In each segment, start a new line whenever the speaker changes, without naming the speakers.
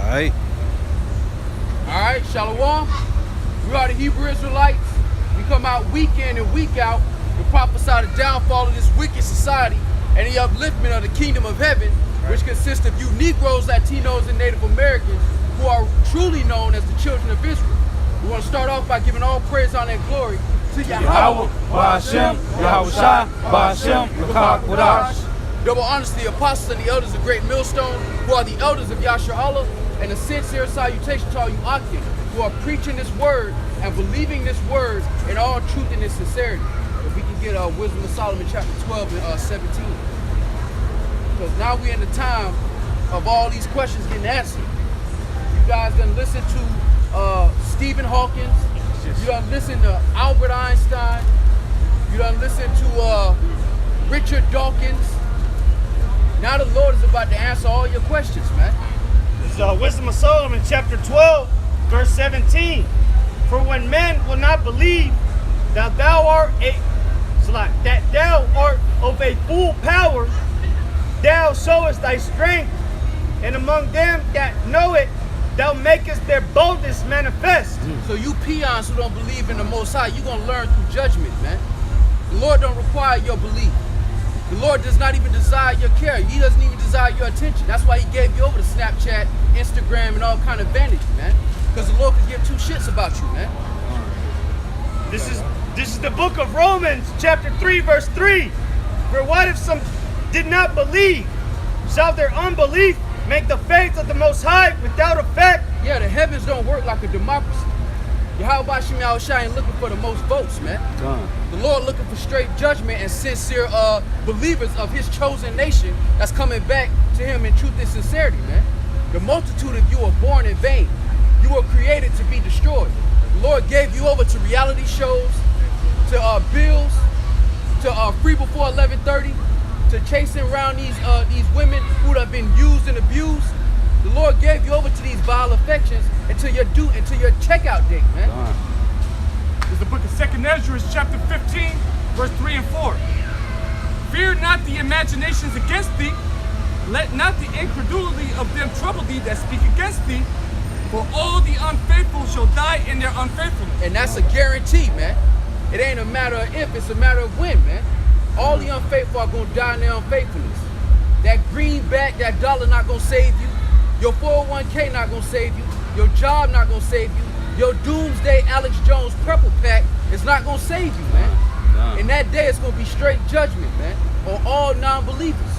right.
All right, Shalom. We are the Hebrew Israelites. We come out week in and week out to prophesy the downfall of this wicked society and the upliftment of the kingdom of heaven, which consists of you Negroes, Latinos, and Native Americans who are truly known as the children of Israel. We want to start off by giving all praise, honor, and glory to Yahweh,
Ba'ashem, Yahushua, Ba'ashem, Yukak Wadash.
Double honors to the apostles and the elders of Great Millstone, who are the elders of Yasha Allah, and a sincere salutation to all you Akim, who are preaching this word and believing this word in all truth and in sincerity. If we can get Wisdom of Solomon chapter 12 and 17. Because now we're in the time of all these questions getting answered. You guys done listen to Stephen Hawkins. You done listen to Albert Einstein. You done listen to Richard Dawkins. Now the Lord is about to answer all your questions, man.
This is Wisdom of Solomon, chapter 12, verse 17. For when men will not believe that thou art of a full power, thou showest thy strength, and among them that know it, thou makest their boldness manifest.
So you peons who don't believe in the Most High, you're going to learn through judgment, man. The Lord don't require your belief. The Lord does not even desire your care. He doesn't even desire your attention. That's why he gave you over to Snapchat, Instagram, and all kind of vanity, man. Because the Lord can give two shits about you, man.
This is the book of Romans, chapter 3, verse 3. For what if some did not believe? Shall their unbelief make the faith of the Most High without effect?
Yeah, the heavens don't work like a democracy. Yahweh Shem Yahushua ain't looking for the most votes, man. The Lord looking for straight judgment and sincere believers of his chosen nation that's coming back to him in truth and sincerity, man. The multitude of you are born in vain. You were created to be destroyed. The Lord gave you over to reality shows, to bills, to free before 11:30, to chasing around these women who have been used and abused. The Lord gave you over to these vile affections until your checkout date, man.
This is the book of 2nd Ezra, chapter 15, verse 3 and 4. Fear not the imaginations against thee, let not the incredulity of them trouble thee that speak against thee, for all the unfaithful shall die in their unfaithfulness.
And that's a guarantee, man. It ain't a matter of if, it's a matter of when, man. All the unfaithful are gonna die in their unfaithfulness. That greenback, that dollar not gonna save you. Your 401k not gonna save you. Your job not gonna save you. Your doomsday Alex Jones purple pack is not gonna save you, man. And that day it's gonna be straight judgment, man, on all non-believers.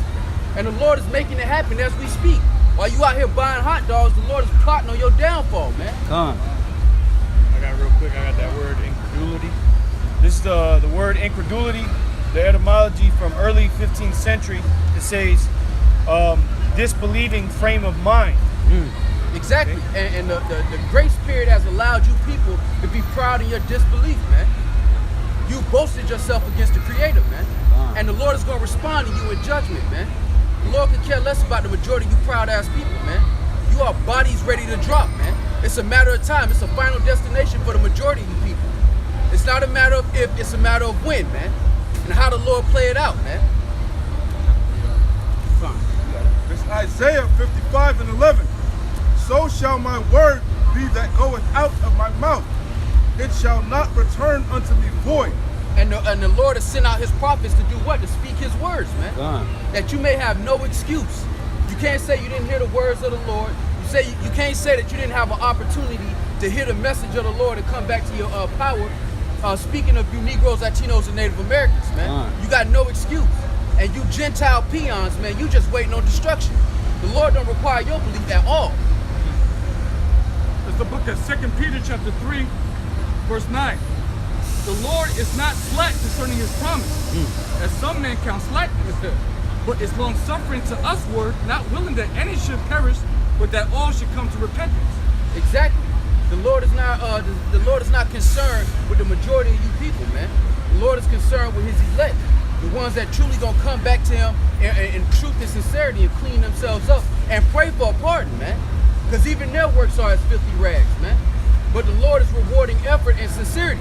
And the Lord is making it happen as we speak. While you out here buying hot dogs, the Lord is plotting on your downfall, man.
I got real quick, I got that word incredulity. This is the word incredulity, the etymology from early 15th century. It says disbelieving frame of mind.
Exactly. And the grace period has allowed you people to be proud in your disbelief, man. You boasted yourself against the Creator, man. And the Lord is going to respond to you in judgment, man. The Lord could care less about the majority of you proud-ass people, man. You are bodies ready to drop, man. It's a matter of time. It's a final destination for the majority of you people. It's not a matter of if, it's a matter of when, man. And how the Lord play it out, man.
It's Isaiah 55 and 11. So shall my word be that goeth out of my mouth. It shall not return unto me void.
And the Lord has sent out his prophets to do what? To speak his words, man. That you may have no excuse. You can't say you didn't hear the words of the Lord. You can't say that you didn't have an opportunity to hear the message of the Lord and come back to your power. Speaking of you Negroes, Latinos, and Native Americans, man, you got no excuse. And you Gentile peons, man, you just waiting on destruction. The Lord don't require your belief at all.
It's the book of 2nd Peter chapter 3, verse 9. The Lord is not slack concerning his promise, as some men count slackness, but is long suffering to usward, not willing that any should perish, but that all should come to repentance.
Exactly. The Lord is not concerned with the majority of you people, man. The Lord is concerned with his elect, the ones that truly gonna come back to him in truth and sincerity and clean themselves up and pray for a pardon, man. Because even their works are as filthy rags, man. But the Lord is rewarding effort and sincerity.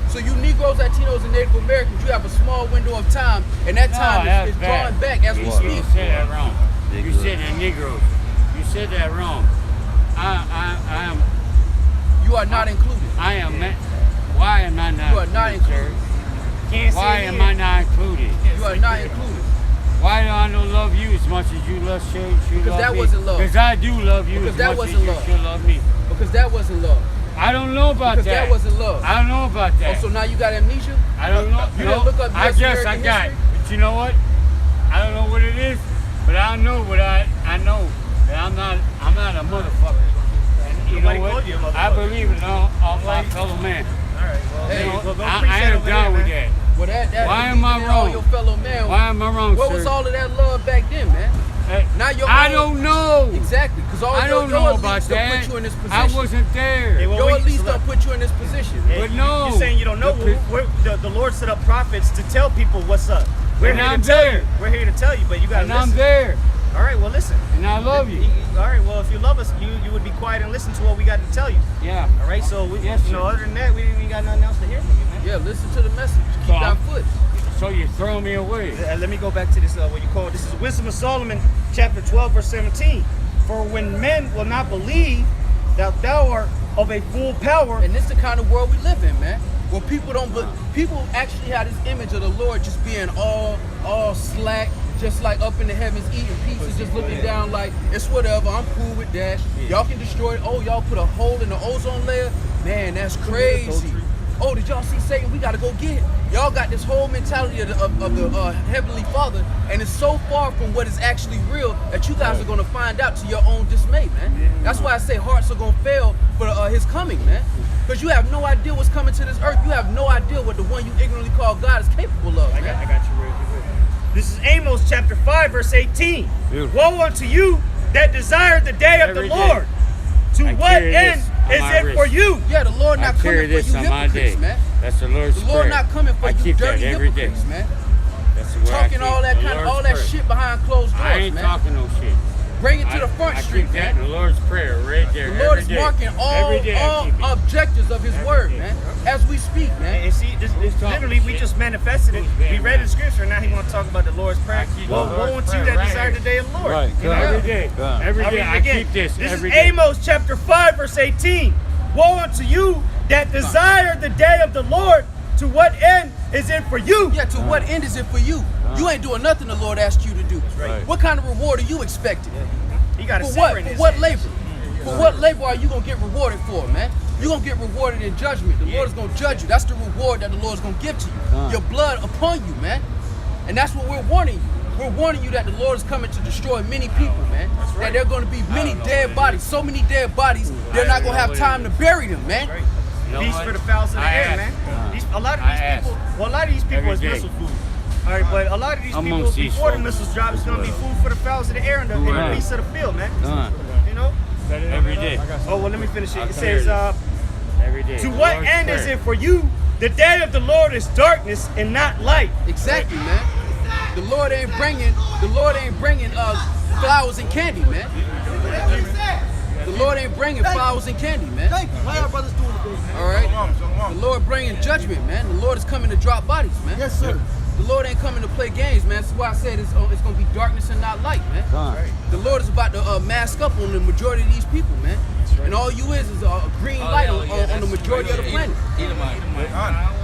So you Negroes, Latinos, and Native Americans, you have a small window of time, and that time is drawing back as we speak.
You said that wrong. You said the Negroes. You said that wrong. I am.
You are not included.
I am. Why am I not?
You are not included.
Why am I not included?
You are not included.
Why do I don't love you as much as you love should love me?
Because that wasn't love.
Because I do love you as much as you should love me.
Because that wasn't love.
I don't know about
Because
that.
that wasn't love.
I don't know about that.
Oh, so now you got amnesia?
I don't know.
You didn't look up
I
US
guess I
American
got it.
history?
But you know what? I don't know what it is, but I know what I know that I'm not a motherfucker. And you know what? I believe in all my fellow man.
Alright, well,
Hey,
You know,
well, go
I
preach that
am
over
down
there,
with
man.
that.
Well, that
Why am I
all
wrong?
your fellow man.
Why am I wrong,
What
sir?
was all of that love back then, man? Now you're
I don't know.
Exactly, because all
I don't
your
know
elites
about
don't
that.
put you in this position.
I wasn't there.
Hey, well,
Your
wait,
elites
so
don't put you in this position.
Hey,
But no.
You're saying you don't know. The Lord set up prophets to tell people what's up. We're
And
here
I'm
to tell
there.
you. We're here to tell you, but you gotta
And
listen.
I'm there.
All right, well, listen.
And I love you.
All right, well, if you love us, you would be quiet and listen to what we got to tell you.
Yeah.
All right, so
Yes,
you know,
sir.
other than that, we ain't got nothing else to hear from you, man.
Yeah, listen to the message. Keep
So
that foot.
So you throw me away.
Let me go back to this, what you call, this is Wisdom of Solomon, chapter 12, verse 17. For when men will not believe that thou art of a full power.
And this is the kind of world we live in, man. Where people don't, people actually have this image of the Lord just being all slack, just like up in the heavens eating pizza, just looking down like it's whatever. I'm cool with that. Y'all can destroy it. Oh, y'all put a hole in the ozone layer. Man, that's crazy. Oh, did y'all see Satan? We gotta go get it. Y'all got this whole mentality of the Heavenly Father, and it's so far from what is actually real that you guys are gonna find out to your own dismay, man. That's why I say hearts are gonna fail for His coming, man. Because you have no idea what's coming to this earth. You have no idea what the one you ignorantly call God is capable of,
I
man.
got you real quick. This is Amos chapter 5, verse 18.
Beautiful.
Woe unto you that desire the day of
Every
the
day.
Lord. To
I
what
carry
end
this on
is
my
it
wrist.
for you?
Yeah, the Lord
I
not
carry
coming for
this
you
on my
hypocrites,
day.
man.
That's the Lord's
The Lord
prayer.
not coming for
I
you
keep
dirty
that every day.
hypocrites, man.
That's where
Talking
I keep
all that
the
kind of
Lord's
all that
prayer.
shit behind closed doors,
I ain't
man.
talking no shit.
Bring it to the front
I
street,
keep that
man.
in the Lord's prayer right there.
The Lord
every
is
day.
marking
Every day I
all
keep it.
objectives of His
Every
word,
day.
man, as we speak, man.
And see, this
talking
literally, we
shit?
just manifested it.
Who's
We
being
read the
mad?
scripture, and now he want to talk about the Lord's prayer.
I keep
Well,
the
woe
Lord's
unto you
prayer
that
right
desire
here.
the day of the Lord.
Right,
You know?
Every day. Every
I'll
day.
read it
I
again.
keep this
This
every
is
day.
Amos chapter 5, verse 18. Woe unto you that desire the day of the Lord. To what end is it for you?
Yeah, to what end is it for you? You ain't doing nothing the Lord asked you to do.
right.
What kind of reward are you expecting?
You got to
For
sit
what?
in
For
this.
what labor? For what labor are you gonna get rewarded for, man? You're gonna get rewarded in judgment. The Lord is gonna judge you. That's the reward that the Lord is gonna give to you. Your blood upon you, man. And that's what we're warning you. We're warning you that the Lord is coming to destroy many people, man. That there are gonna be many dead bodies, so many dead bodies, they're not gonna have time to bury them, man.
You know
Feast
what?
for the fowls of the
I
air,
ask.
man. A lot of
I
these
ask.
people, well, a lot of these people
Every
is
day.
missile food. All right, but a lot of these people,
Amongst these
before the
folks
missiles drop, it's gonna be food for the fowls of the air and the
Right.
beasts of the field, man. You know?
Every day.
Oh well, let me finish it. It
carry
says,
Every day.
"To
The
what
Lord's
end is
prayer.
it for you? The day of the Lord is darkness and not light."
Exactly, man. The Lord ain't bringing flowers and candy, man. The Lord ain't bringing flowers and candy, man.
Why our brothers doing the business?
All right. The Lord bringing judgment, man. The Lord is coming to drop bodies, man.
Yes, sir.
The Lord ain't coming to play games, man. That's why I said it's going to be darkness and not light, man. The Lord is about to mask up on the majority of these people, man. And all you is a green light on the majority of the planet.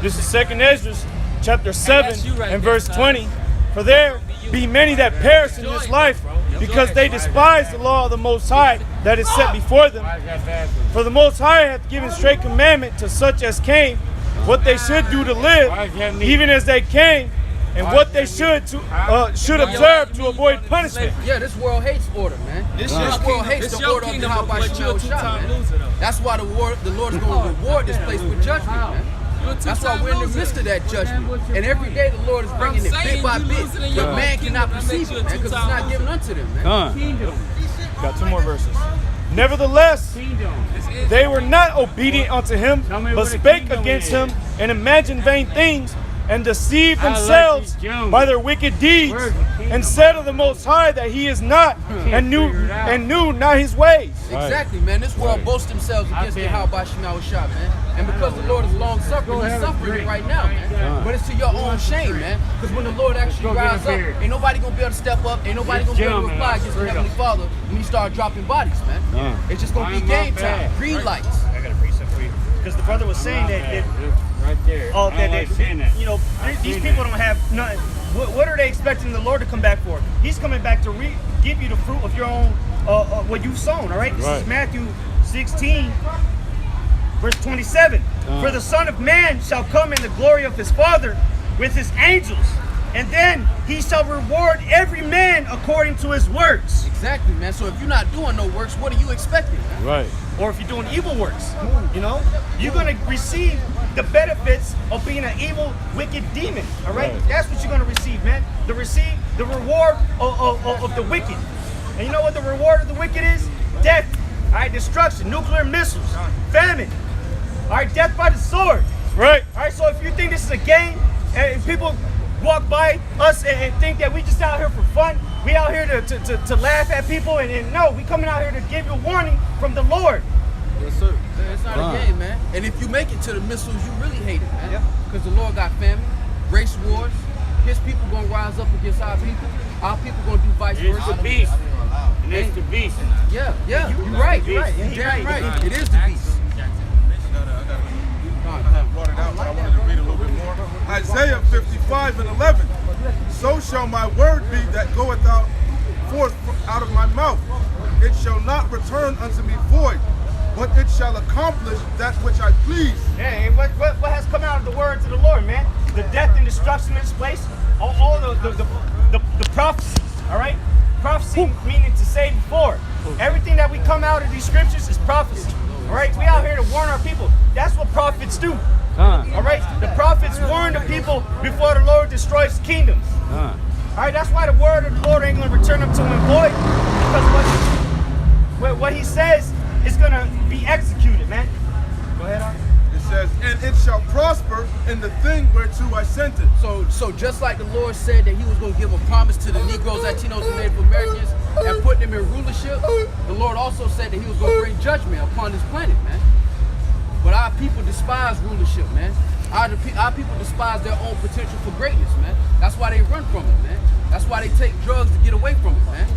This is 2nd Ezra, chapter 7 and verse 20. "For there be many that perish in this life, because they despise the law of the Most High that is set before them.
Why is that bad?
For the Most High hath given straight commandment to such as came, what they should do to live, even as they came, and what they should observe to avoid punishment."
Yeah, this world hates order, man. This world hates the order of the Yahweh, man. That's why the Lord is going to reward this place with judgment, man. That's why we're in the midst of that judgment. And every day the Lord is bringing it bit by bit. But man cannot perceive it, man, because it's not given unto them, man.
Kingdom.
Got 2 more verses. "Nevertheless, they were not obedient unto him,
Tell me
but
what a
spake
kingdom
against
is.
him, and imagined vain things, and deceived
I like
themselves
these Jones.
by their wicked deeds,
Where's the kingdom?
and said of the Most High that he is not, and knew not his ways.
Exactly, man. This world boasts themselves against the Yahweh Shema Shah, man. And because the Lord is long suffering, he's suffering it right now, man. But it's to your own shame, man. Because when the Lord actually rises up, ain't nobody gonna be able to step up, ain't nobody gonna be able to reply against the Heavenly Father when he start dropping bodies, man. It's just gonna be game time, green lights.
I got a precept for you. Because the brother was saying that
right there.
Oh, you know, these people don't have nothing. What are they expecting the Lord to come back for? He's coming back to give you the fruit of your own, what you've sown, all right? This is Matthew 16, verse 27. For the Son of Man shall come in the glory of his Father with his angels, and then he shall reward every man according to his works.
Exactly, man. So if you're not doing no works, what are you expecting, man?
Right.
Or if you're doing evil works, you know, you're going to receive the benefits of being an evil, wicked demon, all right? That's what you're going to receive, man. The reward of the wicked. And you know what the reward of the wicked is? Death, all right, destruction, nuclear missiles, famine, all right, death by the sword.
Right.
All right, so if you think this is a game and people walk by us and think that we just out here for fun, we out here to laugh at people, and no, we coming out here to give you a warning from the Lord.
Yes, sir. It's not a game, man. And if you make it to the missiles, you really hate it, man. Because the Lord got famine, race wars. His people gonna rise up against our people. Our people gonna do vice versa.
It's the beast. And it's the beast.
Yeah, you're right. You're damn right. It is the beast.
I brought it out, but I wanted to read a little bit more. Isaiah 55:11. So shall my word be that goeth out forth out of my mouth. It shall not return unto me void, but it shall accomplish that which I please.
Yeah, and what has come out of the words of the Lord, man? The death and destruction in this place, all the prophecies, all right? Prophecy meaning to say before. Everything that we come out of these scriptures is prophecy, all right? We out here to warn our people. That's what prophets do, all right? The prophets warn the people before the Lord destroys kingdoms. All right, that's why the word of the Lord ain't going to return up to him void, because what he says is going to be executed, man. Go ahead, Art.
It says, and it shall prosper in the thing whereto I sent it.
So just like the Lord said that he was going to give a promise to the Negroes, Latinos, and Native Americans and put them in rulership, the Lord also said that he was going to bring judgment upon this planet, man. But our people despise rulership, man. Our people despise their own potential for greatness, man. That's why they run from it, man. That's why they take drugs to get away from it, man.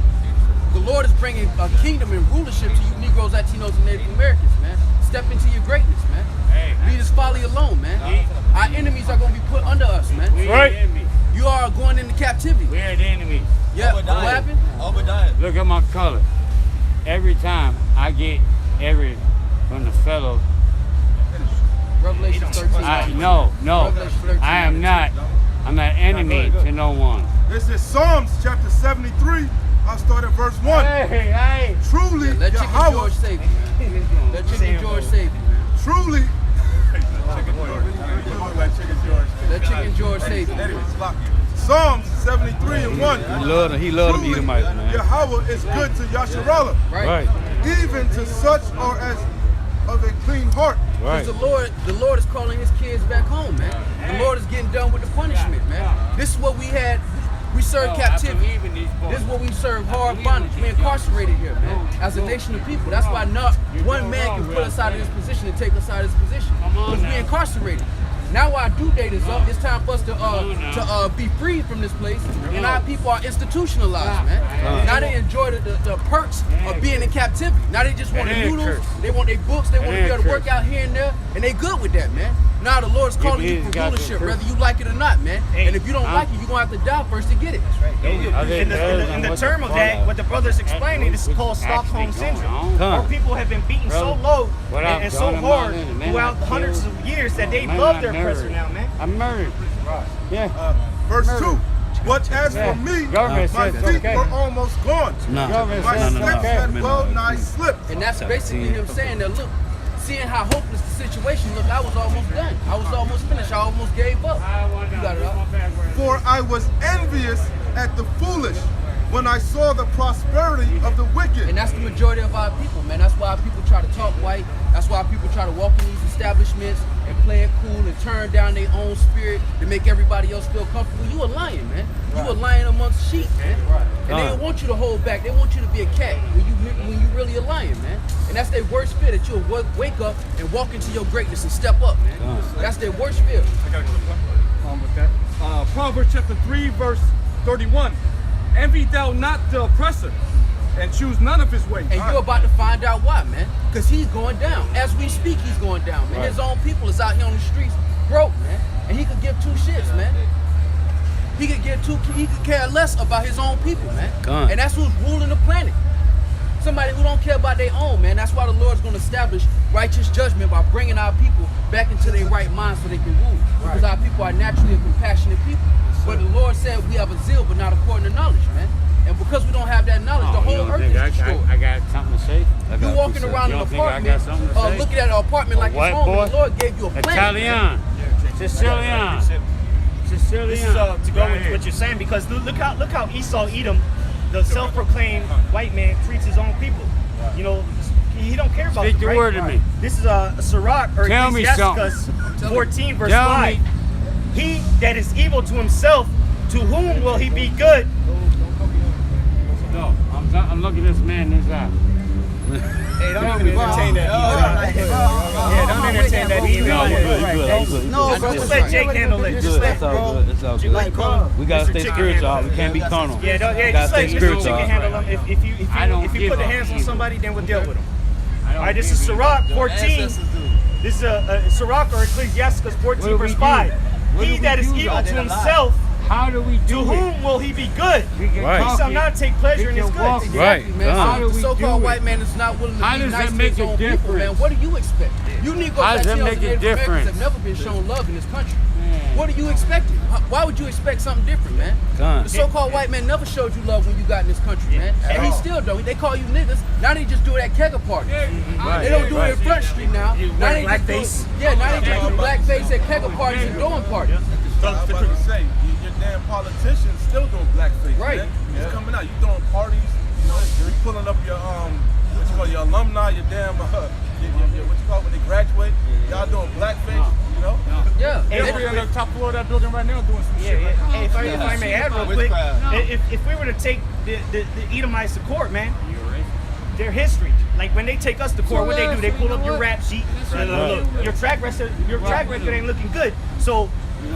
The Lord is bringing a kingdom and rulership to you Negroes, Latinos, and Native Americans, man. Step into your greatness, man. Leave this folly alone, man. Our enemies are going to be put under us, man.
Right.
You are going into captivity.
We're the enemy.
Yeah, what happened?
Look at my color. Every time I get from the fellow.
Revelation 13.
No.
Revelation 13.
I am not. I'm an enemy to no one.
This is Psalms chapter 73. I'll start at verse 1.
Hey.
Truly,
Let Chicken
Yahweh.
George save you, man. Let Chicken George save you, man.
Truly.
Let Chicken George save you.
Psalms 73:1.
He loved them Edomites, man.
Yahweh is good to Yasharallah,
Right.
even to such or as of a clean heart.
Right.
Because the Lord is calling his kids back home, man. The Lord is getting done with the punishment, man. This is what we had. We serve captivity. This is what we serve, hard bondage. We're incarcerated here, man, as a nation of people. That's why not one man can put us out of this position and take us out of this position. Because we're incarcerated. Now our due date is up. It's time for us to be free from this place. And our people are institutionalized, man. Now they enjoy the perks of being in captivity. Now they just want their noodles, they want their books, they want to be able to work out here and there, and they good with that, man. Now the Lord's calling you for rulership, whether you like it or not, man. And if you don't like it, you're going to have to die first to get it.
In the term of that, what the brother's explaining, this is called Stockholm Syndrome. Where people have been beaten so low and so hard throughout hundreds of years that they love their oppressor now, man.
I'm murdered. Yeah.
Verse 2. But as for me, my feet were almost gone. My steps had well nigh slipped.
And that's basically him saying that, look, seeing how hopeless the situation looked, I was almost done. I was almost finished. I almost gave up. You got it up.
For I was envious at the foolish when I saw the prosperity of the wicked.
And that's the majority of our people, man. That's why our people try to talk white. That's why our people try to walk in these establishments and play it cool and turn down their own spirit to make everybody else feel comfortable, you a lion, man. You a lion amongst sheep, man. And they don't want you to hold back. They want you to be a cat when you really a lion, man. And that's their worst fear, that you'll wake up and walk into your greatness and step up, man. That's their worst fear.
I got a quick one with that. Proverbs chapter 3, verse 31. Envy thou not the oppressor, and choose none of his ways.
And you're about to find out why, man. Because he's going down. As we speak, he's going down, man. His own people is out here on the streets broke, man. And he could give two shits, man. He could care less about his own people, man. And that's who's ruling the planet. Somebody who don't care about their own, man. That's why the Lord's going to establish righteous judgment by bringing our people back into their right mind so they can rule. Because our people are naturally a compassionate people. But the Lord said we have a zeal, but not according to knowledge, man. And because we don't have that knowledge, the whole earth is destroyed.
I got something to say.
You walking around an apartment, looking at an apartment like it's home, and the Lord gave you a plan.
Italian. Sicilian.
This is to go with what you're saying, because look how Esau Edom, the self-proclaimed white man, treats his own people. You know, he don't care about
Speak the
right?
word to me.
This is a Sirach, or
Tell me
Ecclesiasticus 14 verse
Tell
5.
me.
He that is evil to himself, to whom will he be good?
No, I'm looking at this man in his eye.
Hey, don't even entertain that. Yeah, don't entertain that.
No, bro.
Just let Jake handle it. Just let,
It's all good. It's all good. We gotta stay spiritual. We can't be carnal.
Yeah,
Gotta
just
stay
let Mr.
spiritual.
Chicken handle them. If you put the hands on somebody, then we'll deal with them. All right, this is Sirach 14. This is a Sirach or Ecclesiasticus 14 verse 5. He that is evil to himself,
How do we
to
do it?
whom will he be good?
We can
Right.
He
talk
shall
it.
not take pleasure in
We
his
can
goods.
walk it.
Exactly, man.
How do
The
we
so-called
do
white
it?
man is not willing to
How
be
does
nice
that
to
make
his
a
own people, man.
difference?
What do you expect? You Negroes,
How does that
Latinos,
make
and
a
Native Americans
difference?
have never been shown love in this country. What are you expecting? Why would you expect something different, man? The so-called white man never showed you love when you got in this country, man. And he still don't. They call you niggas. Now they just do it at kegger parties. They don't do it in Front Street now. Now they just
blackface.
now they just do blackface at kegger parties and doing parties.
I was about to say, your damn politicians still doing blackface,
Right.
man. It's coming out. You throwing parties, you know, you pulling up your what you call your alumni, your damn what you call it when they graduate. Y'all doing blackface, you know?
Yeah.
Every on the top floor of that building right now doing some shit.
Hey, if I may add real quick, if we were to take the Edomites to court, man, their history, like when they take us to court, what they do? They pull up your rap sheet. Look, your track record ain't looking good. So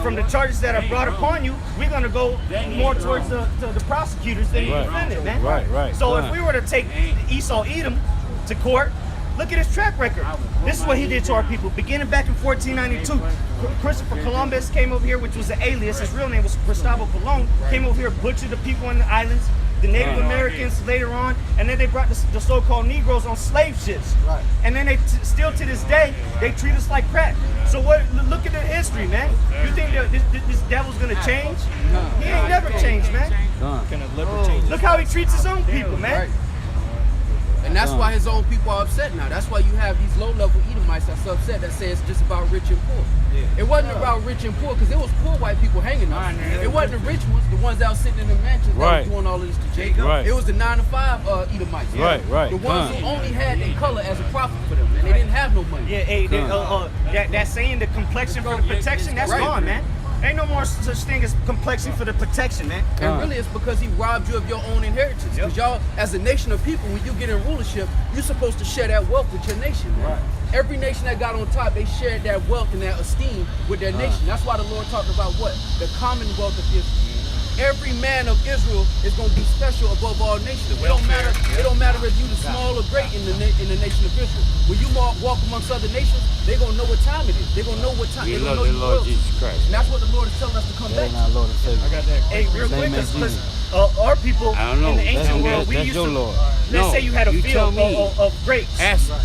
from the charges that are brought upon you, we're gonna go more towards the prosecutors than the defendant, man.
Right.
So if we were to take Esau Edom to court, look at his track record. This is what he did to our people. Beginning back in 1492, Christopher Columbus came over here, which was an alias. His real name was Cristobal Colon. Came over here, butchered the people in the islands, the Native Americans later on, and then they brought the so-called Negroes on slave ships.
Right.
And then they still to this day, they treat us like crap. So look at the history, man. You think that this devil's gonna change? He ain't never changed, man. Look how he treats his own people, man.
Right. And that's why his own people are upset now. That's why you have these low-level Edomites that's upset that say it's just about rich and poor. It wasn't about rich and poor, because it was poor white people hanging us. It wasn't the rich ones, the ones that was sitting in the mansions that was doing all of this to Jacob. It was the 9-to-5 Edomites.
Right.
The ones who only had their color as a profit for them, and they didn't have no money.
Yeah, hey, that saying, the complexion for the protection, that's gone, man. Ain't no more such thing as complexion for the protection, man.
And really it's because he robbed you of your own inheritance. Because y'all, as a nation of people, when you get in rulership, you're supposed to share that wealth with your nation, man. Every nation that got on top, they shared that wealth and that esteem with their nation. That's why the Lord talked about what? The commonwealth of Israel. Every man of Israel is going to be special above all nations. It don't matter. It don't matter if you the small or great in the nation of Israel. When you walk amongst other nations, they're going to know what time it is. They're going to know what time.
We
They're going
love
to
the
know
Lord
you
Jesus Christ.
And that's what the Lord is telling us to come back to.
Lord and Savior.
I got that.
Hey, real quick,
Name is
because
Jesus.
our people
I don't know.
in the ancient world, we
That's
used
your
to,
Lord.
let's
No,
say you had a
you tell
field
me.
of grapes.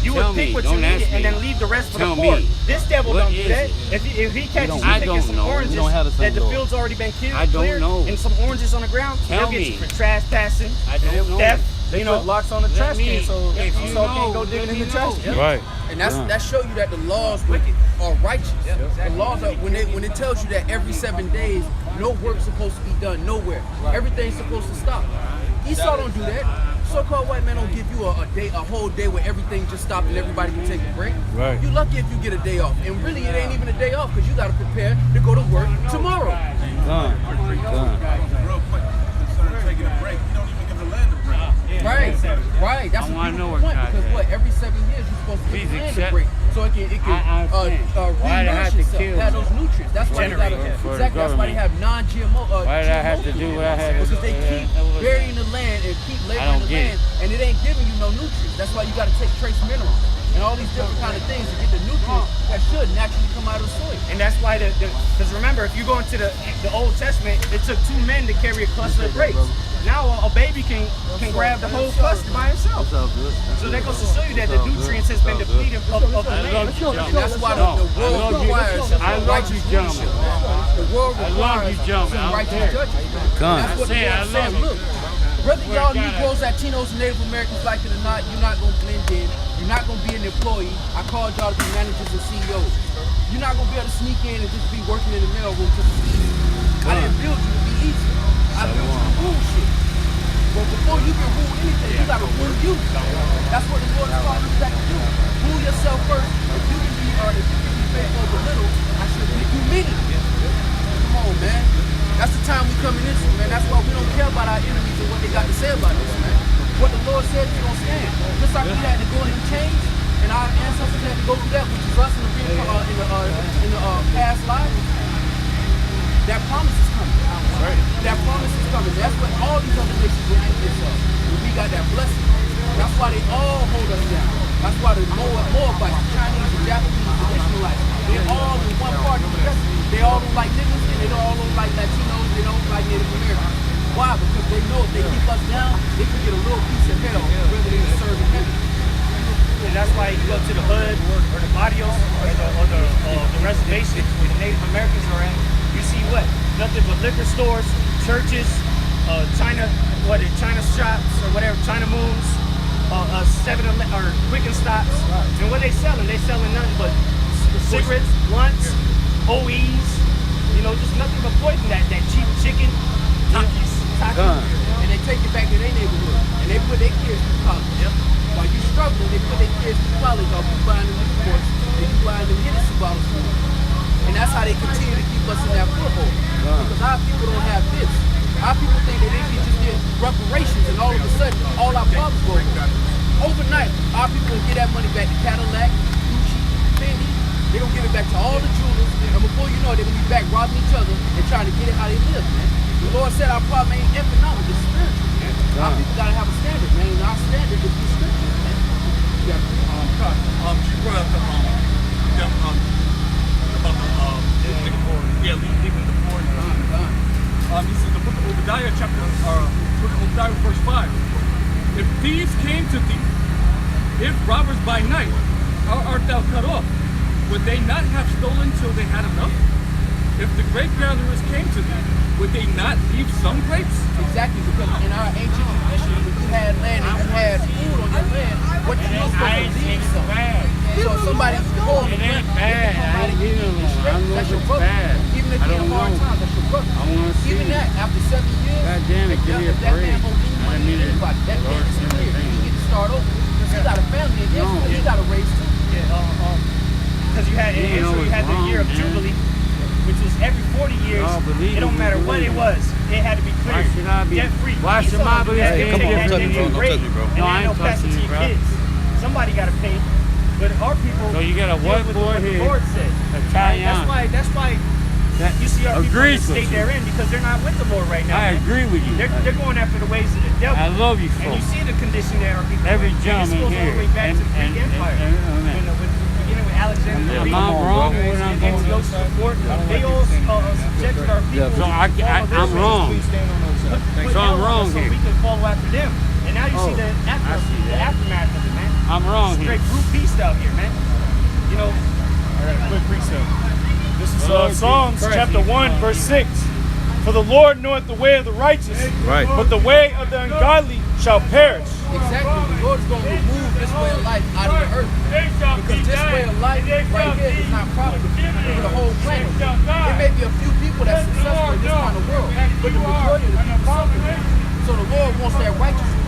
You
Tell
would pick
me.
what you
Don't ask
needed and
me.
then leave the rest for
Tell
the poor.
me.
This devil
What
don't do
is
that.
it?
If he catches you
I
picking
don't
some
know.
oranges
We don't have the
that
same
the
Lord.
field's already been killed,
I don't
cleared,
know.
and some oranges on the ground,
Tell
they'll get you
me.
for trespassing,
I don't know.
theft.
They
You know,
put locks on the trash
me-
can, so
if you
Esau
know,
can't go digging
let
in the
me
trash
know.
can.
Right.
And that show you that the laws are righteous. The laws are when it tells you that every 7 days no work's supposed to be done nowhere. Everything's supposed to stop. Esau don't do that. So-called white man don't give you a whole day where everything just stopped and everybody can take a break.
Right.
You lucky if you get a day off. And really, it ain't even a day off because you got to prepare to go to work tomorrow.
Done.
Real quick, concerning taking a break. You don't even give the land a break.
Right. That's
I
a
wanna know
beautiful
what
point
God
because
said.
what every 7 years you're supposed to
Please
give the land a
accept-
break so it can
I understand. Why they have
re-nourish
to
itself.
kill
Have those nutrients. That's why they gotta,
For the
exactly. That's why they have non-GMO.
Why did I have to do what I had to
Because
do?
they keep burying the land and keep laboring
don't
the
get
land, and it ain't giving you no nutrients. That's why you got to take trace minerals and all these different kind of things to get the nutrients that should naturally come out of the soil.
And that's why because remember, if you go into the Old Testament, it took 2 men to carry a cluster of grapes. Now a baby can grab the whole cluster by himself. So that goes to show you that the nutrients has been depleted of the land.
And that's why the world requires righteous leadership. The world requires some righteous judges. That's what the Lord said. Look, whether y'all Negroes, Latinos, and Native Americans like it or not, you're not going to blend in. You're not going to be an employee. I called y'all to be managers and CEOs. You're not going to be able to sneak in and just be working in the mailroom because it's easy. I didn't build you to be easy. I built you to rule shit. But before you can rule anything, you got to rule you. That's what the Lord is calling you back to do. Rule yourself first. If you can be faithful over little, I should make you many. Come on, man. That's the time we coming into, man. That's why we don't care about our enemies and what they got to say about us, man. What the Lord said is going to stand. Just like we had to go in and change, and our ancestors had to go through that, which is us in the past lives. That promise is coming. Right. That promise is coming. That's what all these other nations will think this of. When we got that blessing. That's why they all hold us down. That's why the Moabites, the Chinese, the Japanese, the Israelites, they're all in one party together. They all don't like niggas and they all don't like Latinos, they don't like Native Americans. Why? Because they know if they keep us down, they can get a little piece of hell rather than serving heaven.
And that's why you go to the hood or the barrios or the reservation where the Native Americans are at. You see what? Nothing but liquor stores, churches, China shops or whatever, China moons, 7-Eleven or Quick and Stops. And what they selling? They selling nothing but cigarettes, blunts, OEs. You know, just nothing but poison. That cheap chicken, Takis.
And they take it back to their neighborhood and they put their kids through college. Yep. While you struggling, they put their kids through college off you buying them reports and you buying them Hennessy bottles for them. And that's how they continue to keep us in that foothold. Because our people don't have this. Our people think that they can just get reparations and all of a sudden, all our problems go away. Overnight, our people will get that money back to Cadillac, Gucci, Fendi. They're going to give it back to all the jewelers. And before you know it, they're going to be back robbing each other and trying to get it how they live, man. The Lord said our problem ain't economic, it's spiritual, man. Our people got to have a standard, man. And our standard is the scriptures, man.
You brought up leaving the poor. This is the book of Obadiah, book of Obadiah, verse 5. If thieves came to thee, if robbers by night, how art thou cut off? Would they not have stolen till they had enough? If the grape gatherers came to thee, would they not leave some grapes?
Exactly, because in our ancient tradition, when you had land and you had food on your land, what you were supposed to leave some. So if somebody's poor,
It ain't bad. I ain't eating them. I know
that's your
it's
brother.
bad.
Even if
I
you're
don't
in hard
know.
times, that's your brother.
I wanna see
Even
it.
that, after 7 years,
God damn it, give me a
if that
break.
man won't give you
I
money
mean
to
it.
anybody, that man
Lord,
is
send me
clear.
pain.
He get to start over. Because he got a family in Israel, he got to raise too.
Because you had in
You know
Israel, you had the
it's
year of
wrong, man.
Jubilee, which was every 40 years.
Y'all believe
It don't
it,
matter
you
what it
believe it.
was, it had to be
Why
cleared.
should I be?
Debt free.
Why should my belief
Hey,
be
come on,
different?
don't touch me, bro. Don't touch me, bro. And
No, I
ain't
ain't
no passing
touching
to
you,
your
bro.
kids. Somebody got to pay. But our people.
So you got a
deal
white
with
boy
what
here,
the Lord said.
Italian.
That's why
That
you see our people in the
agrees with
state
you.
they're in because they're not with the Lord right now.
I
man.
agree with you.
They're going after the ways of the devil.
I love you,
And you
folks.
see the condition that our people
Every
in. And
gentleman
this goes all
here.
the way back to the Greek Empire. Beginning with Alexander the
Am
Great.
I wrong with what I'm going
Antiochus the Fourth. They all subjected our people.
So I'm wrong. So I'm wrong
so
here.
we can follow after them. And now you see the
I see that.
aftermath of it, man.
I'm wrong here.
Straight brute beast out here, man. You know,
I got a quick precept. This is
Lord
Psalms
Jesus
chapter
Christ,
1, verse 6. For the Lord knoweth the way of the righteous,
Right.
but the way of the ungodly shall perish.
Exactly. The Lord's going to remove this way of life out of the earth. Because this way of life right here is not profitable for the whole planet. There may be a few people that's successful in this kind of world, but the majority of the people suffer. So the Lord wants that righteousness.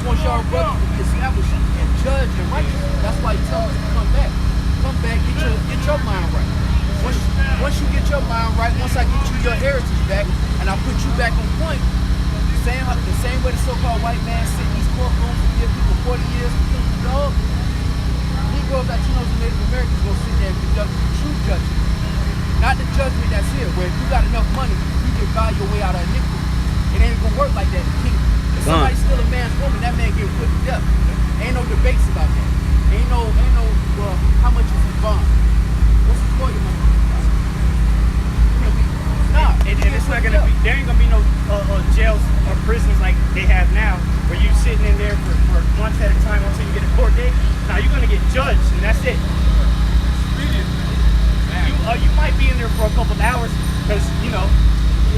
wants y'all brothers to be established and judged and righteous. That's why he tells us to come back. Come back, get your mind right. Once you get your mind right, once I get you your heritage back, and I put you back on point, the same way the so-called white man sit in these courtrooms and give people 40 years to kill the dog, Negroes, Latinos, and Native Americans gonna sit there and conduct the true judgment. Not the judgment that's here, where if you got enough money, you can buy your way out of iniquity. It ain't gonna work like that in the kingdom. If somebody steal a man's woman, that man get put to death. Ain't no debates about that. Ain't no, well, how much is his bond? What's his lawyer money? Nah,
and it's not gonna be. There ain't gonna be no jails or prisons like they have now, where you sitting in there for months at a time until you get a court date. Now you're gonna get judged, and that's it. You might be in there for a couple of hours because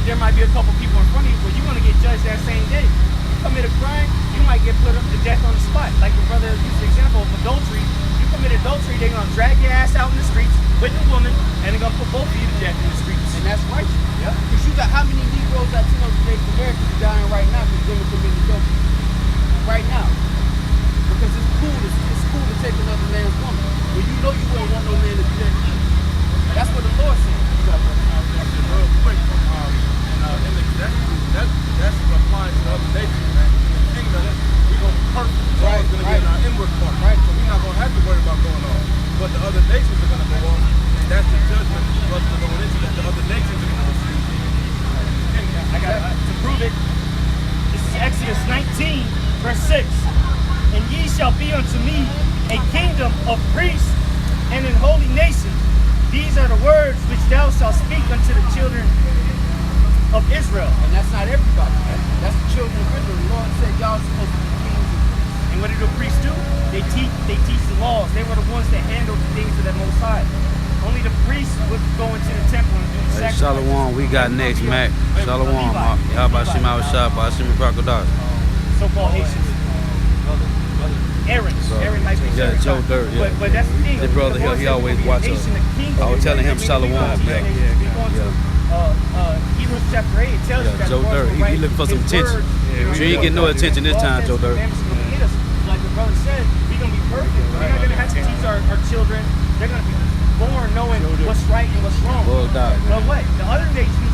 there might be a couple people in front of you, but you're gonna get judged that same day. You commit a crime, you might get put up to death on the spot. Like the brother used the example of adultery. You commit adultery, they're gonna drag your ass out in the streets with the woman, and they're gonna put both of you to death in the streets.
And that's right. Yeah. Because you got how many Negroes, Latinos, and Native Americans are dying right now because women committing adultery? Right now. Because it's cool to take another man's woman. When you know you wouldn't want no man to do that to you. That's what the Lord said.
Real quick, that's applying to other nations, man. In the kingdom, we're gonna be perfect. It's always gonna be in our inward part. Right. So we're not gonna have to worry about going on. But the other nations are gonna go on. And that's the judgment for us going into that. The other nations are gonna receive.
I got to prove it. This is Exodus 19, verse 6. And ye shall be unto me a kingdom of priests and an holy nation. These are the words which thou shalt speak unto the children of Israel.
And that's not everybody. That's the children of Israel. The Lord said y'all supposed to be kings and priests.
And what did the priests do? They teach the laws. They were the ones that handled the things of the Most High. Only the priests would go into the temple and do the sacrifice.
Shalom, we got next, Mac. Shalom, y'all about Shima Shop, Shima Crocodile.
So-called Haitians. Aaron. Aaron might be
Joe Dirt, yeah.
But that's the thing.
His brother here, he always watch us. I was telling him Shalom, yeah.
Hebrews chapter 8, it tells you that
Joe Dirt, he looking for some attention. You ain't getting no attention this time, Joe Dirt.
Like the brother said, we're going to be perfect. We're not going to have to teach our children. They're going to be born knowing what's right and what's wrong. But what? The other nations,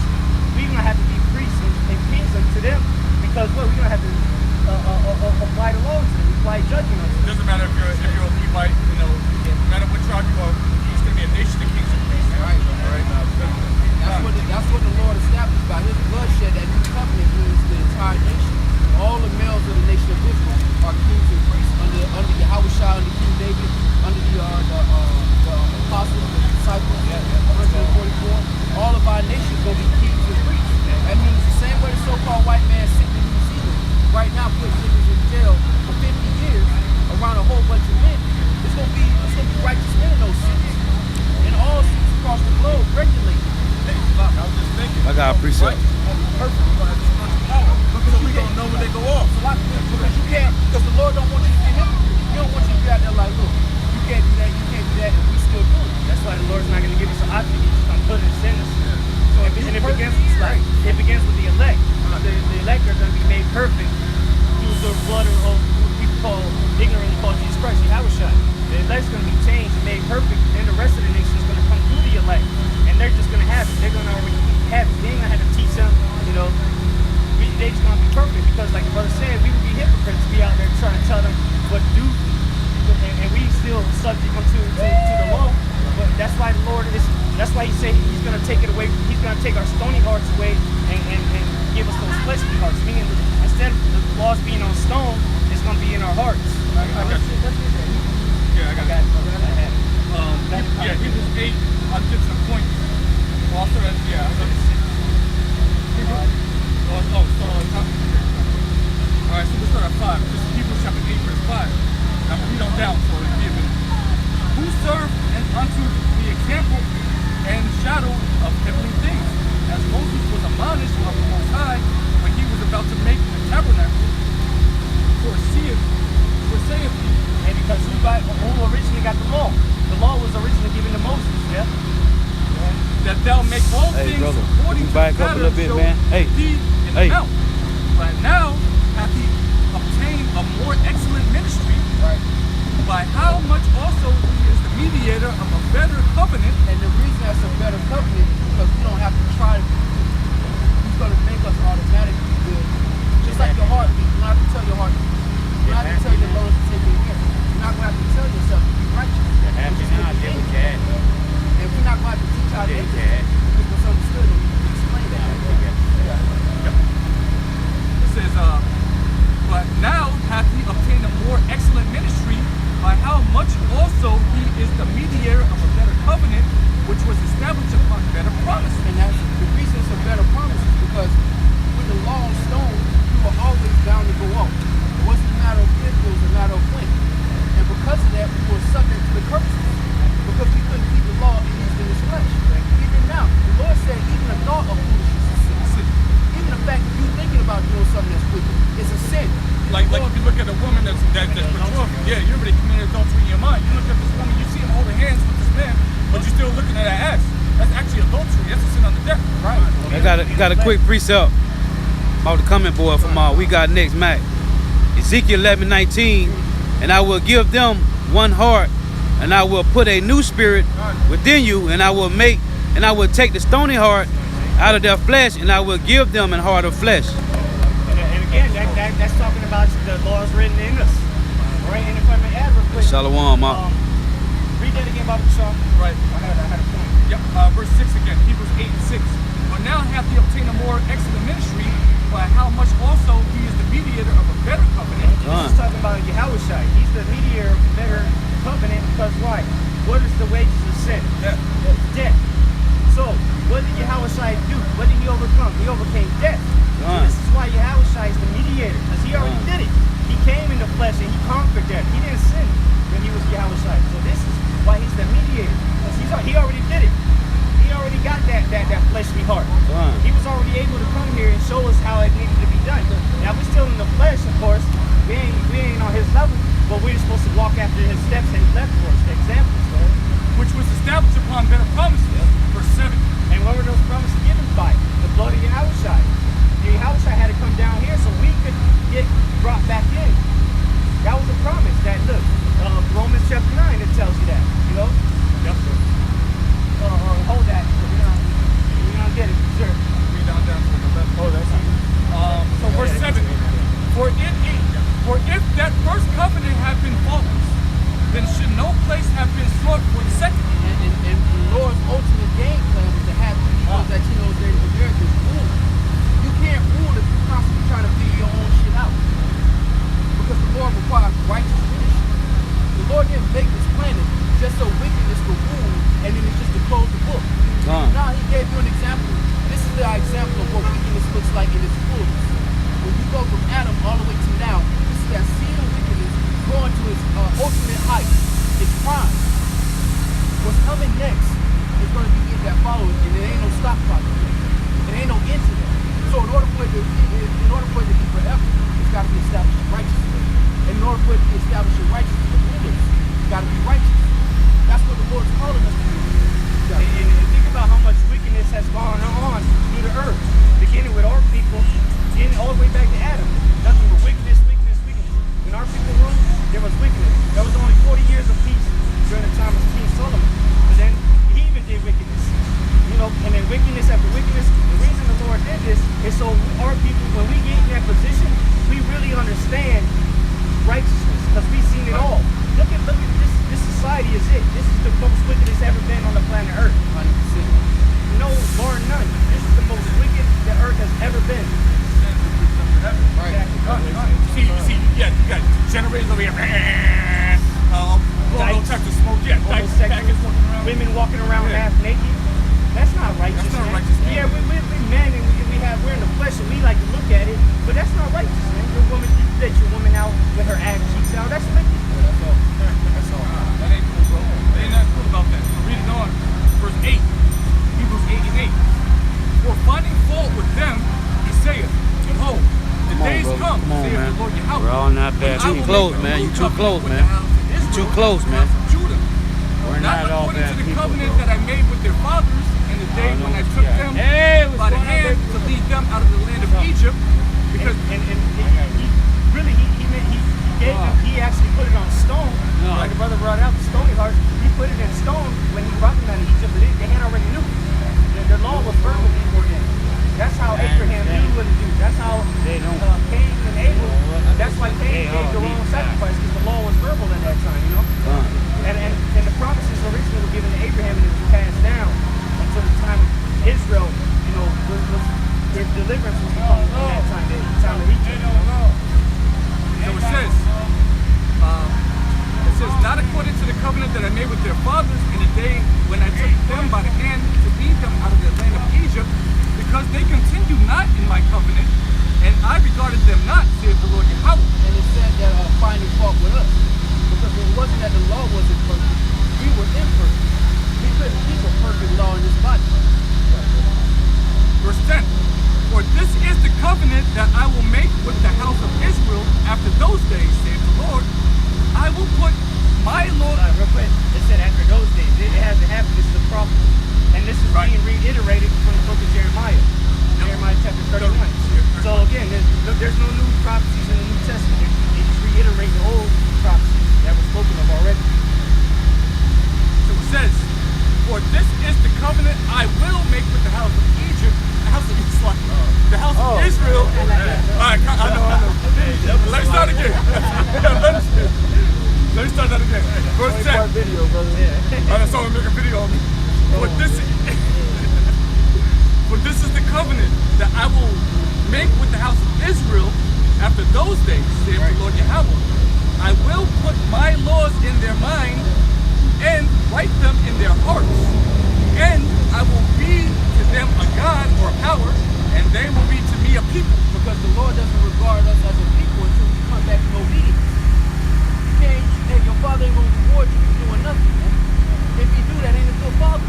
we're going to have to be priests and kings unto them. Because what? We're going to have to apply the laws to them, apply judgment on them.
It doesn't matter if you're a Levite, no matter what tribe you are, he's going to be a nation of kings and priests.
Right. That's what the Lord established by his bloodshed. That new covenant means the entire nation. All the males of the nation of Israel are kings and priests under Yahushua, under King David, under the apostles, the disciples, 144. All of our nations going to be kings and priests. That means the same way the so-called white man sitting in New Zealand right now putting niggas in jail for 50 years around a whole bunch of men. It's gonna be righteous men in those cities. In all cities across the globe, regulated.
I was just thinking.
I got a precept.
Perfect.
So we gonna know when they go off.
Because you can't, because the Lord don't want you to get him. He don't want you to be out there like, look, you can't do that, and we still do it.
That's why the Lord's not going to give us an option. He's just going to put it in sentence. So it begins with the elect. The elect are going to be made perfect through the blood of who people call ignorantly call Jesus Christ, Yahushua. The elect's going to be changed and made perfect, and the rest of the nation is going to come through the elect. And they're just going to have it. They're going to already have it. They ain't going to have to teach them, they just going to be perfect. Because like the brother said, we would be hypocrites to be out there trying to tell them what to do. And we still subject them to the law. But that's why the Lord is, that's why he said he's going to take it away. He's going to take our stony hearts away and give us those fleshly hearts. Meaning instead of the laws being on stone, it's going to be in our hearts.
I got it. Hebrews 8, I'll get to the point. Also, Alright, so we'll start at 5. This is Hebrews chapter 8, verse 5. Now read on down for it. Who served unto the example and shadow of heavenly things, as Moses was admonished of the Most High when he was about to make the tabernacle. For saith he,
and because who originally got the law was originally given to Moses, yeah?
That thou make all things
brother,
according to the
back up a little
pattern
bit,
showed
man. Hey,
thee in the mount. But now hath he obtained a more excellent ministry,
Right.
by how much also he is the mediator of a better covenant.
And the reason that's a better covenant is because we don't have to try to be good. He's going to make us automatically good. Just like your heartbeat. You don't have to tell your heartbeat. You don't have to tell your lungs to take in air. You're not going to have to tell yourself to be righteous. And we're not going to have to teach our neighbors because what's understood and we can explain that.
It says, but now hath he obtained a more excellent ministry, by how much also he is the mediator of a better covenant, which was established upon better promises.
And that's the reason it's a better promise is because with the law on stone, we were always bound to go off. It wasn't a matter of if, it was a matter of when. And because of that, we were subject to the curses. Because we couldn't keep the law in this flesh. Even now, the Lord said even the thought of foolishness is sin. Even the fact that you thinking about doing something that's wicked is a sin.
Like if you look at a woman that's betrothed, yeah, you're already committed adultery in your mind. You look at this woman, you see him holding hands with this man, but you're still looking at her ass. That's actually adultery. That's a sin on the death.
Right.
I got a quick precept about the coming boy from We Got Next Mac. Ezekiel 11:19, and I will give them one heart, and I will put a new spirit within you, and I will take the stony heart out of their flesh, and I will give them an heart of flesh.
And again, that's talking about the laws written in us. Right? And if I may add real quick.
Shalom,
Read that again, Baba Shaw.
Right.
I had a point.
Yep. Verse 6 again, Hebrews 8:6. But now hath he obtained a more excellent ministry, by how much also he is the mediator of a better covenant.
This is talking about Yahushua. He's the mediator of a better covenant because why? What is the wages of sin? Death. So, what did Yahushua do? What did he overcome? He overcame death. So this is why Yahushua is the mediator, because he already did it. He came in the flesh and he conquered death. He didn't sin when he was Yahushua. So this is why he's the mediator, because he already did it. He already got that fleshly heart. He was already able to come here and show us how it needed to be done. Now we're still in the flesh, of course. We ain't on his level, but we're supposed to walk after his steps that he left for us, the examples,
which was established upon better promises. Verse 7.
And what were those promises given by? The blood of Yahushua. Yahushua had to come down here so we could get brought back in. That was a promise that, look, Romans chapter 9, it tells you that, you know?
Yep.
Hold that. We're gonna get it, sure.
Read down to the left.
Oh, that's it.
So verse 7. For if that first covenant had been faultless, then should no place have been sought for the second.
And the Lord's ultimate game plan was to have people that you know Native Americans rule. You can't rule if you're constantly trying to figure your own shit out. Because the Lord requires righteous leadership. The Lord didn't make this planet just so wickedness could rule and then it's just to close the book. Now he gave you an example. This is the example of what wickedness looks like in its fullness. When you go from Adam all the way to now, you see that seed of wickedness going to its ultimate height, its prime. What's coming next is going to be it that follows, and there ain't no stop clock. There ain't no end to that. So in order for it to be forever, it's got to be established in righteousness. And in order for it to be established in righteousness, the rulers got to be righteous. That's what the Lord's calling us to do.
And think about how much wickedness has gone on through the earth, beginning with our people, getting all the way back to Adam. Nothing but wickedness. In our people room, there was wickedness. There was only 40 years of peace during the time of King Solomon. But then he even did wickedness. You know, and then wickedness after wickedness. The reason the Lord did this is so our people, when we get in that position, we really understand righteousness, because we've seen it all. Look at this society is it. This is the most wicked it's ever been on the planet Earth. 100%. No, bar none. This is the most wicked that Earth has ever been.
Right.
See, yeah, you got generators over here. Blowing no type of smoke. Yeah,
women walking around half naked. That's not righteous.
That's not
man.
righteous.
Yeah, we're men and we're in the flesh and we like to look at it, but that's not righteous, man. Your woman, you let your woman out with her ass cheeks out. That's wicked.
That's all. That ain't cool, bro. There ain't nothing cool about that. Read it on. Verse 8. Hebrews 8:8. For finding fault with them, he saith, behold, the days come, saith the Lord Yahweh.
We're all not bad. Too close, man. You too close, man. You too close, man.
We're not according to the covenant that I made with their fathers in the day when I took them by the hand to lead them out of the land of Egypt. Because
and he gave him, he actually put it on stone. Like the brother brought out the stony heart. He put it in stone when he brought them out of Egypt. But they had already knew. The law was verbal before then. That's how Abraham knew what to do. That's how Cain and Abel. That's why Cain gave the wrong sacrifice, because the law was verbal at that time, you know. And the promises originally were given to Abraham and it was passed down until the time of Israel. You know, their deliverance was coming from that time. The time of Egypt.
So it says, not according to the covenant that I made with their fathers in the day when I took them by the hand to lead them out of the land of Egypt, because they continued not in my covenant, and I regarded them not, saith the Lord Yahweh.
And it said that finding fault with us. Because it wasn't that the law wasn't perfect. We were imperfect. We couldn't keep a perfect law in this body.
Verse 10. For this is the covenant that I will make with the house of Israel after those days, saith the Lord. I will put my law.
Real quick, it said after those days. It hasn't happened. This is a prophecy. And this is being reiterated from the book of Jeremiah. Jeremiah chapter 31. So again, there's no new prophecies in the New Testament. They just reiterate the old prophecies that were spoken of already.
So it says, for this is the covenant I will make with the house of Egypt, the house of Islam, the house of Israel. Alright, I know. Let's start again. Let me start that again. Verse 10.
Video, brother.
I saw him make a video on me. For this is the covenant that I will make with the house of Israel after those days, saith the Lord Yahweh. I will put my laws in their mind and write them in their hearts. And I will be to them a God or a power, and they will be to me a people.
Because the Lord doesn't regard us as a people until we come back in obedience. Your father ain't going to reward you for doing nothing, man. If you do, that ain't a good father.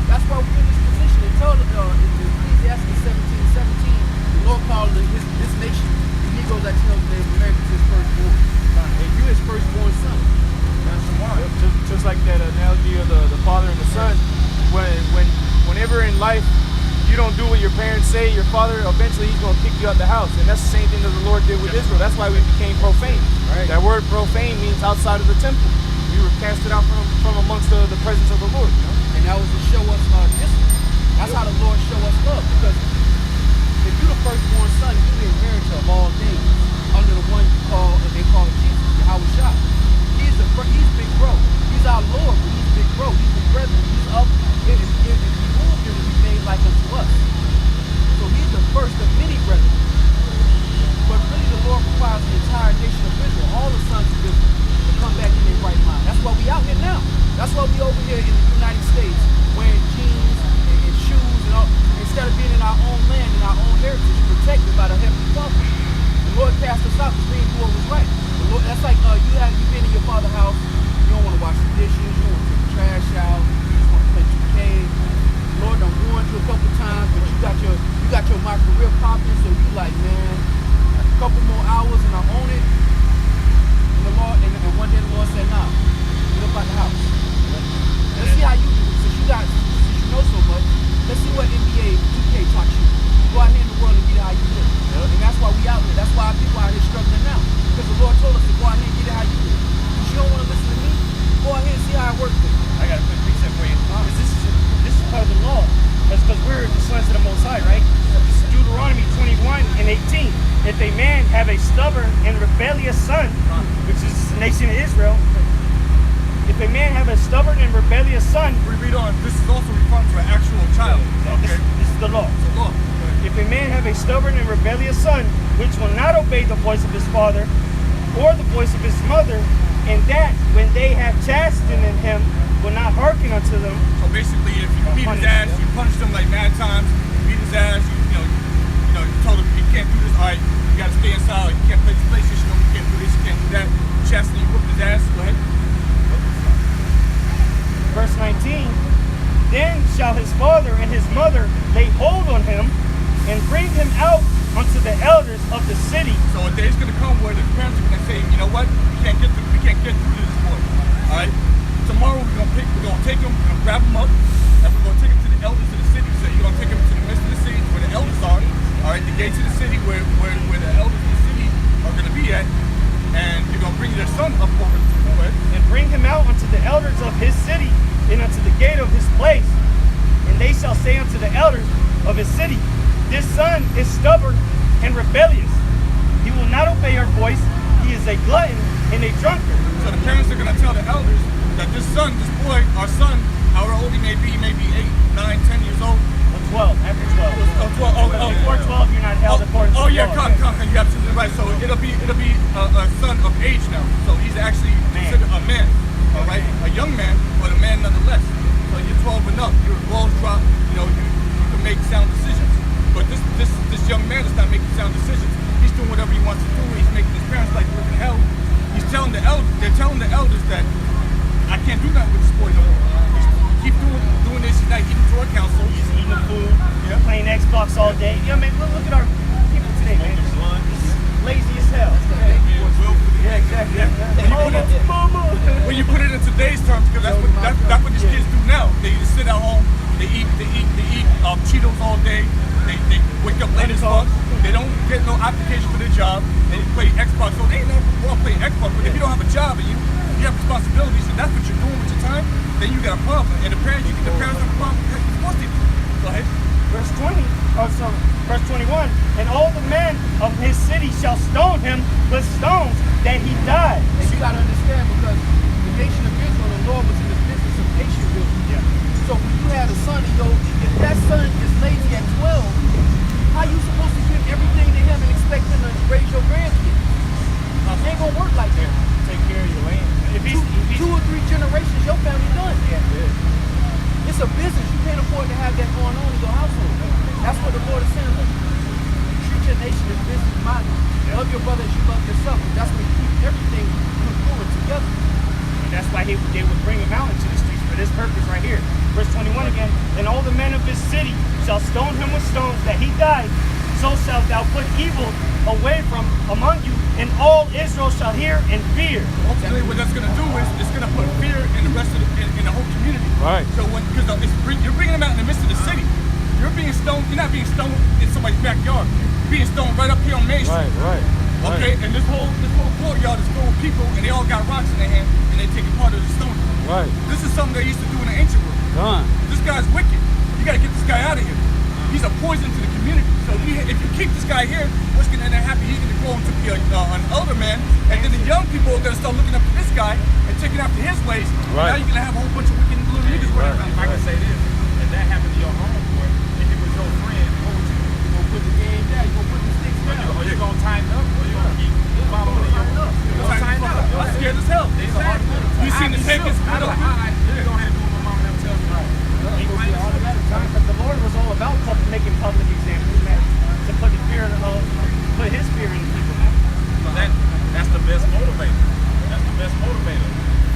That's why we're in this position. It told in Ecclesiastes 17:17, the Lord called this nation, the Negroes that tell the Americans his firstborn. And you his firstborn son.
Just like that analogy of the father and the son. Whenever in life you don't do what your parents say, your father eventually he's going to kick you out the house. And that's the same thing that the Lord did with Israel. That's why we became profane. Right. That word profane means outside of the temple. We were casted out from amongst the presence of the Lord. You know?
And that was to show us discipline. That's how the Lord show us love. Because if you're the firstborn son, you're the inheritor of all things under the one they call Jesus, Yahweh Shah. He's big bro. He's our Lord, but he's big bro. He's the brethren. He's up. If he moved, it would be made like unto us. So he's the first of many brethren. But really the Lord requires the entire nation of Israel, all the sons of Israel, to come back in their right mind. That's why we out here now. That's why we over here in the United States wearing jeans and shoes and all, instead of being in our own land and our own heritage, protected by the Heavenly Father. The Lord cast us out because we didn't do what was right. The Lord, that's like you've been in your father's house, you don't want to wash the dishes, you don't want to take the trash out, you just want to play 2K. The Lord done warned you a couple times, but you got your my career popping, so you like, man, a couple more hours and I own it. And the Lord, and one day the Lord said, nah, get up out the house. Let's see how you do it. Since you know so much, let's see what NBA 2K taught you. Go out here in the world and get it how you do it. And that's why we out here. That's why our people out here struggling now. Because the Lord told us to go out here and get it how you do it. If you don't want to listen to me, go out here and see how it works with you.
I got a quick precept for you. This is part of the law. That's because we're the sons of the Most High, right? This is Deuteronomy 21:18. If a man have a stubborn and rebellious son, which is the nation of Israel, if a man have a stubborn and rebellious son,
We read on. This is also referring to an actual child. Okay.
this is the law.
The law.
If a man have a stubborn and rebellious son, which will not obey the voice of his father or the voice of his mother, and that when they have chastened him will not hearken unto them.
So basically, if you beat his ass, you punish him like 9 times. You beat his ass. You told him you can't do this. All right, you got to stay inside. You can't play this PlayStation. You can't do this. You can't do that. Chastised, you whooped his ass. Go ahead.
Verse 19. Then shall his father and his mother lay hold on him and bring him out unto the elders of the city.
So a day's gonna come where the parents are gonna say, you know what? We can't get through to this boy. All right. Tomorrow we're gonna take him, we're gonna grab him up, and we're gonna take him to the elders of the city. So you're gonna take him to the midst of the city where the elders are. All right, the gates of the city where the elders of the city are gonna be at, and you're
out unto the elders of his city and unto the gate of his place. And they shall say unto the elders of his city, this son is stubborn and rebellious. He will not obey our voice. He is a glutton and a drunkard.
So the parents are going to tell the elders that this son, this boy, our son, however old he may be 8, 9, 10 years old.
12, after 12. Before 12, you're not held according to the law.
Yeah, come. You're absolutely right. So it'll be a son of age now. So he's actually considered a man, all right? A young man, but a man nonetheless. So you're 12 and up. Your balls drop. You can make sound decisions. But this young man is not making sound decisions. He's doing whatever he wants to do. He's making his parents like live in hell. He's telling the elders. They're telling the elders that I can't do nothing with this boy no more. Keep doing this. He's not eating to our council.
He's eating the food, playing Xbox all day. Yeah, man, look at our people today, man. Just lazy as hell. Yeah, exactly.
When you put it in today's terms, because that's what these kids do now. They just sit at home. They eat Cheetos all day. They wake up late as fuck. They don't get no application for their job. They play Xbox. So they ain't never wrong playing Xbox. But if you don't have a job and you have responsibilities and that's what you're doing with your time, then you got a problem. And the parents, you think the parents have a problem? Of course they do. Go ahead.
Verse 21, and all the men of his city shall stone him with stones that he died.
And you got to understand, because the nation of Israel, the Lord was in the business of nation building.
Yeah.
So when you had a son, if that son is lazy at 12, how you supposed to give everything to him and expect him to raise your grandkids? It ain't gonna work like that.
Take care of your land. If he's
2 or 3 generations, your family done.
Yeah.
It's a business. You can't afford to have that going on in your household. That's what the Lord is saying. Look, treat your nation as business model. Love your brother as you love yourself. That's when you keep everything going together.
And that's why they would bring him out into the streets for this purpose right here. Verse 21 again, and all the men of his city shall stone him with stones that he died. So shalt thou put evil away from among you, and all Israel shall hear and fear.
Ultimately, what that's going to do is it's going to put fear in the rest of in the whole community.
Right.
So because you're bringing them out in the midst of the city, you're being stoned. You're not being stoned in somebody's backyard. You're being stoned right up here on Main Street.
Right.
Okay, and this whole courtyard is full of people, and they all got rocks in their hand, and they taking part of the stone.
Right.
This is something they used to do in the ancient world. This guy's wicked. You got to get this guy out of here. He's a poison to the community. So if you keep this guy here, what's going to end up happening? He's going to grow into be an elder man, and then the young people are going to start looking up to this guy and taking after his ways.
Right.
Now you're going to have a whole bunch of wicked little niggas running around.
If I can say this, if that happened to your homeboy, and it was your friend, what would you do?
You gonna put the game down. You gonna put the sticks down.
Or you gonna tighten up, or you gonna keep following your up? You gonna tighten up.
I'm scared as hell.
Exactly.
You seen the takers?
I don't hide. You gonna have to do what my mom never tells me.
Because the Lord was all about making public examples, man. To put the fear, put his fear in the people, man.
So that's the best motivator. That's the best motivator.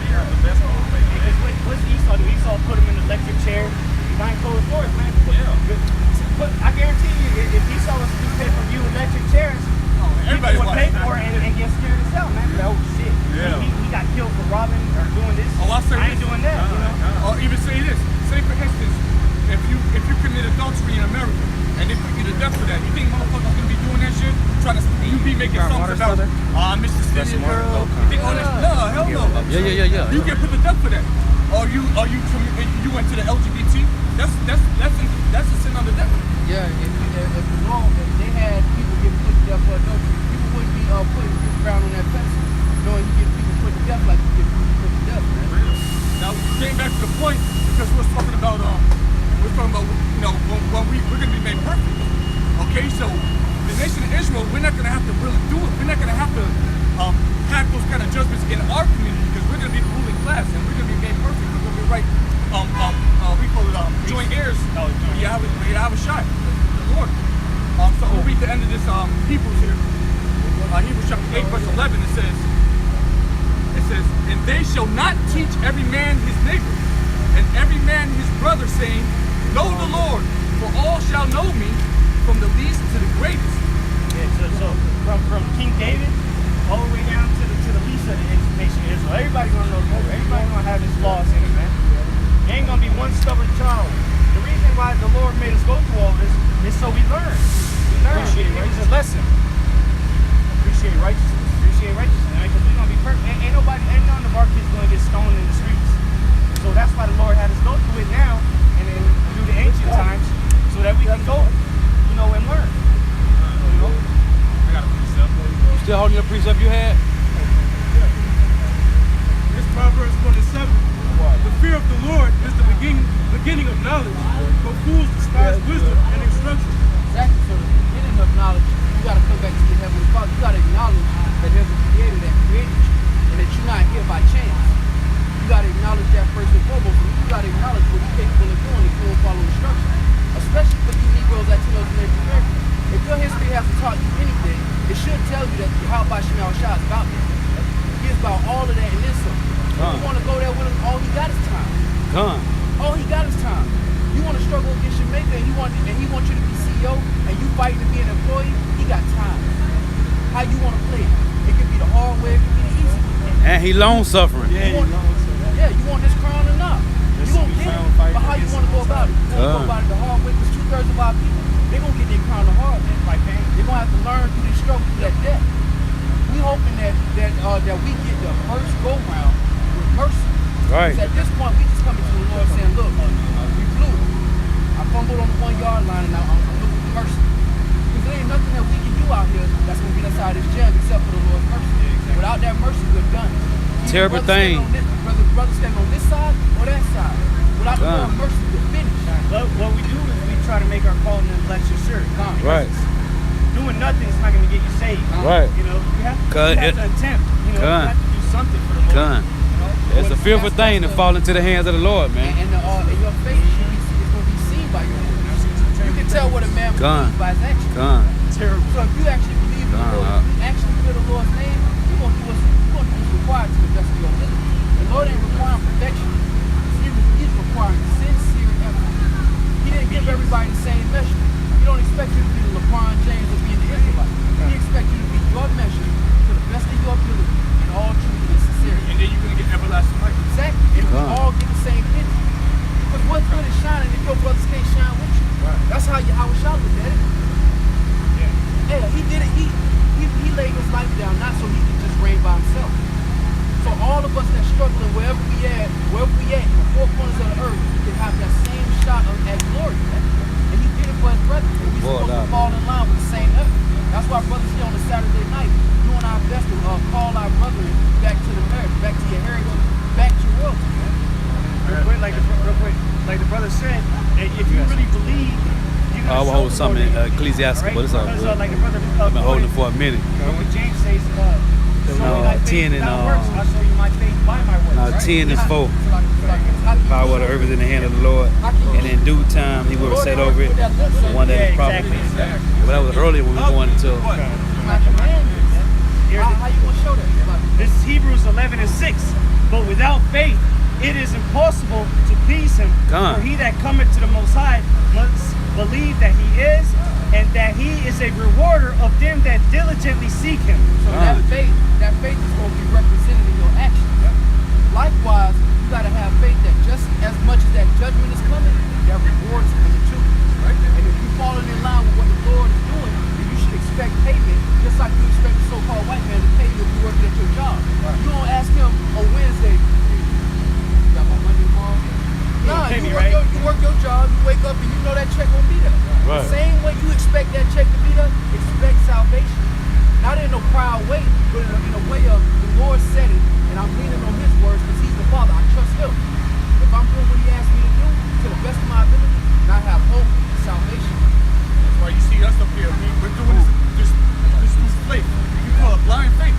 Fear is the best motivator.
Because what's Esau do? Esau put him in the electric chair behind closed doors, man. I guarantee you, if Esau was to pay for you electric chairs,
everybody
people would pay
watch.
for it and get scared as hell, man. Oh shit, he got killed for robbing or doing this.
Oh, I'll say
I ain't
this.
doing that, you know.
Or even say this. Say for instance, if you commit adultery in America and they put you to death for that, you think motherfuckers gonna be doing that shit? Trying to you be making songs about Mississippi girl. You think all that? No, hell no.
Yeah.
You get put to death for that. Or you went to the LGBT. That's a sin under death.
Yeah, if the law, if they had people getting put to death for adultery, people wouldn't be putting Chris Brown on that pedestal, knowing you get people put to death like you get people put to death, man.
Now, getting back to the point, because we're talking about we're going to be made perfect. Okay, so the nation of Israel, we're not going to have to really do it. We're not going to have to have those kind of judgments in our community, because we're going to be the ruling class and we're going to be made perfect. We're going to be right. We call it joint heirs. You have a shot. The Lord. So we'll read the end of this Hebrews here. Hebrews chapter 8, verse 11. It says, and they shall not teach every man his neighbor, and every man his brother, saying, know the Lord, for all shall know me, from the least to the greatest.
Yeah, so from King David all the way down to the least of the nation of Israel. Everybody gonna know the Lord. Everybody gonna have his laws in it, man. There ain't gonna be one stubborn child. The reason why the Lord made us go through all this is so we learn. We learn. It was a lesson. Appreciate righteousness. Right? Because we're gonna be perfect. Ain't none of our kids gonna get stoned in the
precept you had?
It's Proverbs 27. The fear of the Lord is the beginning of knowledge, but fools despise wisdom and instruction.
Exactly. So the beginning of knowledge, you got to come back to your heavenly Father. You got to acknowledge that there's a creator that created you, and that you're not here by chance. You got to acknowledge that first and foremost. And you got to acknowledge what you're capable of doing if you don't follow instructions. Especially for you Negroes that tell us in every American. If your history has to taught you anything, it should tell you that Yahweh Shem Shah is about that. He is about all of that and then some. You want to go there with him, all he got is time. All he got is time. You want to struggle against your maker and he wants you to be CEO and you fighting to be an employee, he got time. How you want to play it? It could be the hard way, it could be the easy way.
And he long suffering.
You want this crown or not? You won't get it, but how you want to go about it? You want to go about it the hard way, because 2/3 of our people, they're going to get their crown the hard way. They're going to have to learn through this struggle, through that death. We hoping that we get the first go round with mercy.
Right.
Because at this point, we just coming to the Lord saying, look, we blew it. I fumbled on the 1 yard line and now I'm looking for mercy. Because there ain't nothing that we can do out here that's going to get us out of this jam except for the Lord's mercy. Without that mercy, we're done.
Terrible thing.
Brother stand on this side or that side. Without the Lord's mercy, we're finished.
But what we do is we try to make our calling and election sure.
Right.
Doing nothing is not going to get you saved.
Right.
You know, you have to attempt. You know, you have to do something for the Lord.
It's a fearful thing to fall into the hands of the Lord, man.
And your faith is going to be seen by your words. You can tell what a man believes by his actions.
Terrible.
So if you actually believe in the Lord, you actually fear the Lord's name, you're going to do what's required to the best of your ability. The Lord ain't requiring perfection. He's requiring sincere effort. He didn't give everybody the same measure. He don't expect you to be the LeBron James or be the Israelite. He expects you to be your measure to the best of your ability in all truth and sincerity.
And then you're going to get everlasting life.
Exactly. And we all get the same picture. Because what's good is shining if your brothers can't shine with you. That's how Yahweh Shah looked at it. Yeah, he did it. He laid his life down not so he could just reign by himself. So all of us that struggling wherever we at in the four corners of the earth, can have that same shot at glory. And he did it for his brethren. And we supposed to fall in line with the same effort. That's why brothers here on a Saturday night doing our best to call our brethren back to the marriage, back to your heritage, back to royalty.
Real quick, like the brother said, if you really believe,
I will hold something ecclesiastical, but it's all good.
Like the brother,
I've been holding it for a minute.
What James says, show me thy faith
10 and
without works, I'll show you my faith by my works.
No, 10 is 4. Power of the earth is in the hand of the Lord, and in due time he will set over it one that is proper. But that was earlier when we were going into.
How you gonna show that?
This is Hebrews 11:6. But without faith, it is impossible to please him. For he that cometh to the Most High must believe that he is, and that he is a rewarder of them that diligently seek him.
So that faith is going to be represented in your actions. Likewise, you got to have faith that just as much as that judgment is coming, that reward is coming too. Right? And if you're falling in line with what the Lord is doing, then you should expect payment, just like you expect the so-called white man to pay you if you're working at your job. You don't ask him on Wednesday, you got my money tomorrow? Nah, you work your job, you wake up and you know that check won't be there. The same way you expect that check to be there, expect salvation. Not in a proud way, but in a way of the Lord said it, and I'm leaning on his words because he's the Father. I trust him. If I'm doing what he asked me to do to the best of my ability, and I have hope and salvation.
That's why you see us up here. We're doing this through faith. We call it blind faith.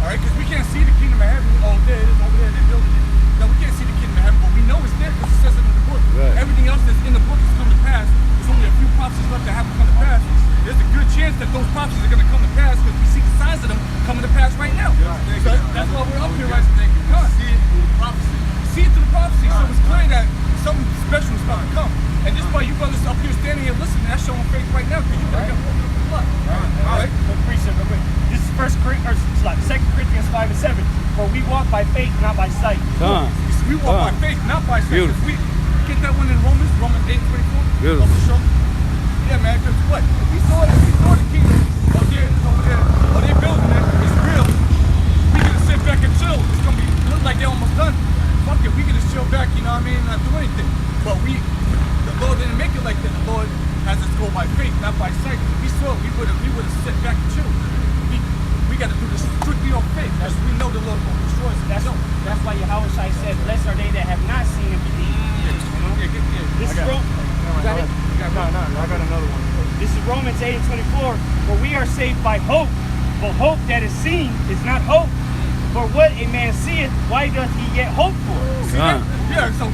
All right? Because we can't see the kingdom of heaven. Oh, there it is over there. They're building it. No, we can't see the kingdom of heaven, but we know it's there because it says it in the book. Everything else that's in the book has come to pass. There's only a few prophecies left that haven't come to pass. There's a good chance that those prophecies are going to come to pass because we see the signs of them coming to pass right now. So that's why we're up here right now. See it through the prophecy. See it through the prophecy. So it's clear that something special is about to come. And just by you brothers up here standing here listening, that's showing faith right now because you got to get walking up the blood. All right.
This is 2 Corinthians 5:7. For we walk by faith, not by sight.
We walk by faith, not by sight.
Beautiful.
We get that one in Romans 8:24.
Beautiful.
Yeah, man, because what? If we saw the kingdom up there, over there, or they're building it, it's real. We can just sit back and chill. It's going to look like they're almost done. Fuck it, we can just chill back, you know what I mean, not do anything. But the Lord didn't make it like that. The Lord has us go by faith, not by sight. If we saw it, we would have sat back and chill. We we got to do this strictly on faith. Because we know the Lord will destroy us.
That's why Yahweh Shai said, blessed are they that have not seen and believe. This is Rome.
No, I got another one.
This is Romans 8:24. For we are saved by hope. For hope that is seen is not hope. For what a man seeth, why doth he yet hope for?
Yeah, so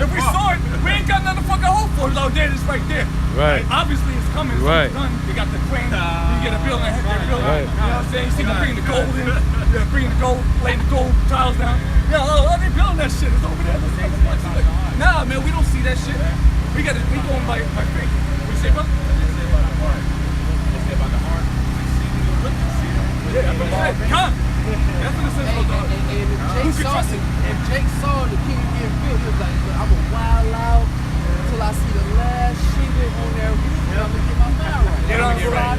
if we saw it, we ain't got nothing to fucking hope for. It's out there, it's right there.
Right.
Obviously, it's coming.
Right.
It's done. They got the crane. You get a building.
Right.
You know what I'm saying? You see them bringing the gold in. Yeah, bringing the gold, laying the gold tiles down. Yeah, they building that shit. It's over there. Nah, man, we don't see that shit. We going by faith. What you say, brother? Yeah, that's what it said. Come. That's what it says.
If Jake saw the king getting built, he was like, I'm a wild out until I see the last shingle on their roof and I'm gonna get my mind right.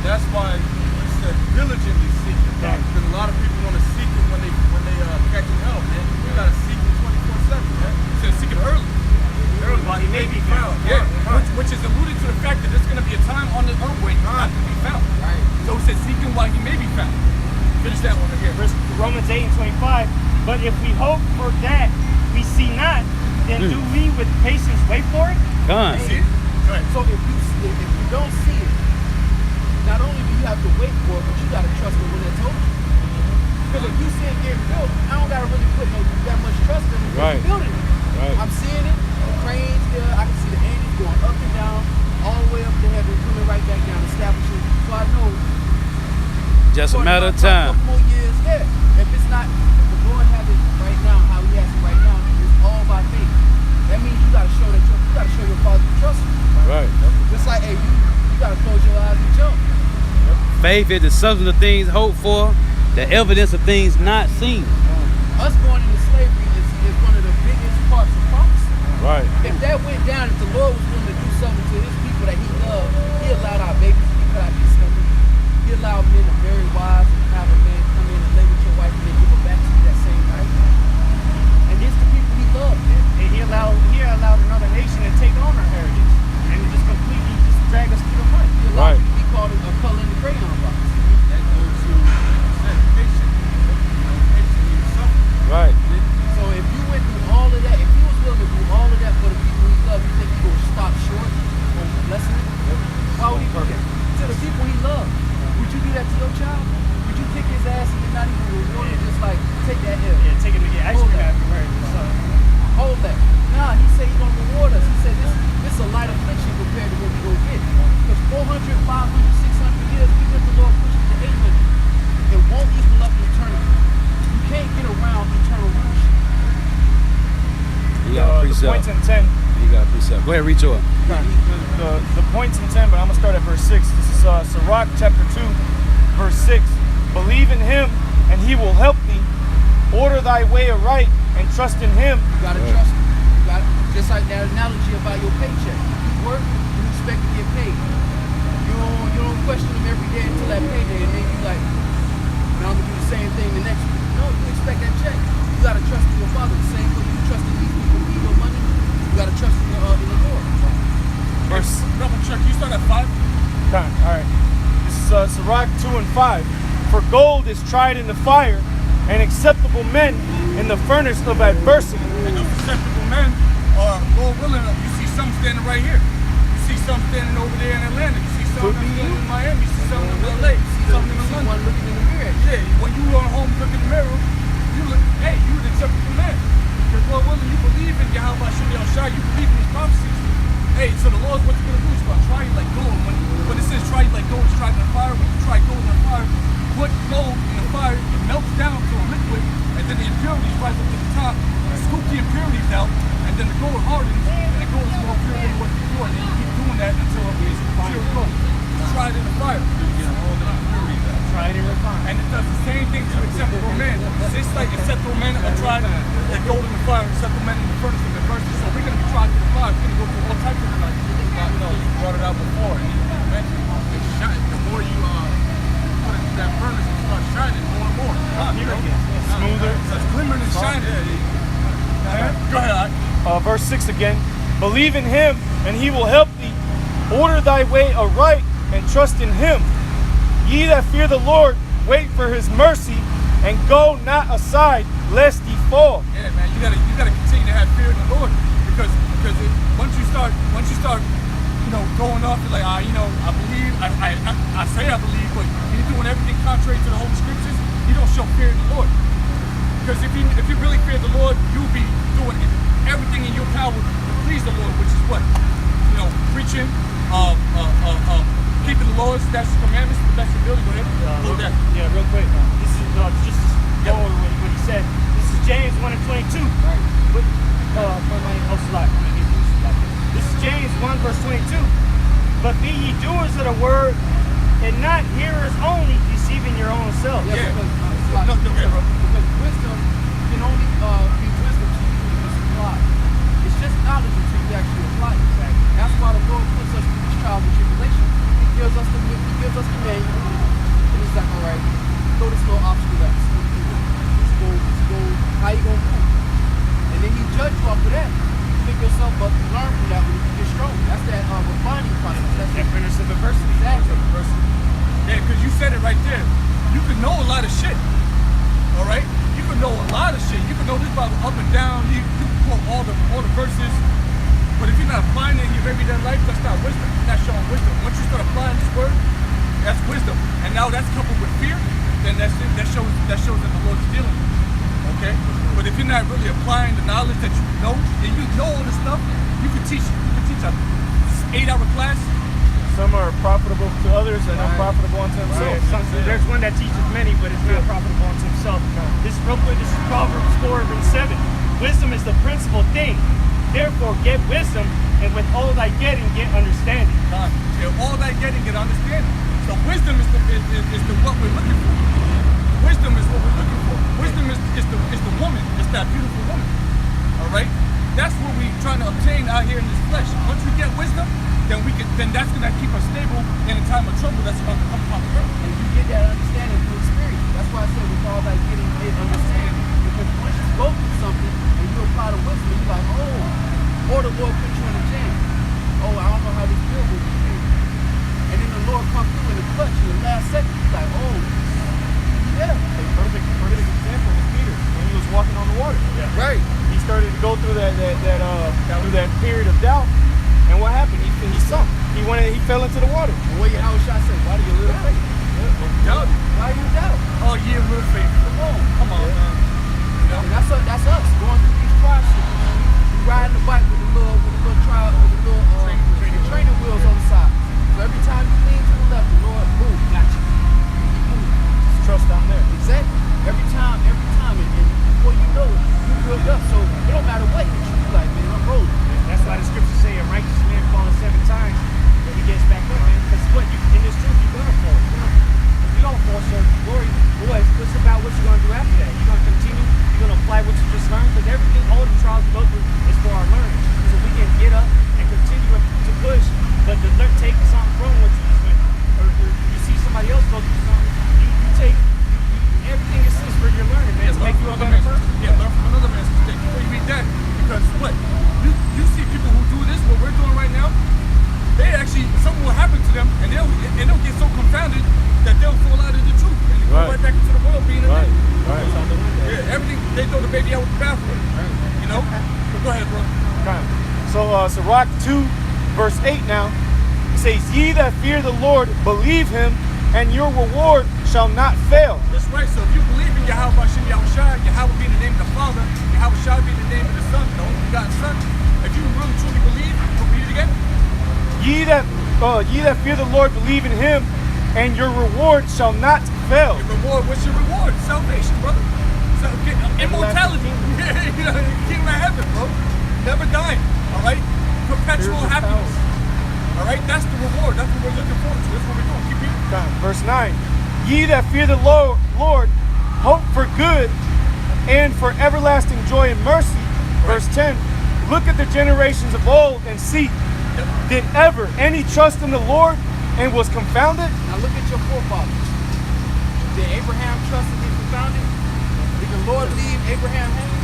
That's why he said diligently seek it. Because a lot of people want to seek it when they catching hell, man. You gotta seek it 24/7, man.
You said seek it early.
While he may be found.
Yeah, which is alluded to the fact that there's going to be a time on the earth where he's not to be found. Right. So it says, seek him while he may be found. Finish that one again.
Romans 8:25. But if we hope for that we see not, then do we with patience wait for it?
Come on.
See it? Right.
So if you don't see it, not only do you have to wait for it, but you gotta trust it when they told you. Because if you see it getting built, I don't gotta really put that much trust in it.
Right.
Building it.
Right.
I'm seeing it. The cranes there. I can see the angels going up and down, all the way up to heaven, coming right back down, establishing. So I know.
Just a matter of time.
A couple more years, yeah. If it's not, if the Lord has it right now, how He has it right now, it's all by faith. That means you gotta show that you gotta show your Father you trust Him.
Right.
Just like, hey, you gotta close your eyes and jump.
Faith is the substance of things hoped for, the evidence of things not seen.
Us going into slavery is one of the biggest parts of prophecy.
Right.
If that went down, if the Lord was willing to do something to His people that He loved, He allowed our babies to be cut out these stomachs. He allowed men to marry wives and have a man come in and lay with your wife and then give her back to you that same night. And these the people He loved, man.
And he allowed another nation to take on our heritage and just completely just drag us through the mud.
He allowed you to be called a color in the crayon box.
That goes to sanctification.
Right.
So if you went through all of that, if He was willing to do all of that for the people He loved, you think He would stop short on blessing them? Why would He do that? To the people He loved. Would you do that to your child? Would you kick his ass and then not even reward him? Just like, take that L.
Yeah, take him to get ice cream afterwards.
Hold that. Nah, He said He's gonna reward us. He said this is a light affliction compared to what we gonna get. Because 400, 500, 600 years, even if the Lord pushes to 800, it won't equal up to eternity. You can't get around eternal rulership.
You got a
The
precept.
points in 10.
You got a precept. Go ahead, read yours.
The points in 10, but I'm going to start at verse 6. This is Sirach chapter 2, verse 6. Believe in Him, and He will help thee. Order thy way aright, and trust in Him.
You gotta trust Him. You gotta, just like that analogy about your paycheck. You work, you expect to get paid. You don't question Him every day until that payday, and then you like, now I'm gonna do the same thing the next week. No, you expect that check. You gotta trust in your Father the same way you trust in these people who give your money. You gotta trust in the Lord.
Verse.
Double check. You start at 5.
All right. This is Sirach 2 and 5. For gold is tried in the fire, and acceptable men in the furnace of adversity.
And those acceptable men are Lord willing. You see some standing right here. You see some standing over there in Atlanta. You see some standing in Miami. You see some in LA. You see some in London.
One looking in the mirror.
Yeah, when you go home, look in the mirror, you look, hey, you an acceptable man. Because Lord willing, you believe in Yahweh Shem Yahushua, you believe in His prophecies. Hey, so the Lord's what you're going to do is going to try you like gold. When it says try you like gold, it's tried in the fire. When you try gold in the fire, put gold in the fire, it melts down to a liquid, and then the impurities rise up to the top, and scoop the impurities out, and then the gold hardens, and the gold is more pure than what before. And then you keep doing that until it's pure gold. Try it in the fire.
Try it and refine.
And it does the same thing to acceptable men. Just like acceptable men are tried at gold in the fire, acceptable men in the furnace of adversity. So we're going to be tried in the fire. We're going to go through all types of life.
You brought it out before, and you mentioned it's shine. The more you put it in that furnace, it starts shining more and more.
Smoother.
It's glimmering and shining. Go ahead.
Verse 6 again. Believe in Him, and He will help thee. Order thy way aright, and trust in Him. Ye that fear the Lord, wait for his mercy, and go not aside, lest ye fall.
Yeah, man, you gotta continue to have fear of the Lord, because once you start, going off, you're like, I believe, I say I believe, but you're doing everything contrary to the Holy Scriptures. You don't show fear of the Lord, because if you really fear the Lord, you'll be doing everything in your power to please the Lord, which is what, preaching, keeping the laws, statutes, commandments. That's the ability. Go ahead.
Yeah, real quick. This is just go over what he said. This is James 1:22.
Right.
This is James 1 verse 22. But be ye doers of the word, and not hearers only, deceiving your own selves.
Yeah.
Because wisdom can only be wisdom to you when it's applied. It's just knowledge until you actually apply it. That's why the Lord puts us through these trials and tribulations. He gives us the manual, and it's like, all right, throw this little obstacle at us. Let's go. How you gonna move? And then he judge you off of that. You pick yourself up and learn from that when you get strong. That's that refining process. That's that
finish of adversity.
Exactly.
Yeah, because you said it right there. You can know a lot of shit. All right? You can know a lot of shit. You can know this Bible up and down. You can quote all the verses. But if you're not applying it in your everyday life, that's not wisdom. You're not showing wisdom. Once you start applying this word, that's wisdom. And now that's coupled with fear, then that shows that the Lord is dealing with you. Okay? But if you're not really applying the knowledge that you know, and you know all this stuff, you can teach a 8-hour class.
Some are profitable to others and unprofitable unto themselves.
There's one that teaches many, but it's not profitable unto himself. This real quick, this is Proverbs 4:7. Wisdom is the principal thing. Therefore, get wisdom, and with all thy getting, get understanding.
All thy getting, get understanding. So wisdom is what we're looking for. Wisdom is what we're looking for. Wisdom is the woman. It's that beautiful woman. All right. That's what we're trying to obtain out here in this flesh. Once we get wisdom, then that's gonna keep us stable in a time of trouble that's about to come upon the earth.
And you get that understanding through experience. That's why I said with all that getting, get understanding. Because once you go through something and you apply the wisdom, you're like, or the Lord put you in a jam. I don't know how this bill will be paid. And then the Lord comes through in the clutch in the last second. He's like, yeah.
A perfect example was Peter when he was walking on the water.
Yeah. Right.
He started to go through that period of doubt, and what happened? He sunk. He fell into the water.
And what how should I say? Why do you little faith?
Doubt.
Why you doubt?
Oh, yeah, little faith. Come on, man.
And that's us going through these processes. We riding the bike with the little training wheels on the side. So every time you lean to the left, the Lord move, got you.
Trust down there.
Exactly. Every time, and before you know it, you build up. So it don't matter what you do, like, man, I'm rolling.
That's why the scriptures say a righteous man falling 7 times, but he gets back up, man. Because in this truth, you're gonna fall. If you don't fall short of glory, boy, it's about what you're gonna do after that. You're gonna continue. You're gonna apply what you just learned, because everything, all the trials we go through is for our learning. So we can get up and continue to push, but to take something from what you just went through, or you see somebody else go through something, you take everything is for your learning, man.
Yeah, learn from another man's mistake. Before you read that, because what? You see people who do this, what we're doing right now, they actually, something will happen to them, and they'll get so confounded that they'll fall out of the truth, and they go right back into the world being a nigga. Yeah, everything, they throw the baby out with the bathwater. You know? So go ahead, bro.
So Sirach 2, verse 8 now, it says, ye that fear the Lord, believe him, and your reward shall not fail.
That's right. So if you believe in Yahweh Hashem Yahushua, Yahweh being the name of the Father, Yahweh Shai being the name of the Son, the only begotten Son, if you really truly believe, read it again.
Ye that fear the Lord, believe in him, and your reward shall not fail.
Your reward, what's your reward? Salvation, brother. So, immortality. Kingdom of heaven, bro. Never dying. All right? Perpetual happiness. All right? That's the reward. That's what we're looking forward to. That's what we're doing. Keep reading.
Verse 9. Ye that fear the Lord, hope for good and for everlasting joy and mercy. Verse 10. Look at the generations of old and see, did ever any trust in the Lord and was confounded?
Now look at your forefathers. Did Abraham trust and be confounded? Did the Lord leave Abraham hanging?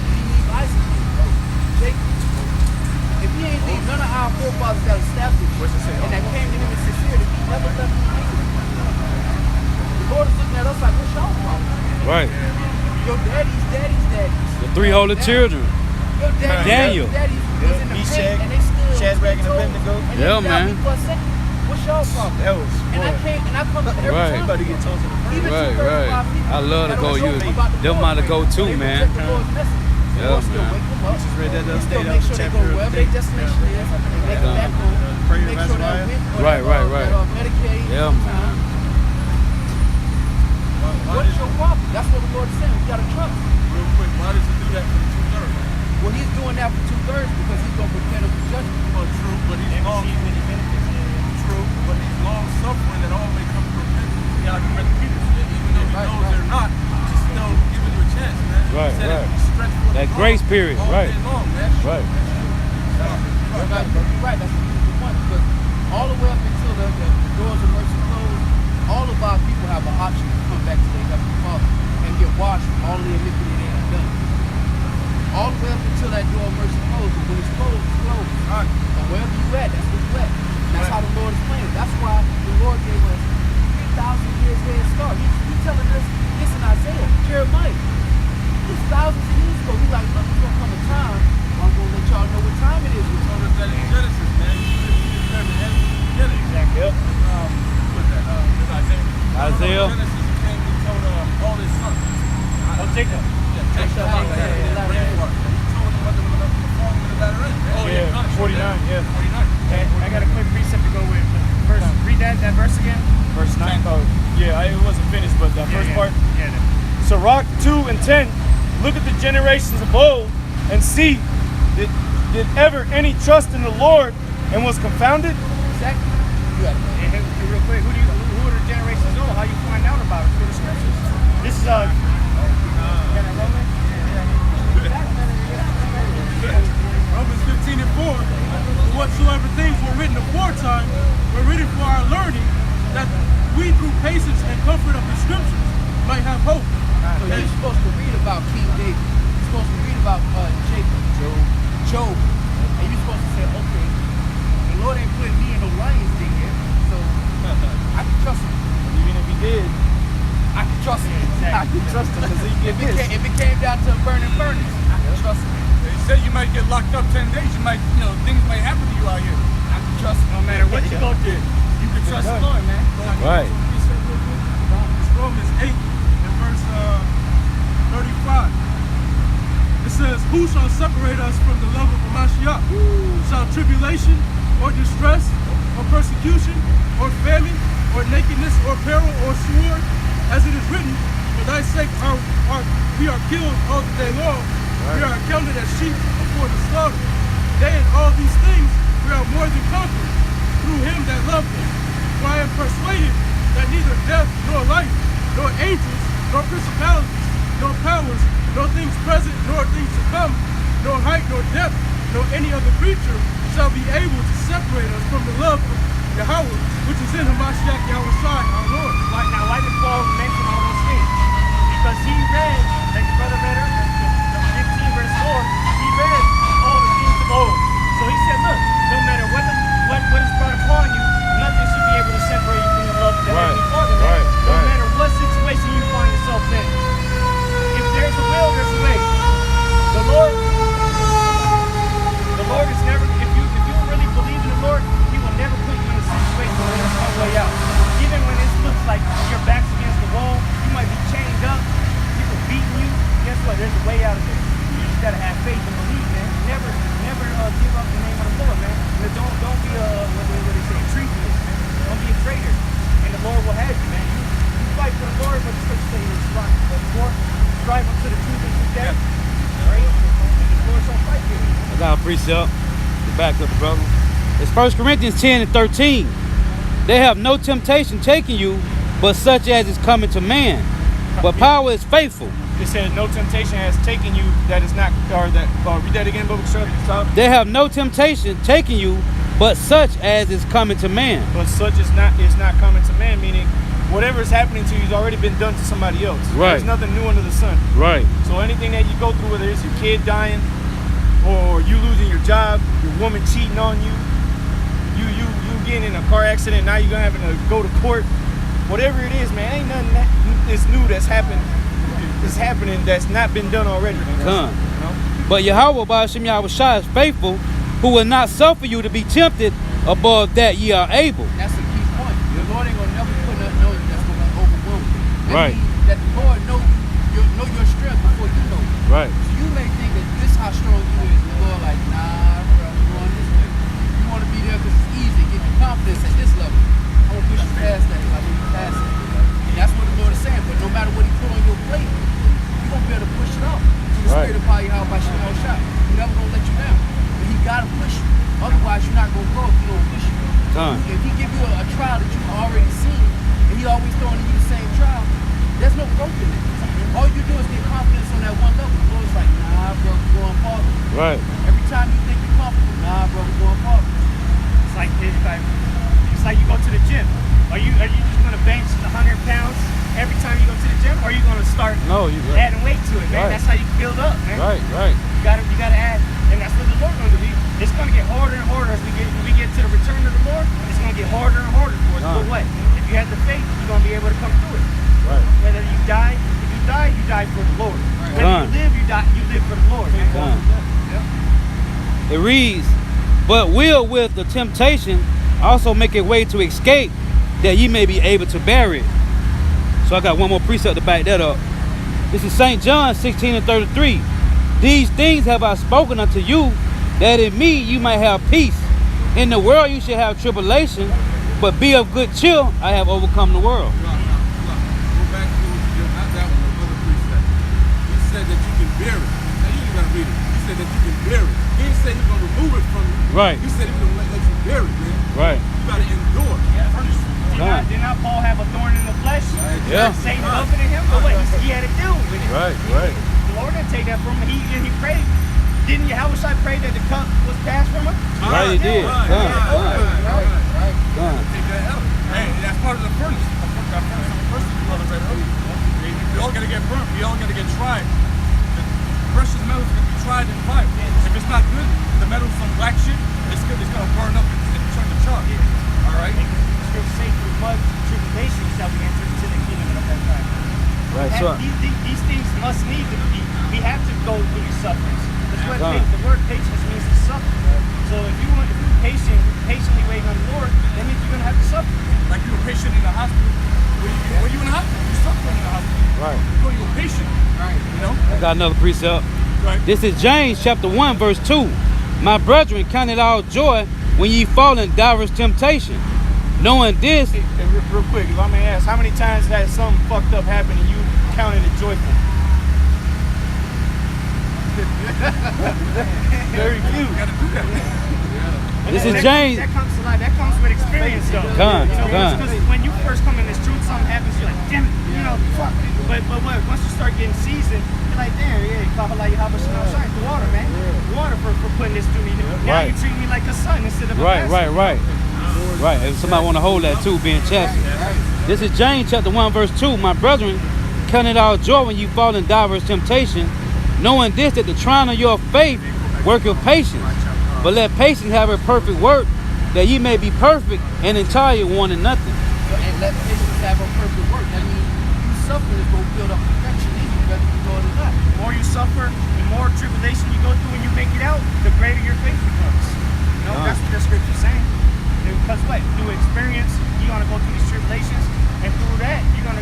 Did he leave Isaac hanging? Jacob? If he ain't leave none of our forefathers that established and that came to him in sincerity, he never left him hanging. at us like, what's y'all problem?
Right.
Your daddies.
The three holy children.
Your
Daniel.
Daddies was in the pit and they stood.
Shadrach and Abednego.
Yeah, man.
What's y'all problem?
That was
And I come to every
Right.
time.
about to get told to the
Even
Right,
2/3 of
right.
our people
I love to
that
go
don't
use
know about the
them
Lord,
out to go
they
too,
reject
man.
the Lord's message. The
Yeah,
Lord still
man.
wake them up.
just read that the other
He still
day,
make
that
sure they
chapter
go
of
wherever
the
their destination is and they make it back home.
prayer of
Make sure that
Azariah.
with
Right, right, right.
Medicaid.
Yeah, man.
What is your problem? That's what the Lord is saying. We gotta trust.
Real quick, why does he do that for the 2/3?
Well, he's doing that for 2/3 because he's gonna prepare them for judgment.
Well, true, but he's long. True, but he's long suffering that all may come to repentance. Yeah, like Brother Peter said, even though he knows they're not, he's still giving you a chance, man.
Right,
He said
right.
it be stretched for
That
the
grace
long,
period,
all
right.
day long, man.
Right.
You're right. That's a beautiful point because all the way up until the doors of mercy close, all of our people have an option to come back to their Heavenly Father and get washed from all the iniquity they have done. All the way up until that door of mercy closes. When it's closed, it's closed. And wherever you at, that's where you at. That's how the Lord is playing. That's why the Lord gave us 3,000 years head start. He's telling us this in Isaiah, Jeremiah. It's thousands of years ago. He's like, look, there's gonna come a time where I'm gonna let y'all know what time it is.
He told us that in Genesis, man. He's there to end the beginning.
Exactly. Yep.
What's that? It's
Isaiah.
Genesis, he came and he told all his sons.
Oh, Jacob.
Yeah, Jacob. He told them what they were going to perform in the latter end.
Oh, yeah, 49, yeah.
49.
Okay, I got a quick precept to go with. First, read that verse again.
Verse 9. Oh, yeah, it wasn't finished, but that first part.
Yeah.
Sirach 2 and 10. Look at the generations of old and see, did ever any trust in the Lord and was confounded?
Exactly. You got it.
Hey, real quick, who are the generations old? How you find out about it? Through the scriptures. This is
Romans 15 and 4. For whatsoever things were written aforetime were written for our learning, that we through patience and comfort of the scriptures might have hope.
So you're supposed to read about King David. You're supposed to read about Jacob, Job. And you're supposed to say, okay, the Lord ain't putting me in no lion's den yet, so I can trust him.
Even if he did,
I can trust him.
Exactly.
I can trust him.
Because he get this.
If it came down to a burning furnace, I can trust him.
They say you might get locked up 10 days. You might, things might happen to you out here.
I can trust him.
no matter what you go through, you can trust the Lord, man.
Right.
It's Romans 8 and verse 35. It says, who shall separate us from the love of Mashiach? Shall tribulation or distress or persecution or famine or nakedness or peril or sword? As it is written, for thy sake we are killed all the day long. We are accounted as sheep before the slaughter. They in all these things we are more than conquerors through him that loved us. For I am persuaded that neither death nor life, nor angels, nor principalities, nor powers, nor things present, nor things to come, nor height, nor depth, nor any other creature shall be able to separate us from the love of Yahweh, which is in Hamashiach Yahushua, our Lord.
Now, why did Paul mention all those things? Because he read, like the brother read earlier, 15 verse 4, he read all the things of old. So he said, look, no matter what is brought upon you, nothing should be able to separate you from the love of the Heavenly Father, man. No matter what situation you find yourself in. If there's a will, there's a way. The Lord is never, if you really believe in the Lord, he will never put you in a situation where there's no way out. Even when it looks like your back's against the wall, you might be chained up, people beating you, guess what? There's a way out of this. You just gotta have faith and believe, man. Never give up the name of the Lord, man. And don't be what they say, treasonous, man. Don't be a traitor. And the Lord will have you, man. You fight for the Lord, but the scripture says you strive unto the truth and truth death. Right? And the Lord's gonna fight for you.
I got a precept to back up, brother. It's 1 Corinthians 10 and 13. They have no temptation taking you, but such as is coming to man. But power is faithful.
it said no temptation has taken you that is not, or that, read that again, Bubba, stop.
They have no temptation taking you, but such as is coming to man.
But such is not coming to man, meaning whatever is happening to you has already been done to somebody else.
Right.
There's nothing new under the sun.
Right.
So anything that you go through, whether it's your kid dying, or you losing your job, your woman cheating on you, you getting in a car accident, now you're having to go to court,
whatever it is, man, ain't nothing that is new that's happening that's not been done already, man.
Come.
You know?
But Yahweh Ba'ashim Yahushua is faithful, who will not suffer you to be tempted above that ye are able.
That's a key point. The Lord ain't gonna never put nothing on you that's gonna overwhelm you. That
Right.
means that the Lord know your strength before you know it.
Right.
So you may think that this how strong you is. The Lord like, nah, bro, I'm going this way. You want to be there because it's easy, give you confidence at this level. I'm gonna push you past that. I need you past it. And that's what the Lord is saying. But no matter what He put on your plate, you won't be able to push it off. So the Spirit of power, how by Shimon shot. He's never gonna let you down. But He gotta push you. Otherwise, you're not gonna grow if He don't push you.
Come.
If He give you a trial that you've already seen, and He always throwing you the same trial, there's no growth in it. All you do is get confidence on that one level. The Lord's like, nah, bro, we're going farther.
Right.
Every time you think you're comfortable, nah, bro, we're going farther.
It's like you go to the gym. Are you just gonna bench 100 pounds every time you go to the gym, or are you gonna start adding weight to it, man?
Right.
That's how you build up, man.
Right.
You gotta add, and that's what the Lord gonna do. It's gonna get harder and harder as we get to the return of the Lord. It's gonna get harder and harder for us. But what? If you have the faith, you're gonna be able to come through it.
Right.
Whether you die, you die for the Lord. Whether you live, you live for the Lord. Man.
It reads, but will with the temptation also make a way to escape, that ye may be able to bear it. So I got one more precept to back that up. This is St. John 16:33. These things have I spoken unto you, that in me you might have peace. In the world you shall have tribulation, but be of good cheer, I have overcome the world.
Go back to not that one, the other precept. He said that you can bear it. Now you ain't gotta read it. He said that you can bear it. He didn't say he's gonna remove it from you.
Right.
He said he's gonna let you bear it, man.
Right.
You gotta endure.
Did not Paul have a thorn in the flesh?
Yeah.
Satan buffeted him, but what? He had to deal with it.
Right.
The Lord didn't take that from him. He prayed. Didn't Yahushua pray that the cup was passed from him?
Right, he did.
Right.
Take that out. Hey, that's part of the furnace. That furnace of person you brother right earlier. We all gotta get burnt. We all gotta get tried. The precious metals are gonna be tried in fire. If it's not good, the metal's some black shit, it's good. It's gonna burn up and turn to chalk. All right.
Scripture say through mud tribulation shall we enter into the kingdom of that time.
Right. So
These things must need to be. We have to go through these sufferings. That's what the word patience means to suffer. So if you're patiently waiting on the Lord, that means you're gonna have to suffer.
Like you were patient in the hospital. Were you in the hospital? You suffering in the hospital.
Right.
You were patient. Right. You know?
I got another precept.
Right.
This is James chapter 1 verse 2. My brethren, count it all joy when ye fall in diverse temptation, knowing this.
Hey, real quick, if I may ask, how many times has something fucked up happened and you counted it joyful? Very few.
You gotta do that.
This is James.
That comes to life. That comes with experience, though. Because when you first come in this truth, something happens, you're like, damn it, you know, fuck. But what? Once you start getting seasoned, you're like, damn, yeah, like how much shine the water, man. The water for putting this through me. Now you treat me like a son instead of a master.
Right. If somebody want to hold that too, being chastised. This is James chapter 1 verse 2. My brethren, count it all joy when you fall in diverse temptation, knowing this, that the trying of your faith worketh patience. But let patience have a perfect work, that ye may be perfect and entire, wanting nothing.
And let patience have a perfect work. That means you suffer is going to build up perfection in you, whether you go or not.
The more you suffer, the more tribulation you go through and you make it out, the greater your faith becomes. You know, that's what the scripture's saying. Because what? Through experience, you're going to go through these tribulations, and through that, your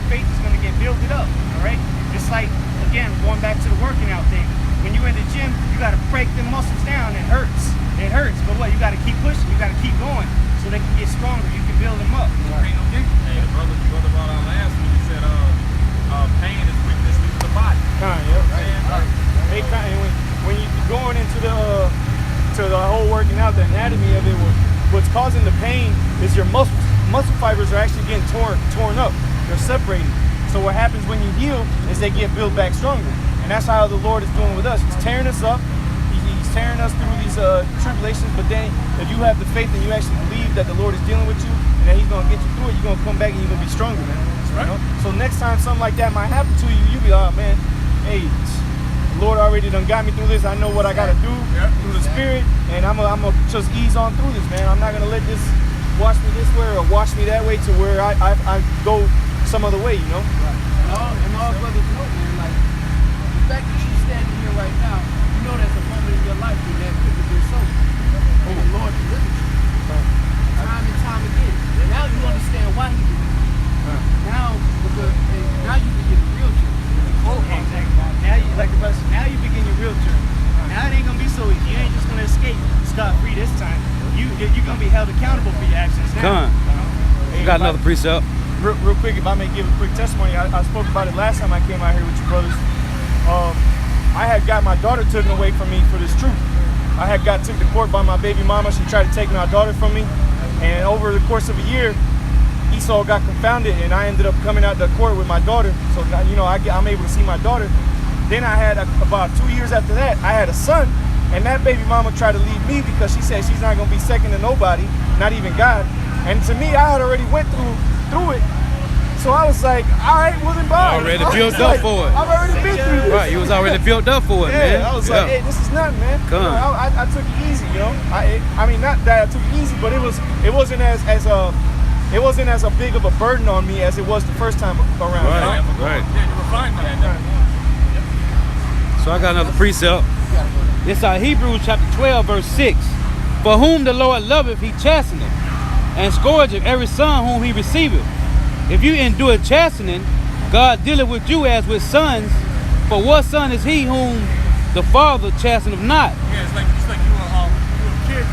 faith is going to get builded up, all right? It's like, again, going back to the working out thing. When you're in the gym, you got to break the muscles down. It hurts. But what? You got to keep pushing. You got to keep going so they can get stronger. You can build them up.
Hey, the brother brought out last week. He said, pain is weakness leaves the body.
When you're going into the whole working out, the anatomy of it, what's causing the pain is your muscle fibers are actually getting torn up. They're separating. So what happens when you heal is they get built back stronger. And that's how the Lord is doing with us. He's tearing us up. He's tearing us through these tribulations. But then if you have the faith and you actually believe that the Lord is dealing with you and that He's going to get you through it, you're going to come back and you're going to be stronger, man. Right. You know? So next time something like that might happen to you, you'll be like, oh, man, hey, the Lord already done got me through this. I know what I got to do through the Spirit. And I'm gonna just ease on through this, man. I'm not going to let this
wash me this way or wash me that way to where I go some other way, you know?
And all brothers know, man, like, the fact that you're standing here right now, you know there's a moment in your life when that could have been so. And the Lord delivered you. Time and time again. Now you understand why he did it. Now you begin the real journey.
Exactly. Now you, like the brother said, now you begin your real journey. Now it ain't gonna be so easy. You ain't just gonna escape scot-free this time. You're gonna be held accountable for your actions now.
Come on. Got another precept.
Real quick, if I may give a quick testimony, I spoke about it last time I came out here with you brothers. I had got my daughter taken away from me for this truth. I had got took to court by my baby mama. She tried to take my daughter from me, and over the course of a year, Esau got confounded, and I ended up coming out to court with my daughter. So you know, I'm able to see my daughter. Then I had about 2 years after that, I had a son, and that baby mama tried to leave me because she said she's not gonna be second to nobody, not even God. And to me, I had already went through it. So I was like, all right, wasn't bothered.
Already built up for it.
I've already been through this.
Right, you was already built up for it, man.
I was like, hey, this is nothing, man.
Come on.
I took it easy, you know. I mean, not that I took it easy, but it wasn't as a big of a burden on me as it was the first time around.
Right.
Yeah, you refined that.
So I got another precept. It's Hebrews chapter 12, verse 6. For whom the Lord loveth, he chasteneth, and scourgeth every son whom he receiveth. If you endure chastening, God dealeth with you as with sons. For what son is he whom the Father chasteneth not?
Yeah, it's like you were a kid,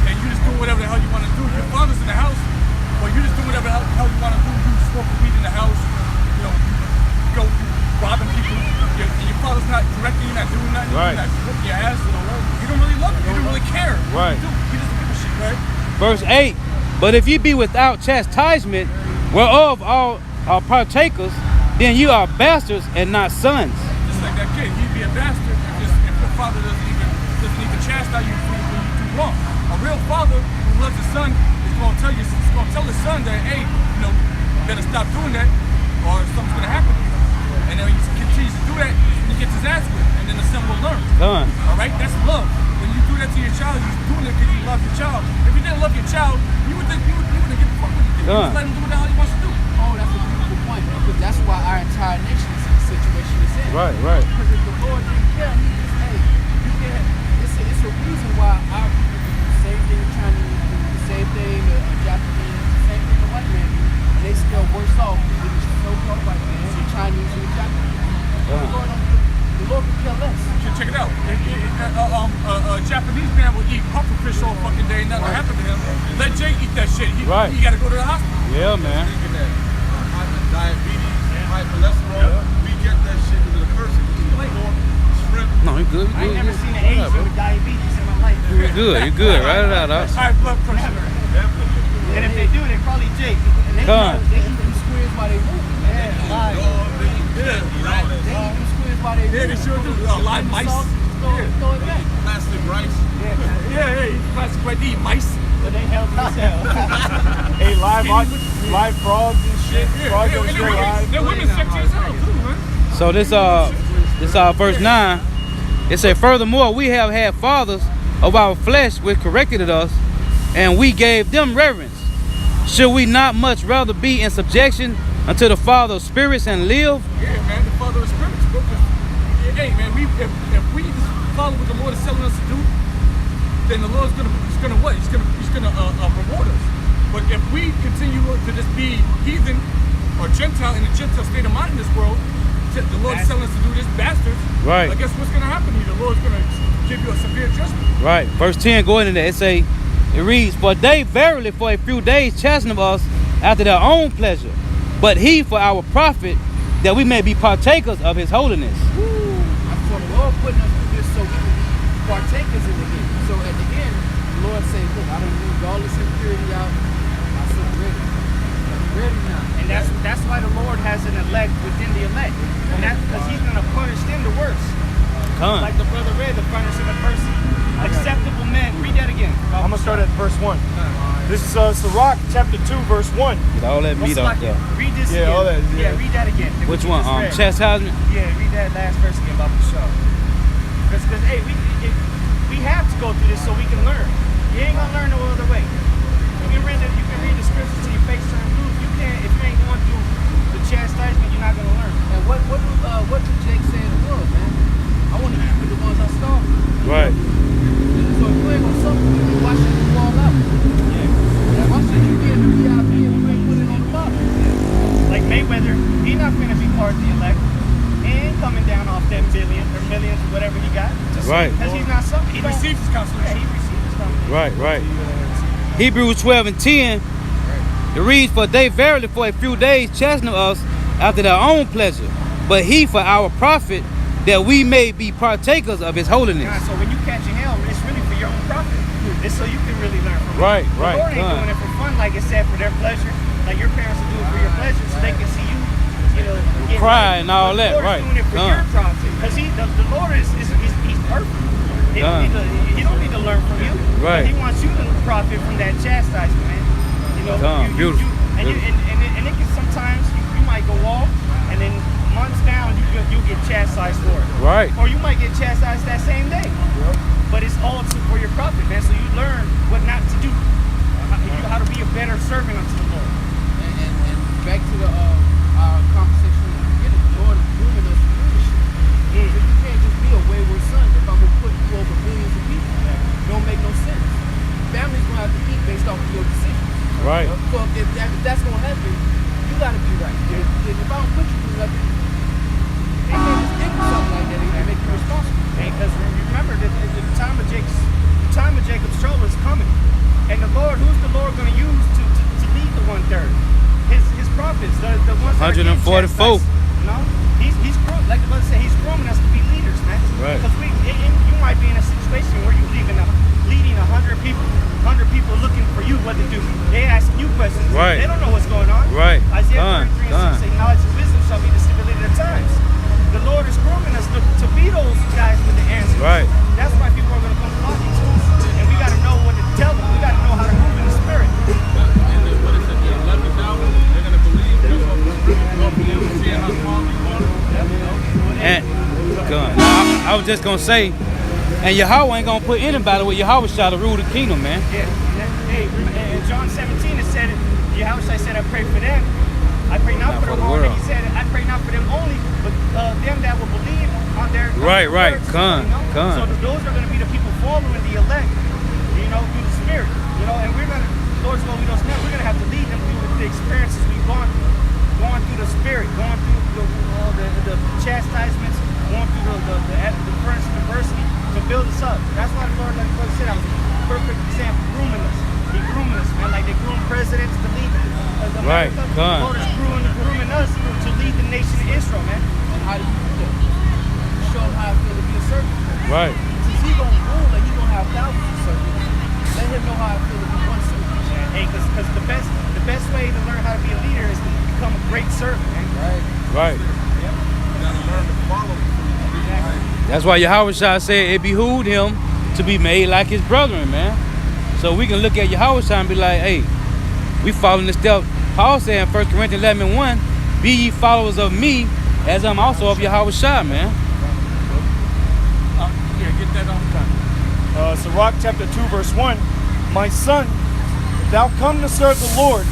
and you just do whatever the hell you want to do. Your father's in the house, or you just do whatever the hell you want to do. You smoke weed in the house, you know, you go robbing people. Your father's not correcting you, not doing nothing.
Right.
You're not whooping your ass. You don't really love it. You don't really care.
Right.
He doesn't give a shit, right?
Verse 8. But if you be without chastisement, whereof all are partakers, then you are bastards and not sons.
Just like that kid, he'd be a bastard if your father doesn't even chastise you when you do wrong. A real father who loves his son is going to tell his son that, hey, you know, you better stop doing that, or something's going to happen to you. And then when he continues to do that, he gets his ass whipped, and then the son will learn.
Done.
All right, that's love. When you do that to your child, you're doing it because you love your child. If you didn't love your child, you wouldn't give a fuck what you did. You just let him do what the hell he wants to do.
Oh, that's a beautiful point, because that's why our entire nation is in the situation it's in.
Right.
Because if the Lord didn't care, he just, hey, you can. It's a reason why our people do the same thing the Chinese do, the same thing the Japanese, the same thing the white man do, and they still worse off than the so-called white man, the Chinese and the Japanese. The Lord could care less.
Check it out. A Japanese man will eat pufferfish all fucking day, nothing will happen to him. Let Jay eat that shit. He got to go to the hospital.
Yeah, man.
Diabetes, high cholesterol, we get that shit because of the cursing. Shrimp.
No, you're good.
I ain't never seen an Asian with diabetes in my life.
You're good. You're good. Write it out, dog.
High blood pressure.
And if they do, they probably Jake. And they
Come on.
They eat them squares while they move.
Yeah, live.
They eat them squares while they move.
Yeah, they sure do. Live mice.
Throw it back.
Plastic rice.
Yeah, plastic right there, mice.
But they held themselves.
Hey, live frogs and shit. Frogs go straight live.
They're women sexy as hell too, man.
So this verse 9. It said, furthermore, we have had fathers of our flesh which corrected us, and we gave them reverence. Should we not much rather be in subjection unto the Father of spirits and live?
Yeah, man, the Father of spirits. Hey, man, if we follow what the Lord is telling us to do, then the Lord's gonna what? He's gonna reward us. But if we continue to just be heathen or Gentile in the Gentile state of mind in this world, the Lord is telling us to do this, bastards.
Right.
I guess what's gonna happen here? The Lord's gonna give you a severe judgment.
Right. Verse 10 going in there. It reads, for they verily for a few days chasten us after their own pleasure, but he for our profit, that we may be partakers of his holiness.
So the Lord putting us through this so we can be partakers in the end. So at the end, the Lord says, look, I done moved all this impurity out. I said, I'm ready now.
And that's why the Lord has an elect within the elect. And that's because he's going to punish them the worst.
Come.
Like the brother read, the furnace of the mercy. Acceptable men. Read that again.
I'm going to start at verse 1. This is Sirach chapter 2, verse 1.
Get all that meat off there.
Read this
Yeah,
again.
all that, yeah.
Read that again.
Which one? Chastisement?
Yeah, read that last verse again, Baba Shaw. Because hey, we have to go through this so we can learn. You ain't gonna learn no other way. You can scriptures till your face turn blue. You can't, if you ain't going through the chastisement, you're not gonna learn.
And what did Jake say in the world, man? I want to eat with the ones I starved.
Right.
So if you ain't gonna suffer with me, why should you fall out? Why should you be in the VIP and you ain't put it on the bottom?
Like Mayweather, he not gonna be part of the elect. And coming down off them billions or millions or whatever he got.
Right.
Because he's not something.
He receives his consolation.
Yeah, he receives his consolation.
Right, right. Hebrews 12 and 10. It reads, for they verily for a few days chasten us after their own pleasure, but he for our profit, that we may be partakers of his holiness.
God, so when you catch a hell, it's really for your own profit. It's so you can really learn from it.
Right,
The
right.
Lord ain't doing it for fun, like it said, for their pleasure. Like your parents will do it for your pleasure, so they can see you, get
Cry
right.
and all
But
that,
the Lord
right.
is doing it for your profit. Because the Lord he's perfect. He don't need to learn from you.
Right.
But he wants you to profit from that chastisement, man.
Beautiful.
And it can sometimes you might go off, and then months down you'll get chastised for it.
Right.
Or you might get chastised that same day. But it's all for your profit, man. So you learn what not to do, how to be a better servant unto the Lord.
And back to the our conversation in the beginning, the Lord is grooming us for leadership. So you can't just be a wayward son if I'm gonna put you over millions of people. It don't make no sense. Family's gonna have to eat based off of your decisions.
Right.
So if that's gonna happen, you gotta be right. If I don't put you through nothing, they can't just think of something like that and make you responsible.
Because remember that the time of Jacob's trouble is coming. And the Lord, who's the Lord going to use to lead the 1/3? His prophets, the ones that are getting
144.
chastised. No, he's like the brother said, he's grooming us to be leaders, man.
Right.
Because you might be in a situation where you're leading 100 people looking for you what to do. They asking you questions.
Right.
They don't know what's going on.
Right.
Isaiah 33 and 6 say, knowledge and wisdom shall be the stability of the times. The Lord is grooming us to be those guys with the answers.
Right.
That's why people are going to come flocking to us. And we got to know what to tell them. We got to know how to move in the spirit.
And what is it, the 11th hour? They're going to believe just what we're really going to be able to see how small we want it.
And I was just gonna say, and Yahweh ain't gonna put anybody with Yahweh shall to rule the kingdom, man.
Yeah. Hey, in John 17 it said, Yahweh said, I pray for them. I pray not for them only. He said, I pray not for them only, but them that will believe on their
Right.
words,
Come.
So those are going to be the people following the elect, through the Spirit, and we're going to, Lord's will, we don't know, we're going to have to lead them through the experiences we've gone through the Spirit, going through the chastisements, going through the furnace of adversity to build us up. That's why the Lord, like the brother said, that was a perfect example, grooming us. He grooming us, man, like they groom presidents to lead America.
Right,
The Lord is grooming us to lead the nation of Israel, man.
And how do you do that? You show him how it feels to be a servant.
Right.
Since he's gonna rule and he's gonna have thousands of servants, let him know how it feels to be one servant.
Hey, because the best way to learn how to be a leader is to become a great servant, man.
Right.
You gotta learn to follow.
That's why Yahweh Shah said it behooved him to be made like his brethren, man. So we can look at Yahweh Shah and be like, hey, we following the step. Paul said in 1 Corinthians 11:1, be ye followers of me, as I'm also of Yahweh Shah, man.
Yeah, get that on time.
Sirach chapter 2 verse 1, my son, if thou come to serve the Lord,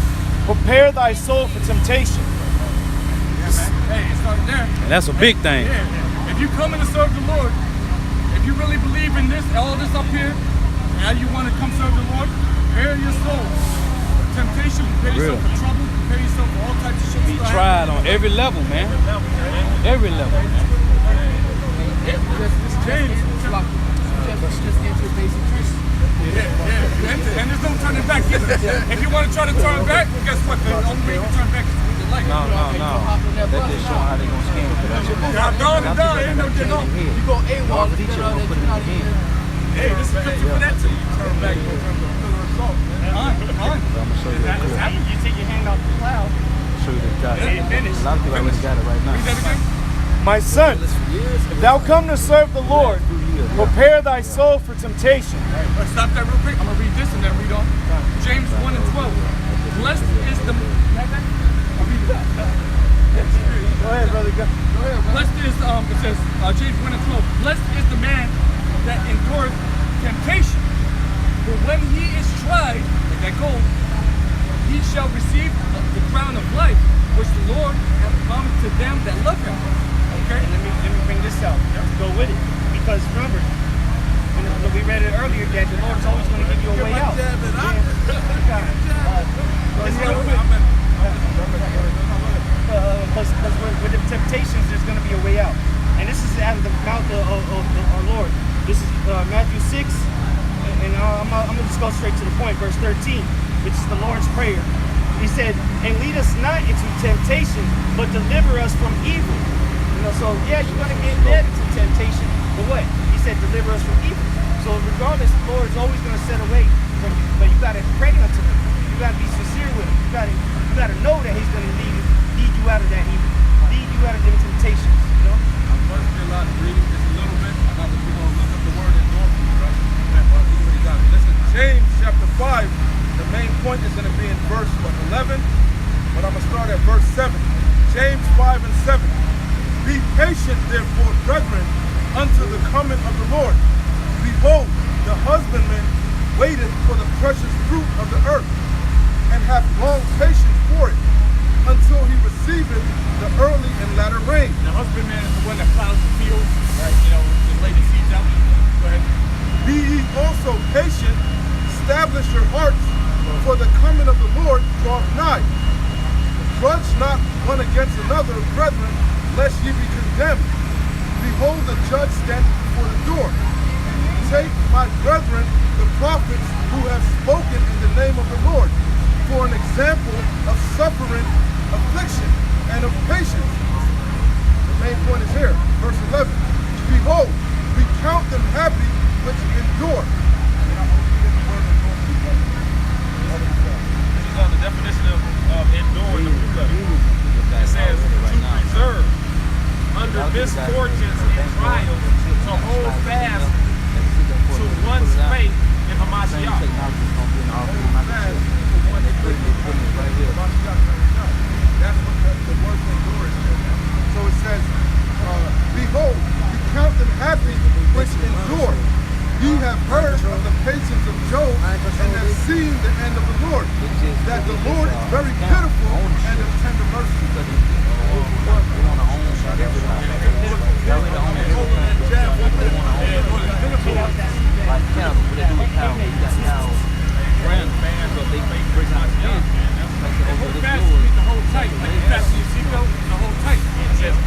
prepare thy soul for temptation.
Hey, it started there.
And that's a big thing.
Yeah. If you come in to serve the Lord, if you really believe in this, all this up here, and you want to come serve the Lord, prepare your soul for temptation, prepare yourself for trouble, prepare yourself for all types of shit.
Be tried on every level, man. Every level, man.
Just get your basic truth.
Yeah. And there's no turning back either. If you want to try to turn back, well, guess what? The only way you can turn back is with the light.
No. That just show how they gonna scam you.
Ain't no getting off.
You go AWOL, that you're not even.
Hey, this is good for that till you turn back. You result.
I'm gonna show you that clear.
You take your hand off the cloud.
Show you that.
And finish.
A lot of people already got it right now.
Read that again.
My son, if thou come to serve the Lord, prepare thy soul for temptation.
Let's stop that real quick. I'm going to read this and then read on. James 1 and 12. Blessed is the...
Go ahead, brother. Go.
Blessed is, it says, James 1 and 12. Blessed is the man that endureth temptation. For when he is tried, like that gold, he shall
Because remember, when we read it earlier, that the Lord is always going to give you a way out. Because with the temptations, there's going to be a way out. And this is out of the mouth of our Lord. This is Matthew 6, and I'm going to just go straight to the point, verse 13, which is the Lord's Prayer. He said, and lead us not into temptation, but deliver us from evil. You know, so yeah, you're going to get led into temptation, but what? He said, deliver us from evil. So regardless, the Lord is always going to set away from you, but you got to pray unto him. You got to be sincere with him. You got to know that he's going to lead you out of that evil, lead you out of them temptations. You know.
I'm going to a lot of reading just a little bit. I'm going to look up the word endorphin, right? Everybody got it. Listen, James chapter 5. The main point is going to be in verse 11, but I'm going to start at verse 7. James 5 and 7. Be patient, therefore, brethren, unto the coming of the Lord. Behold, the husbandman waiteth for the precious fruit of the earth, and hath long patience for it, until he receiveth the early and latter rain.
The husbandman is the one that plows the fields, right? You know, to lay the seeds out. Go ahead.
Be ye also patient, establish your hearts, for the coming of the Lord draweth nigh. Grudge not one against another, brethren, lest ye be condemned. Behold, the judge standeth before the door. Take, my brethren, the prophets who have spoken in the name of the Lord, for an example of suffering, affliction, and of patience. The main point is here, verse 11. Behold, we count them happy which endure.
The definition of endure in the book of it says to preserve under misfortunes and trials, to hold fast to one's faith in Hamashiach.
That's what the word endure is. So it says, behold, we count them happy which endure. Ye have heard of the patience of Job and have seen the end of the Lord, that the Lord is very pitiful and of tender mercy.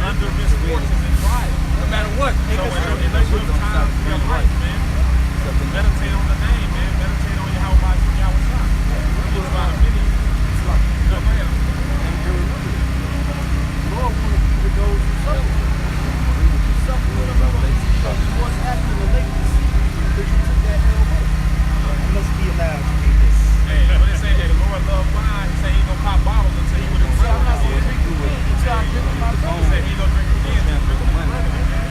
Under misfortunes and trials, no matter what. So in those times of your life, man. Meditate on the name, man. Meditate on Yahweh Shah. You'll find a many. Good man.
Lord wanted to be with those who suffer. Suffer with them. He was happy to relate to see because you took that hell away.
You must be allowed to read this.
Hey, what they say, hey, the Lord loved wine. He said he gonna pop bottles until he would have
So I'm not going to drink it. So I drink my
He
brother.
said he gonna drink again.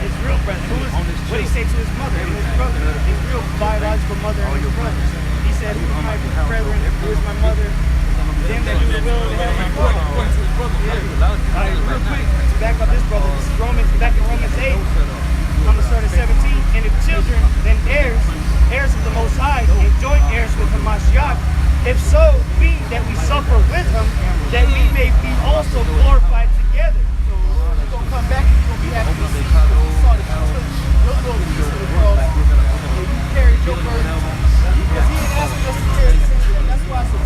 His real brother. What did he say to his mother and his brother? His real biological mother and his brother. He said, who is my brethren? Who is my mother? Them that do the will of the heavenly Father. Alright, real quick, to back up this brother, this is Romans, back in Romans 8, I'm going to start at 17. And if children, then heirs, heirs of the Most High, and joint heirs with Hamashiach, if so be that we suffer with him, that we may be also glorified together.
So you're going to come back and you're going to be happy to see you. You saw that you took your little piece of the cross and you carried your burden. Because he didn't ask us to carry the sins. That's why I said,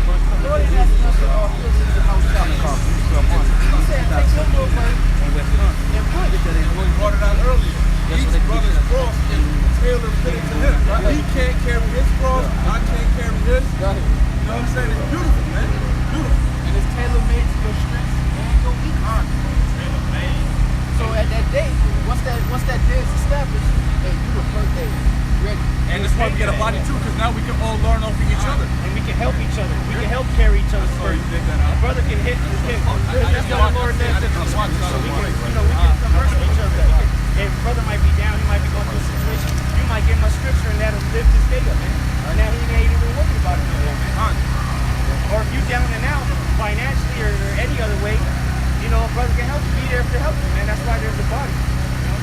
the Lord didn't ask us to fill sins in house shop. He said, take your little burden and put it.
We brought it out earlier. Each brother's cross is tailor fitted to him. He can't carry his cross. I can't carry his. You know what I'm saying? It's beautiful, man. Beautiful.
And it's tailor made to your strengths and your weakness. So at that day, once that day is established, hey, you the first day ready.
And that's why we get a body too, because now we can all learn off of each other.
And we can help each other. We can help carry each other's burden. A brother can hit his hip. That's what the Lord says. So we can, we can converse with each other. If a brother might be down, he might be going through a situation. You might give him a scripture and that'll lift his day up, man. Now he ain't even worried about it no more, man. Or if you down and out financially or any other way, you know, a brother can help you, be there to help you, man. That's why there's a body. You know?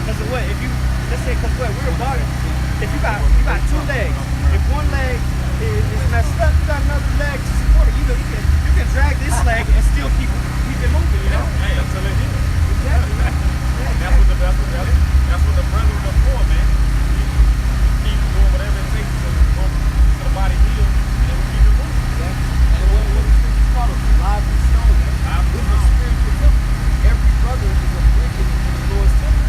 Because of what? If you, let's say, because what? We're a body. If you got two legs, if one leg is messed up, you got another leg to support it. You can drag this leg and still keep it moving, you know?
Hey, until it hits.
Exactly.
That's what the brethren are for, man. Keep doing whatever it takes to go to the body healed, and we keep it moving.
And what the scripture called us, live and stone. It's a spiritual temple. Every brother is a brick in the Lord's temple.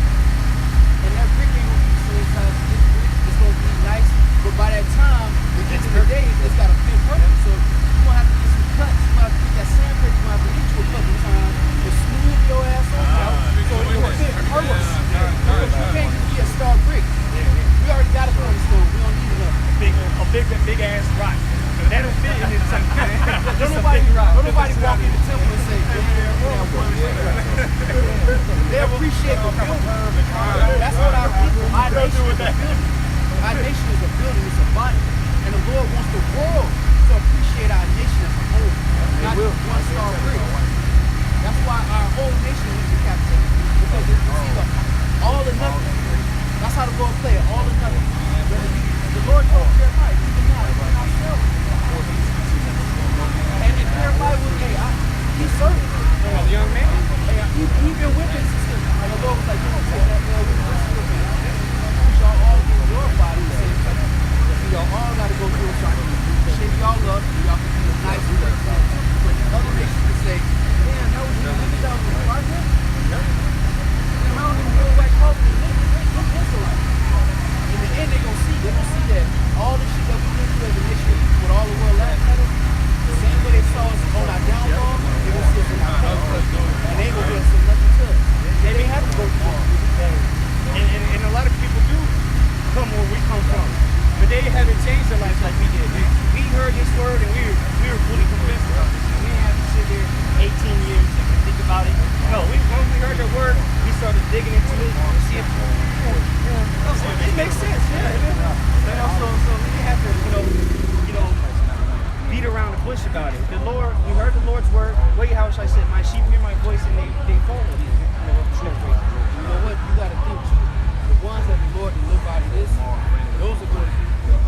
And that brick ain't gonna be the same size as this brick. It's gonna be nice, but by that time, the end of the day, it's got a fit purpose. So you're gonna have to get some cuts. You're gonna have to get that sandpaper. You're gonna have to hit you a couple times to smooth your ass over. So it's gonna fit purpose. You can't just be a star brick. We already got a cornerstone. We don't need another.
Big ass rock. That don't fit in the temple, man.
Don't nobody walk in the temple and say, they appreciate the building. That's what our people, our nation is a building. Our nation is a building, it's a body. And the Lord wants the world to appreciate our nation as a whole, not just one star brick. That's why our whole nation is in captivity, because it's either all or nothing. That's how the Lord play it, all or nothing. The Lord told Jeremiah, even now, even ourselves. And Jeremiah was, he's serving.
As a young man.
He been with his sister. And the Lord was like, you don't take that L with this sister, man. Y'all all get glorified in the same place. Y'all all got to go through a cycle. Shape y'all up, and y'all can be nice and good. But the other nations can say, damn, that was you really down with the project? Damn, I don't even go back home and look Israelite. In the end, they're gonna see that all the shit that we went through as a nation with all the world laughing at us, the same way they saw us on our downfall, they're gonna see us in our downfall. And they ain't gonna get us some nothing to us. They didn't have to go through it.
And a lot of people do come where we come from, but they haven't changed their lives like we did. We heard this word and we were fully convinced of it. We didn't have to sit here 18 years and think about it. No, once we heard the word, we started digging into it and see if it makes sense. Yeah. So we didn't have to, beat around the bush about it. The Lord, we heard the Lord's word. Wait, how shall I say? My sheep hear my voice and they follow me.
You know what? You got to think too. The ones that the Lord deliver out of this, those are going to be the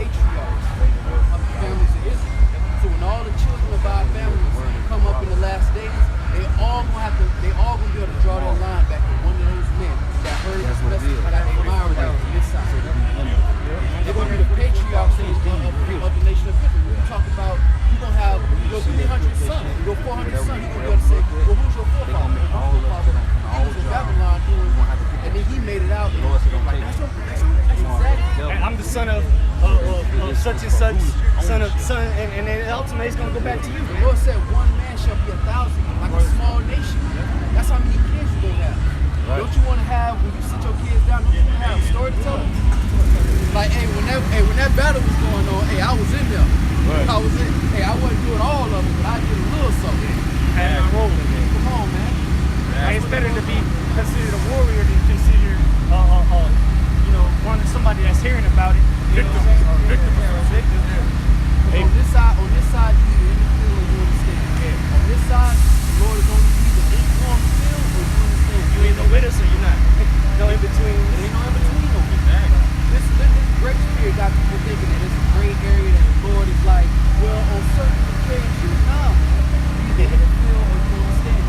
patriarchs of the families of Israel. So when all the children of our families come up in the last days, they all gonna be able to draw their line back to one of those men that heard this message that they married out on this side. They're gonna be the patriarchs of the nation of Israel. When you talk about, you're gonna have your 300 sons, your 400 sons, you're gonna be able to say, well, who's your forefather? He was in Babylon, and then he made it out. That's exactly.
I'm the son of such and such, son, and then ultimately it's gonna go back to you.
The Lord said, one man shall be 1,000, like a small nation. That's how many kids you're gonna have. Right. Don't you want to have, when you sit your kids down, don't you want to have a story to tell them? Like, when that battle was going on, I was in there. Right. I wasn't doing all of it, but I did a little something.
And I'm rolling.
Come on, man.
It's better to be considered a warrior than considered, somebody that's hearing about it.
Victim.
On this side, you either in the field or you in the stand. Yeah. On this side, the Lord is going to either in you on the field or you in the stand.
You either with us or you're not. No in between.
There ain't no in between. This grace period got people thinking that it's a gray area that the Lord is like, well, on certain occasions, nah. You either in the field or you in the stand.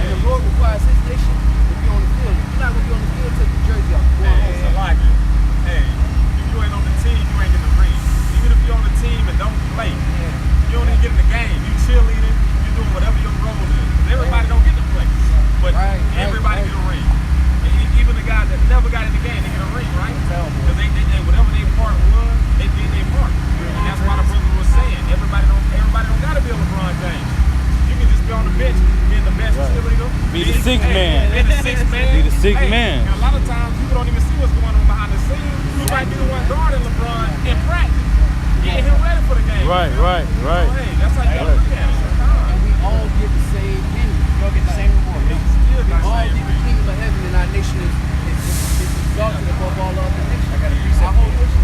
And the Lord requires his nation to be on the field. If you're not going to be on the field, take your jersey off.
It's a lot. Hey, if you ain't on the team, you ain't getting the ring. Even if you're on the team and don't play, you don't even get in the game. You cheerleading, you doing whatever your role is. Everybody don't get to play, but everybody get a ring. And even the guys that never got in the game, they get a ring, right? Because they whatever their part was, they did their part. And that's why the brother was saying, everybody don't gotta be a LeBron James. You can just be on the bench, being the best cheerleader.
Be the sixth man.
Be the sixth man.
Be the sixth man.
And a lot of times people don't even see what's going on behind the scenes. You might be the one guarding LeBron in practice, getting him ready for the game.
Right.
So, hey, that's how you gotta look at it.
And we all get the same penny.
We all get the same reward.
We all get the kingdom of heaven, and our nation is exalted above all other nations.
I got a precept.
Our whole nation.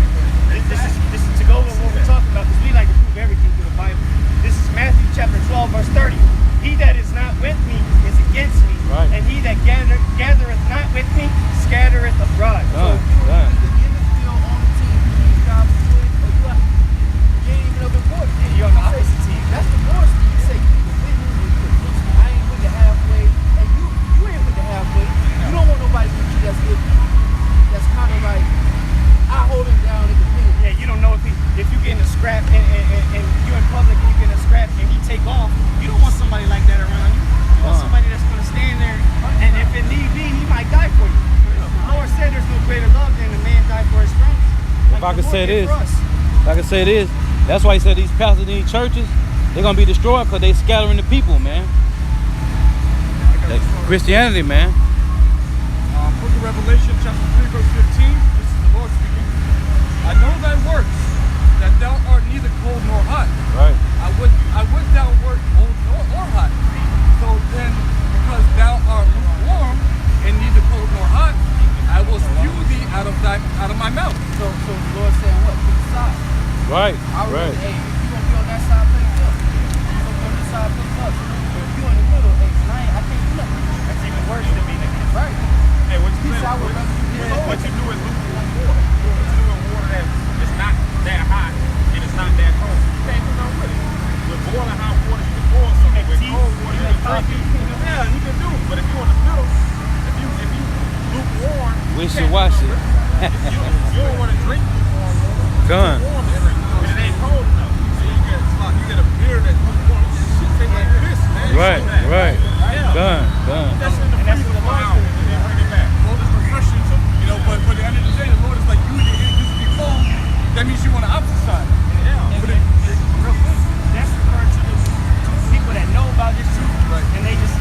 This is to go with what we're talking about, because we like to prove everything through the Bible. This is Matthew chapter 12, verse 30. He that is not with me is against me, and he that gathereth not with me scattereth abroad.
So you either in the field on the team, you God's doing, or you ain't even of importance.
You're on the opposite team.
That's the Lord's team. You say you either with me or you against me. I ain't with the halfway, and you ain't with the halfway. You
if I could say this,
for us.
if I could say this, that's why he said these pastors in these churches, they're gonna be destroyed because they scattering the people, man. Like Christianity, man.
Book of Revelation, chapter 3, verse 15. This is the Lord speaking. I know thy works, that thou art neither cold nor hot.
Right.
I would thou wert cold or hot. So then, because thou art lukewarm and neither cold nor hot, I will spew thee out of my mouth.
So the Lord saying what? Pick a side.
Right.
I would
Right.
hey, if you gonna be on that side, pick it up. If you gonna be on this side, pick it up. But if you in the middle, hey, I can't do nothing.
That's even worse than being a kid.
Right.
Hey, what you
He
do?
said I would rather you get
What you do is lukewarm water. What you do in water that is not that hot and it's not that cold. You can't do nothing with it. With boiling hot water, you can boil something. With cold water, you can drink it. Yeah, you can do it. But if you're in the middle, if you lukewarm,
Wishy-washy.
you don't want to drink lukewarm water.
Done.
Warm to drink, but it ain't cold enough. So you get a beer that's lukewarm. This shit tastes like this, man.
Right. Right.
Yeah.
Done.
That's in the freezer for hours and then bring it back.
Cold is refreshing, you know, but at the end of the day, the Lord is like, you used to be cold. That means you want the opposite side.
Yeah.
But
Real quick, that's referring to the people that know about this truth, and they just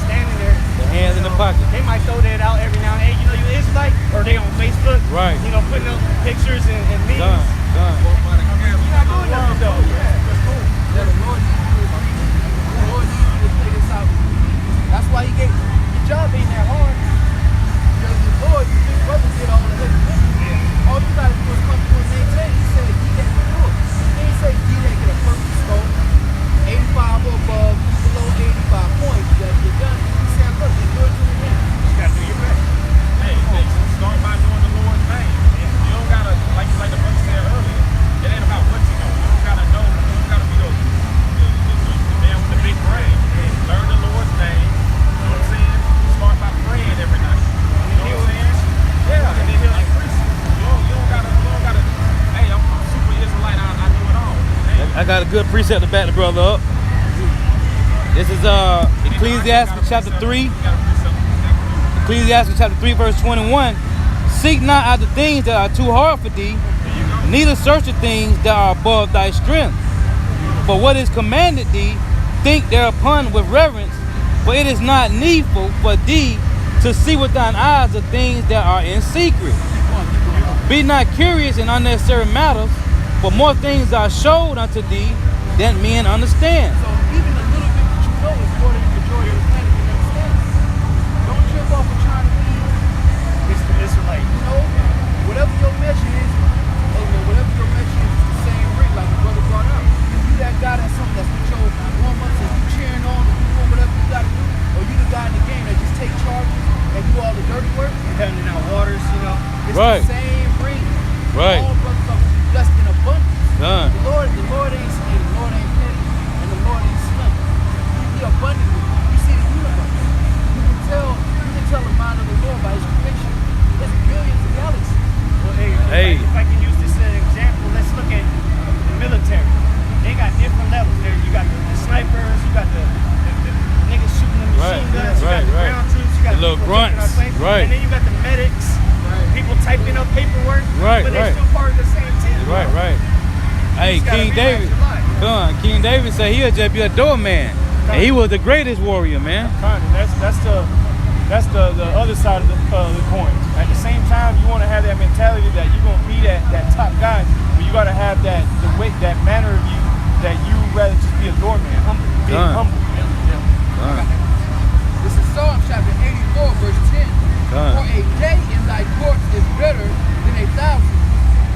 standing there.
The hands in the pocket.
They might throw that out every now and then. Hey, you know you Israelite, or they on Facebook,
Right.
You know, putting up pictures and memes.
Done. Done.
You're not doing nothing though.
Yeah, the Lord needs you to play this out. That's why he gave your job ain't that hard. Because the Lord, your big brother did all the heavy lifting. All you gotta do is come through and maintain. He said, he that can do it. He didn't say he that get a perfect score, 85 or above, below 85 points. You're done. He said, look, you're good to the end.
You gotta do your best.
Hey, start by doing the Lord's thing. You don't gotta, like the brother said earlier, it ain't about what you know. You don't gotta know. You don't gotta be the man with the big brain. Learn the Lord's name. You know what I'm saying? Start by praying every night. You know what I'm saying? Yeah, and then he'll increase you. You don't gotta. Hey, I'm super Israelite. I do it all. Hey,
I got a good precept to back the brother up. This is Ecclesiastes chapter 3. Ecclesiastes chapter 3, verse 21. Seek not after things that are too hard for thee, neither search the things that are above thy strength. For what is commanded thee, think thereupon with reverence, for it is not needful for thee to see with thine eyes the things that are in secret. Be not curious in unnecessary matters, for more things are showed unto thee than men understand.
So even the little bit that you know is more than the majority of the planet can understand. Don't trip off of trying to be,
Israelite.
you know, whatever your measure is, hey man, whatever your measure is the same ring, like the brother brought up. If you that guy that's something that's with your warm-ups and you cheering on and doing whatever you gotta do, or you the guy in the game that just take charges and do all the dirty work,
Handing out waters, you know.
it's
Right.
the same ring.
Right.
All brothers are blessed in abundance.
Done.
The Lord ain't skinny, the Lord ain't petty, and the Lord ain't slim. He abundant. You see the universe. You can tell the mind of the Lord by his creation. There's billions of galaxies.
Well, hey,
Hey.
if I can use this as an example, let's look at the military. They got different levels. There, you got the snipers, you got the niggas shooting the machine
Right,
guns, you got the
right.
ground troops, you got
The little
people taking
grunts,
our planes,
right.
and then you got the medics, people typing up paperwork,
Right,
but they're
right.
still part of the same team.
Right, right. Hey,
just gotta
King
realize
David.
your life.
Done. King David said he'll just be a doorman. And he was the greatest warrior, man.
Kind of. That's the other side of the coin. At the same time, you want to have that mentality that you're gonna be that top guy, but you gotta have that manner of you that you rather just be a doorman, being
Done.
humble.
Done.
This is Psalm chapter 84, verse 10.
Done.
For a day in thy courts is better than 1,000.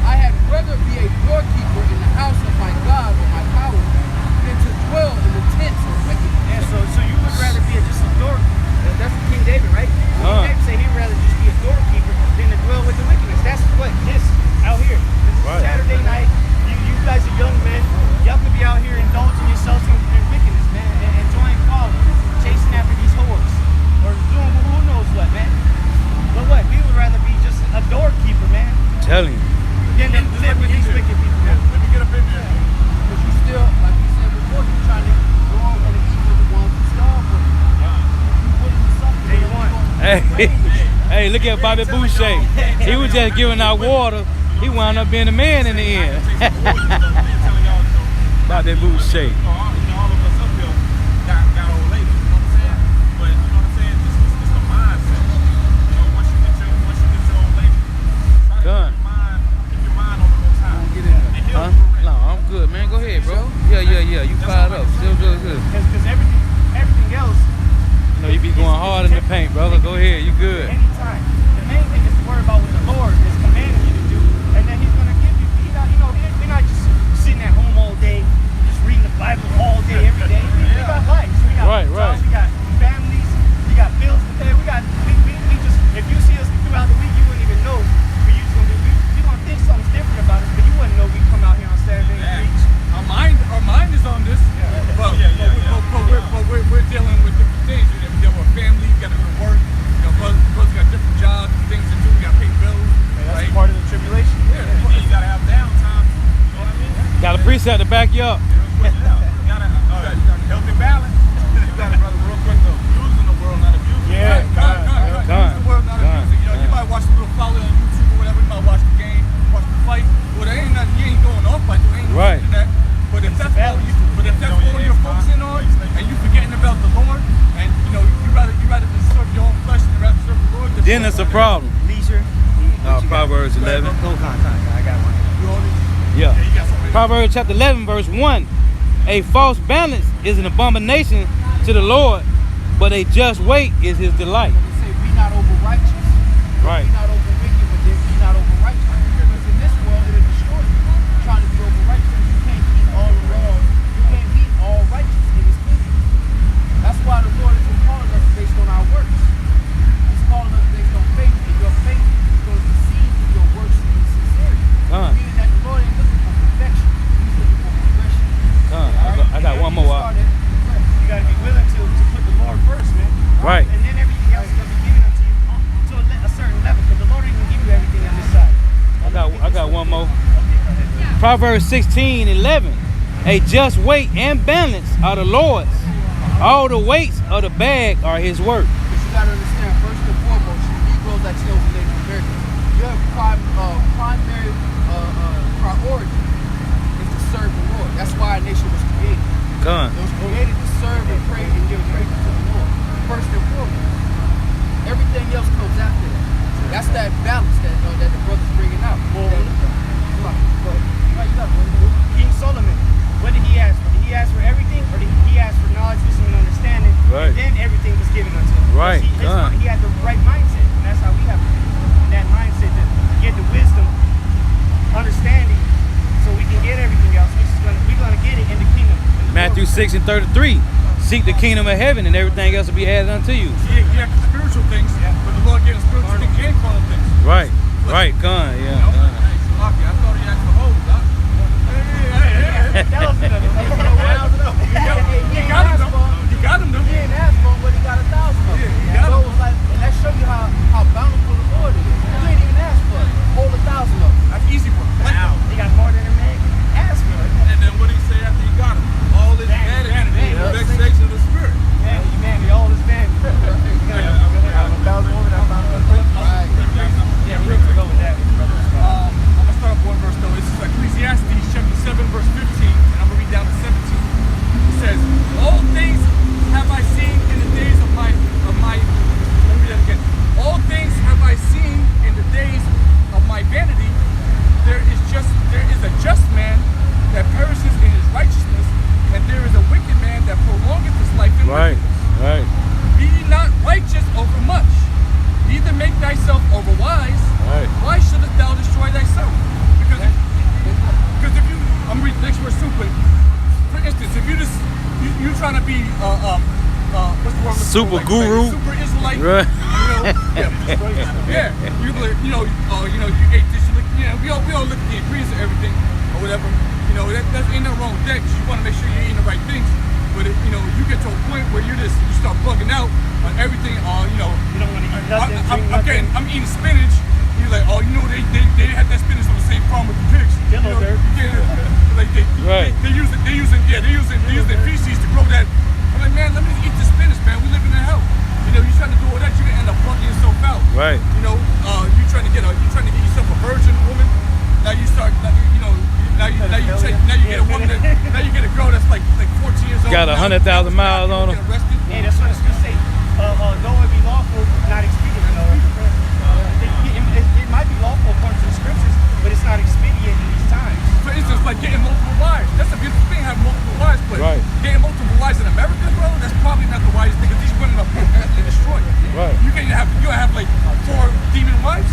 I had rather be a doorkeeper in the house of my God or my power than to dwell in the tents of wickedness.
Yeah, so you would rather be just a door. That's King David, right?
Huh.
King David said he'd rather just be a doorkeeper than to dwell with the wickedness. That's what this out here. This is
Right.
Saturday night. You guys are young men. Y'all could be out here indulging yourselves in wickedness, man, and enjoying calling, chasing after these whores, or doing who knows what, man. But what? We would rather be just a doorkeeper, man,
Telling you.
than to live with these wicked people.
let me get up in there.
Because you still, like we said before, you're trying to go on and eat with the ones who starve for you. You willing to suffer.
Day one.
Hey, hey, look at Bobby Boucher. He was just giving out water. He wound up being a man in the end. About that boot shape.
All of us up here got old ladies, you know what I'm saying? But you know what I'm saying? It's the mindset. You know, once you get your old lady, try to keep your mind on the most high.
Get in there. Huh? No, I'm good, man. Go ahead, bro. Yeah. You fired up. Still good.
Because everything else.
You know, you be going hard in the paint, brother. Go ahead. You good.
Anytime. The main thing is to worry about what the Lord is commanding you to do, and then He's gonna give you. We're not just sitting at home all day, just reading the Bible all day, every day. We got lives. We got jobs. We got families. We got bills to pay. We just. If you see us throughout the week, you wouldn't even know. You're gonna think something's different about us, but you wouldn't know we come out here on Saturday and preach.
Our mind is on this, but we're dealing with different things. We deal with family, we got to go to work. You know, brothers got different jobs, things to do. We got to pay bills.
That's part of the tribulation.
Yeah, you gotta have downtime. You know what I mean?
Got a preset to back you up.
You gotta healthy balance. You gotta, brother, real quick though. Using the world, not abusing it.
Yeah, use the word, not abusing. You know, you might watch a little follow on YouTube or whatever. You might watch the game, watch the fight. Well, there ain't nothing. You ain't going off by doing
Right.
that. But if that's all you're focusing on, and you forgetting about the Lord, and you know you rather just serve your own flesh than rather serve the Lord.
Then it's a problem.
Leisure.
Proverbs 11.
I got one.
Yeah. Proverbs chapter 11, verse 1. A false balance is an abomination to the Lord, but a just weight is His delight.
They say, be not over righteous.
Right.
Be not over wicked, but then be not over righteous. Because in this world, it'll destroy you. Trying to be over righteous. You can't beat all the laws. You can't beat all righteous in His kingdom. That's why the Lord isn't calling us based on our works. He's calling us based on faith, and your faith is going to be seen in your works and sincerity. Meaning that the Lord ain't looking for perfection. He's looking for progression.
I got one more.
You got to be willing to put the Lord first, man.
Right.
And then everything else is going to be given unto you to a certain level, because the Lord ain't going to give you everything on this side.
I got one more. Proverbs 16:11. A just weight and balance are the Lord's. All the weights of the bag are His work.
But you got to understand, first and foremost, you Negroes, Latinos, and Native Americans, your primary priority is to serve the Lord. That's why our nation was created. It was created to serve and pray and give praise to the Lord. First and foremost. Everything else comes after that. That's that balance that the brother's bringing out.
King Solomon, what did he ask for? Did he ask for everything, or did he ask for knowledge, wisdom, and understanding?
Right.
And then everything was given unto him.
Right.
He had the right mindset, and that's how we have to be. That mindset to get the wisdom, understanding, so we can get everything else, which is we're gonna get it in the kingdom.
Matthew 6:33. Seek the kingdom of heaven, and everything else will be added unto you.
You have the spiritual things, but the Lord gave us spiritual things and carnal things.
Right. Right.
I thought he asked for hoes, doc.
You got him, though.
He didn't ask for him, but he got 1,000 of them.
Yeah,
So it was like, and that shows you how bountiful the Lord is. He didn't even ask for it. Hold 1,000 of them.
That's easy for him.
Wow.
He got more than a man can ask for.
And then what did he say after he got him? All this vanity, vexation of the spirit.
Humanity, all this man. Real quick over that.
I'm going to start off one verse, though. This is Ecclesiastes chapter 7, verse 15, and I'm going to read down to 17. It says, all things have I seen in the days of my, let me read that again. All things have I seen in the days of my vanity. There is a just man that perishes in his righteousness, and there is a wicked man that prolongeth his life in wickedness.
Right.
Be ye not righteous over much, neither make thyself overwise.
Right.
Why shouldest thou destroy thyself? Because if you, I'm reading the next verse too, but for instance, if you're trying to be what's the word?
Super guru.
Super Israelite.
Right.
You ate this. We all look at the ingredients of everything or whatever. That ain't nothing wrong with that. 'Cause you want to make sure you're eating the right things. But you get to a point where you start bugging out on everything.
You don't want to eat nothing.
I'm eating spinach. You're like, they had that spinach on the same farm with the pigs. They're using feces to grow that. I'm like, man, let me eat this spinach, man. We live in a hell. You're trying to do all that, you're gonna end up bugging yourself out.
Right.
You're trying to get yourself a virgin woman.
like 14 years old.
Got 100,000 miles on him.
Hey, that's what it's gonna say. Though it be lawful, not expedient. It might be lawful according to the scriptures, but it's not expedient in these times.
For instance, like getting multiple wives. That's a beautiful thing, having multiple wives, but
Right.
getting multiple wives in America, bro, that's probably not the wisest thing, because these women are permanently destroyed.
Right.
You can have like 4 demon wives.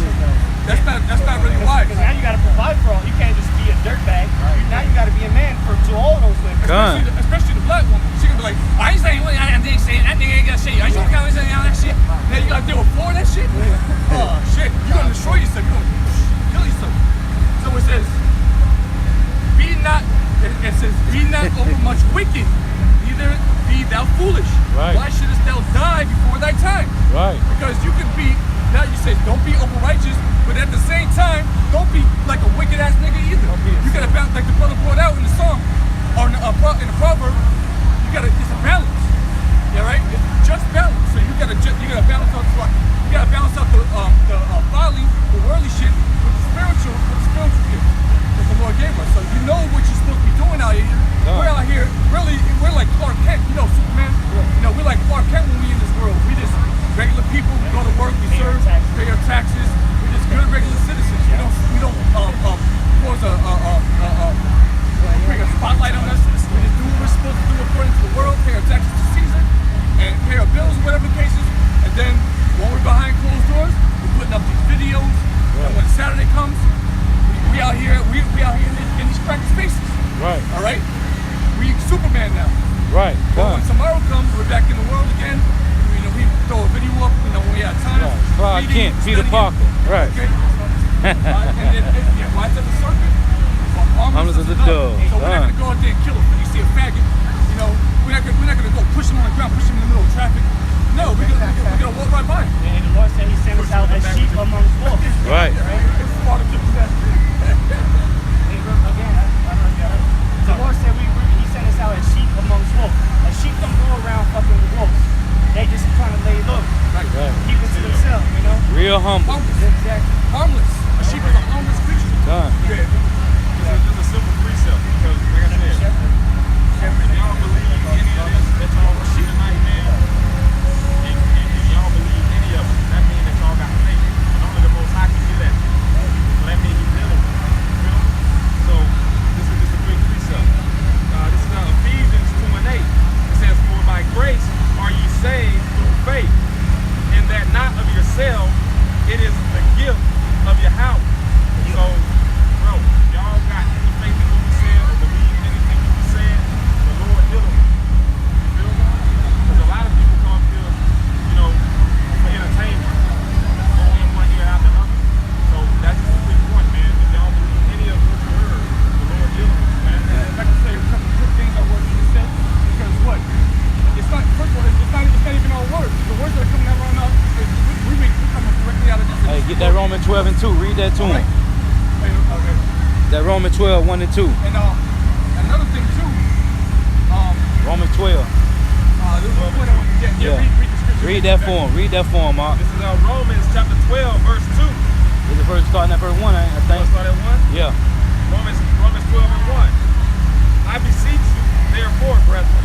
That's not really wise.
Because now you gotta provide for all. You can't just be a dirtbag. Now you gotta be a man to all those women.
Gun.
Especially the black woman. She can be like, I ain't saying what I didn't say. That nigga ain't gonna say. I ain't gonna say all that shit. Now you gotta deal with 4 of that shit. Oh shit, you're gonna destroy yourself. You're gonna kill yourself. So it says, it says, be not over much wicked, neither be thou foolish.
Right.
Why shouldest thou die before thy time?
Right.
Because you can be, now you say, don't be over righteous, but at the same time, don't be like a wicked ass nigga either. You gotta balance, like the brother brought out in the song, or in the proverb, it's a balance. Yeah, right? It's just balance. So you gotta balance out the folly, the worldly shit, with the spiritual gift that the Lord gave us. So you know what you're supposed to be doing out here. We're out here, really, we're like Clark Kent, Superman. We're like Clark Kent when we in this world. We just regular people, we go to work, we serve, pay our taxes. We're just good regular citizens. We don't bring a spotlight on us. We just do what we're supposed to do according to the world, pay our taxes to Caesar, and pay our bills, whatever the case is. And then when we're behind closed doors, we're putting up these videos. And when Saturday comes, we out here in these cracked spaces. Right. All right. We Superman now.
Right.
But when tomorrow comes, we're back in the world again. We throw a video up. When we have time.
Clark Kent, Peter Parker. Right.
Okay. And then why is that the serpent?
Harmless as a dove.
So we're not gonna go out there and kill him. You see a faggot, we're not gonna go push him on the ground, push him in the middle of traffic. No, we're gonna walk right by him.
And the Lord said He sent us out as sheep amongst wolves.
Right.
It's part of the
The Lord said He sent us out as sheep amongst wolves. A sheep don't go around fucking with wolves. They just trying to lay low.
Right.
Keep it to themselves,
Real humble.
Exactly.
Harmless. A sheep is a harmless creature.
Done.
It's just a simple precept because, like I said, if y'all believe any of this that y'all see tonight, man, if y'all believe any of it, that means that y'all got faith. And only the Most High can do that. So that means He's dealing with it. You feel me? So this is just a big precept. This is Ephesians 2:8. It says, "For by grace are ye saved through faith, and that not of yourself, it is the gift of Yahweh." So, bro, y'all got any faith in what we said or believe in anything that we said, the Lord dealing with it. You feel me? Because a lot of people come here, for entertainment. Go in one ear out the other. So that's just a quick point, man. If y'all believe any of what you heard, the Lord dealing with it, man.
And like I say, a couple of good things are words you said. Because what? It's not, first of all, it's not even our words. The words that are coming out right now, we coming directly out of this.
Hey, get that Romans 12 and 2. Read that to him.
Okay.
That Romans 12, 1 and 2.
And another thing too,
Romans 12.
this is one
Yeah.
read the scripture.
Read that for him. Read that for him, Mark.
This is Romans chapter 12, verse 2.
Is the verse starting at verse 1, I think?
Start at 1?
Yeah.
Romans 12 and 1. I beseech you, therefore, brethren,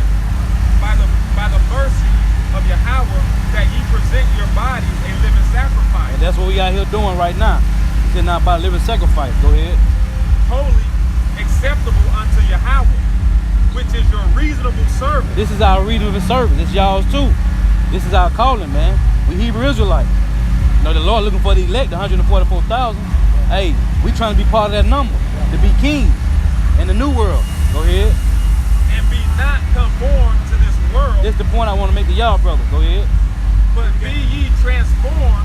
by the mercy of Yahweh, that ye present your bodies a living sacrifice,
And that's what we out here doing right now. He said not by living sacrifice. Go ahead.
holy, acceptable unto Yahweh, which is your reasonable service.
This is our reasonable service. This y'all's too. This is our calling, man. We Hebrew Israelites. The Lord looking for the elect, 144,000. Hey, we trying to be part of that number, to be kings in the new world. Go ahead.
And be not conformed to this world,
This is the point I want to make to y'all, brother. Go ahead.
but be ye transformed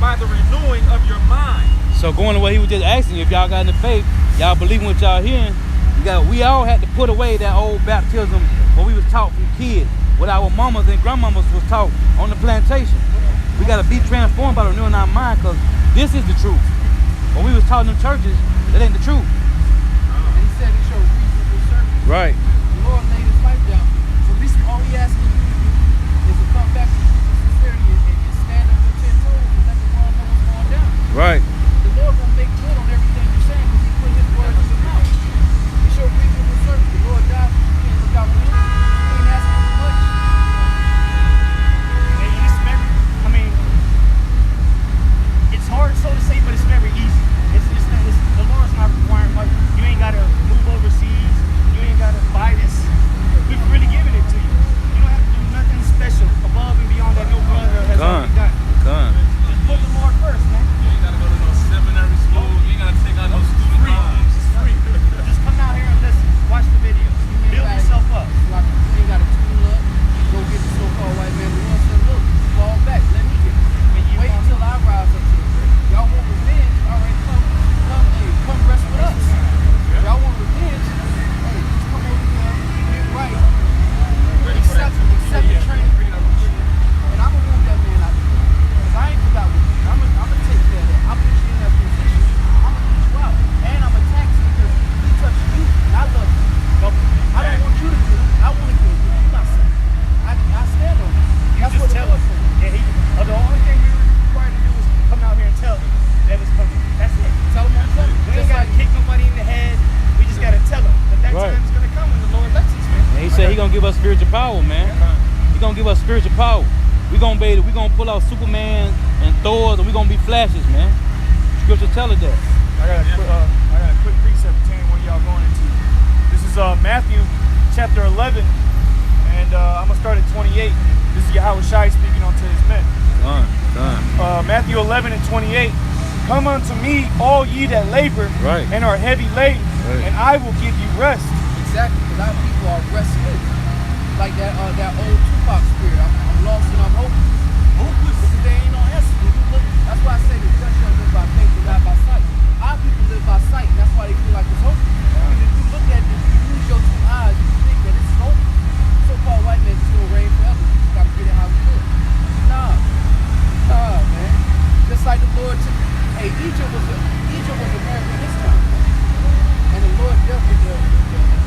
by the renewing of your mind.
So going to what he was just asking you, if y'all got in the faith, y'all believe what y'all hearing, we all had to put away that old baptism what we was taught from kids, what our mamas and grandmamas was taught on the plantation. We got to be transformed by renewing our mind, because this is the truth. When we was taught in them churches, that ain't the truth.
And he said it's your reasonable service.
Right.
The Lord laid his life down. So at least all he asking you to do is to come back to sincerity and stand up to 10 toes and let the world know what's going down.
Right.
The Lord gonna make good on everything you're saying because he put his words in your mouth. It's your reasonable service. The Lord died for you and look out
spiritual power, man. He gonna give us spiritual power. We gonna pull out Superman and Thors, and we gonna be flashes, man. Scripture tell us that.
I got a quick precept pertaining what y'all going into. This is Matthew chapter 11, and I'm gonna start at 28. This is Yahweh Shai speaking unto his men. Matthew 11 and 28. Come unto me, all ye that labor and are heavy laden, and I will give you rest.
Exactly, because our people are restless. Like that old Tupac spirit. I'm lost and I'm hopeless. Because there ain't no answer. That's why I say the just shall live by faith and not by sight. Our people live by sight, and that's why they feel like it's hopeless. Because if you look at this, you use your two eyes, you think that it's hopeless. So-called white man just gonna reign forever. You just gotta get it how we live. Nah, man. Just like the Lord took. Hey, Egypt was America this time, and the Lord dealt with the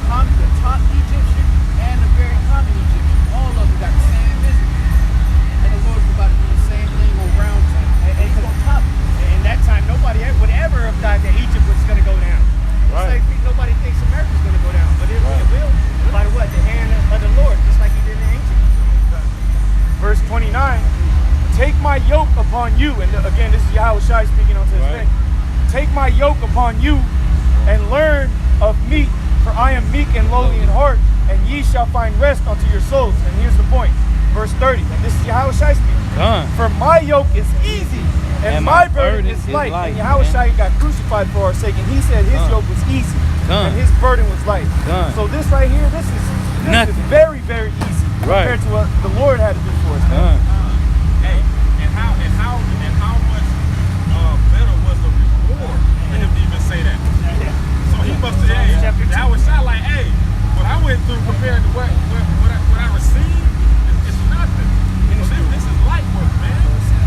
top Egyptian and the very common Egyptian. All of them got the same vision, and the Lord was about to do the same thing on round time. And he's on top.
In that time, nobody would ever have thought that Egypt was going to go down.
Right.
It's like nobody thinks America's going to go down, but it will. By what? The hand of the Lord, just like he did in Egypt.
Verse 29. Take my yoke upon you, and again, this is Yahweh Shai speaking unto his men. Take my yoke upon you, and learn of me, for I am meek and lowly in heart, and ye shall find rest unto your souls. And here's the point, verse 30. And this is Yahweh Shai speaking. For my yoke is easy, and my burden is light. And Yahweh Shai got crucified for our sake, and he said his yoke was easy, and his burden was light. So this right here, this is very, very easy compared to what the Lord had to do for us. Man.
And how much better was the reward for him to even say that? So he must have, I was shot like, hey, what I went through compared to what I received, it's nothing. So this is light work, man.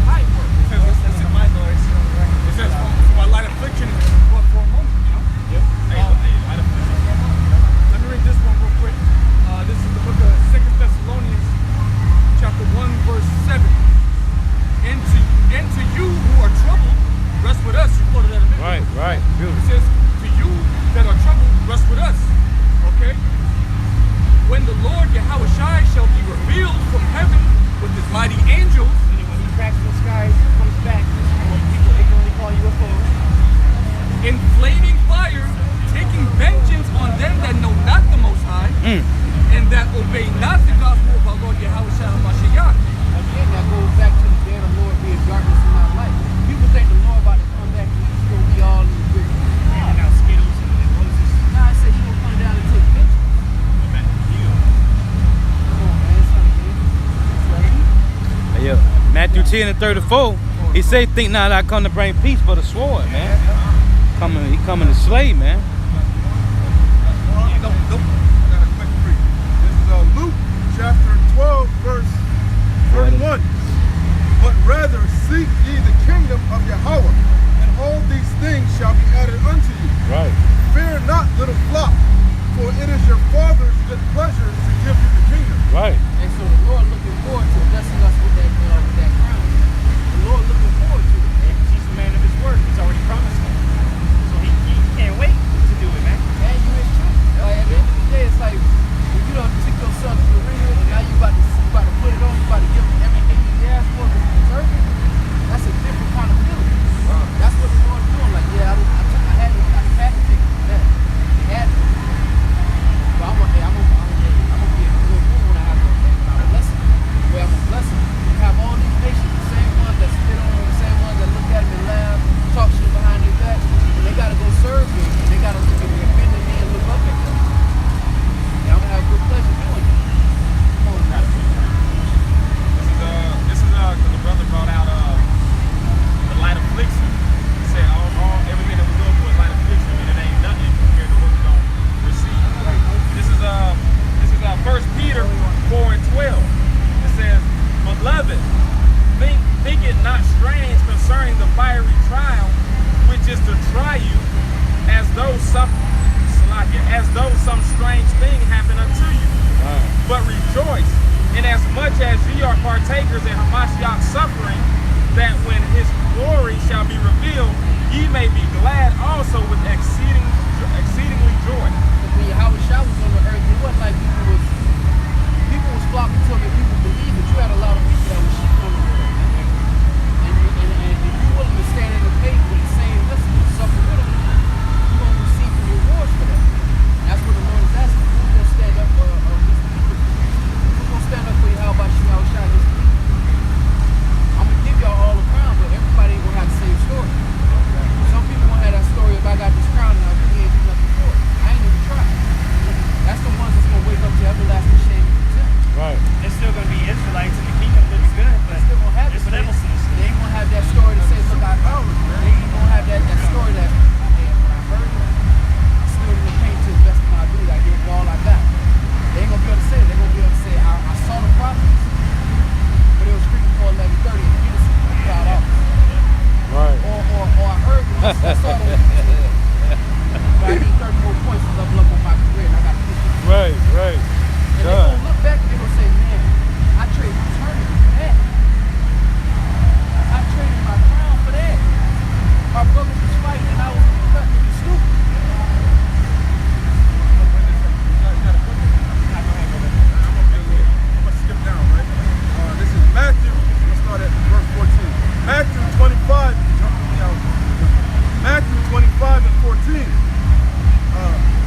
Light work. It says for light affliction for a moment, you know? Hey, light affliction for a moment.
Let me read this one real quick. This is the book of 2 Thessalonians, chapter 1, verse 7. And to you who are troubled, rest with us. You quoted that a minute ago.
Right. Beautiful.
It says, to you that are troubled, rest with us. Okay? When the Lord Yahweh Shai shall be revealed from heaven with his mighty angels,
And when he cracks the skies, comes back, and what people ignorantly call UFOs.
in flaming fire, taking vengeance on them that know not the Most High, and that obey not the gospel of our Lord Yahweh Shai HaMashiach.
Again, that goes back to the day of the Lord being darkness in our life. People think the Lord about to come back and he's going to be all in the good.
Handing out Skittles and roses.
Nah, I said he's going to come down and take vengeance. Come on, man. It's not good. It's right.
Yeah. Matthew 10 and 34. He say, think not I come to bring peace, but a sword, man. He coming to slay, man.
I got a quick read. This is Luke chapter 12, verse 31. But rather seek ye the kingdom of Yahweh, and all these things shall be added unto you.
Right.
Fear not, little flock, for it is your Father's good pleasure to give you the kingdom.
Right.
And so the Lord looking forward to blessing us with that crown. The Lord looking forward to it.
And he's a man of his word. He's already promised it. So he can't wait to do it, man.
And you is true. Like at the end of the day, it's like when you don't take your son to the ringer and now you about to put it on, you about to give him everything he asked for to deserve it. That's a different kind of feeling. That's what the Lord's doing. Like, yeah, I had to take that. It had to. But I'm gonna be a good fool when I bless him. The way I'm gonna bless him. You have all these nations, the same ones that spit on him, the same ones that look at him and laugh, talk shit behind their back, and they gotta go serve him, and they gotta look at me, offend me, and look up at them. And I'm gonna have good pleasure doing that. Come on, now.
This is because the brother brought out the light affliction. He said everything that we go through is light affliction, and it ain't nothing compared to what we're gonna receive. This is 1 Peter 4 and 12. It says, beloved, think it not strange concerning the fiery trial, which is to try you, as though some strange thing happened unto you. But rejoice, inasmuch as ye are partakers in Hamashiach's suffering, that when his glory shall be revealed, ye may be glad also with exceedingly joy.
When Yahweh Shai was on the earth, it wasn't like people talking to them and people believe it. You had a lot of people that were sheep on the road, man. And if you're willing to stand in the faith with the same message and suffer with them, you're going to receive the rewards for that. And that's what the Lord is asking. Who's going to stand up for these people? Who's going to stand up for you? How about you? How shall this people? I'm going to give y'all all the crown, but everybody ain't going to have the same story. Some people going to have that story if I got this crown and I really ain't do nothing for it. I ain't even tried. That's the ones that's going to wake up to everlasting shame and contempt.
Right.
There's still going to be Israelites in the kingdom that's good, but
Still gonna have
there's
it,
levels to this.
they ain't gonna have that story to say, look, I heard it. They ain't gonna have that story that, hey, when I heard it, I still didn't paint to the best of my ability. I gave it all I got. They ain't gonna be able to say it. They're gonna be able to say, I saw the prophets, but it was streaking for 11:30 and Peter cloud off.
Right.
Or I heard it, I saw the but I need 30 more points to level up on my career, and I got 50.
Right, right.
And they're gonna look back and they're gonna say, man, I traded eternity for that. I traded my crown for that. My brothers was fighting and I was cut to be stupid.
I'm gonna skip down, right? This is Matthew. Let's start at verse 14. Matthew 25. Matthew 25 and 14.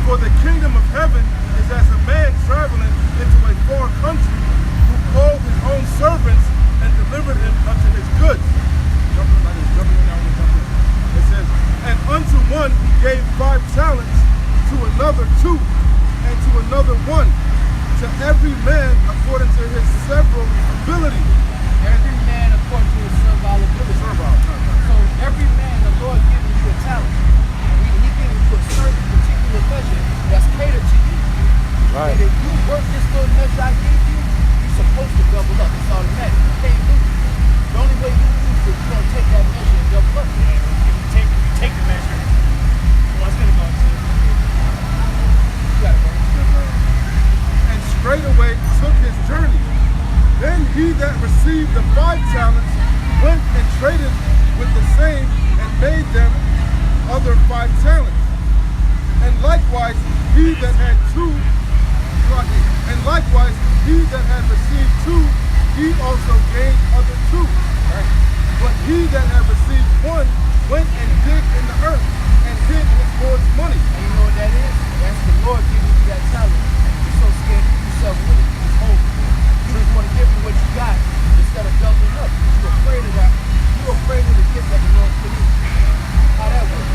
For the kingdom of heaven is as a man traveling into a far country, who called his own servants and delivered him unto his goods. It says, and unto one he gave 5 talents, to another 2, and to another 1, to every man according to his several ability.
Every man according to his servile ability. So every man, the Lord gives you a talent. He gives you a certain particular measure that's catered to you.
Right.
And if you work this little measure I gave you, you're supposed to double up. It's automatic. You can't lose. The only way you lose is you're going to take that measure and double up.
If you take the measure, well, it's going to go to.
You got it, bro.
And straightway took his journey. Then he that received the 5 talents went and traded with the same and made them other 5 talents. And likewise he that had 2, and likewise he that had received 2, he also gained other 2. Right. But he that had received 1 went and digged in the earth and hid his Lord's money.
And you know what that is? That's the Lord giving you that talent. You're so scared to do yourself with it. You just hold it. You just want to give him what you got instead of doubling up. You're afraid of that. You're afraid of the gift that the Lord put in you. How that works.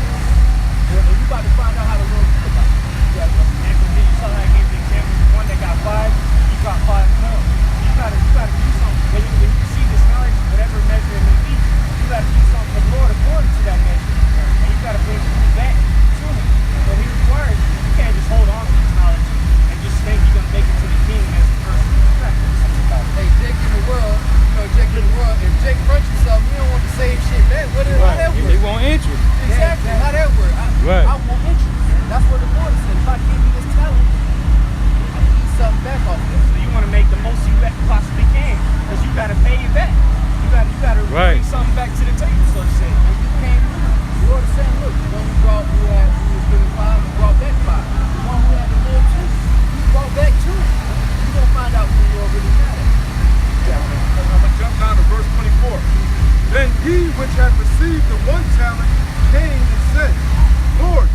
Well, if you about to find out how the Lord put about it. Yeah,
And for me, you saw how I gave the example. The one that got 5, he got 5 more. You gotta do something. When you receive this knowledge, whatever measure it may be, you gotta do something for the Lord according to that measure. And you gotta bring it back to him. So he requires you can't just hold on to this knowledge and just think you're gonna make it to the kingdom as a person. You gotta do something about it.
hey, Jake in the world, Jake in the world, if Jake crunch himself, you don't want the same shit back. How that work?
They want interest.
Exactly. How that work?
Right.
I want interest. That's what the Lord said. If I give you this talent, I need something back off of it.
So you want to make the most you possibly can, because you got to pay it back. You got to
Right.
bring something back to the table, so to say.
And you can't do it. The Lord is saying, look, the one who was given 5, he brought back 5. The one who had the little 2, he brought back 2. You're going to find out who the Lord really got it.
I'm going to jump down to verse 24. Then he which had received the 1 talent came and said, Lord,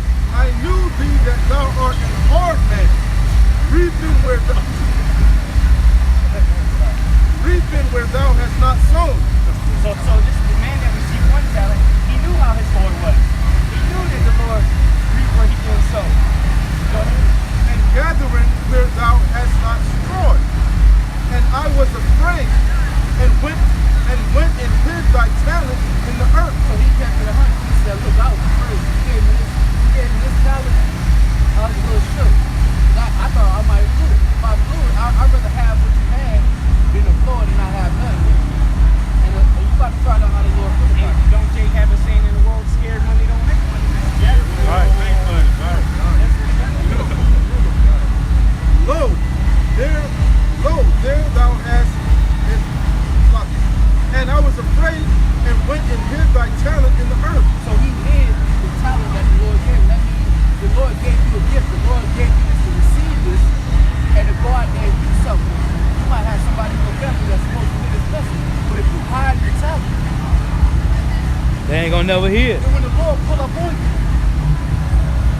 never hear it.
And when the Lord pull up on you,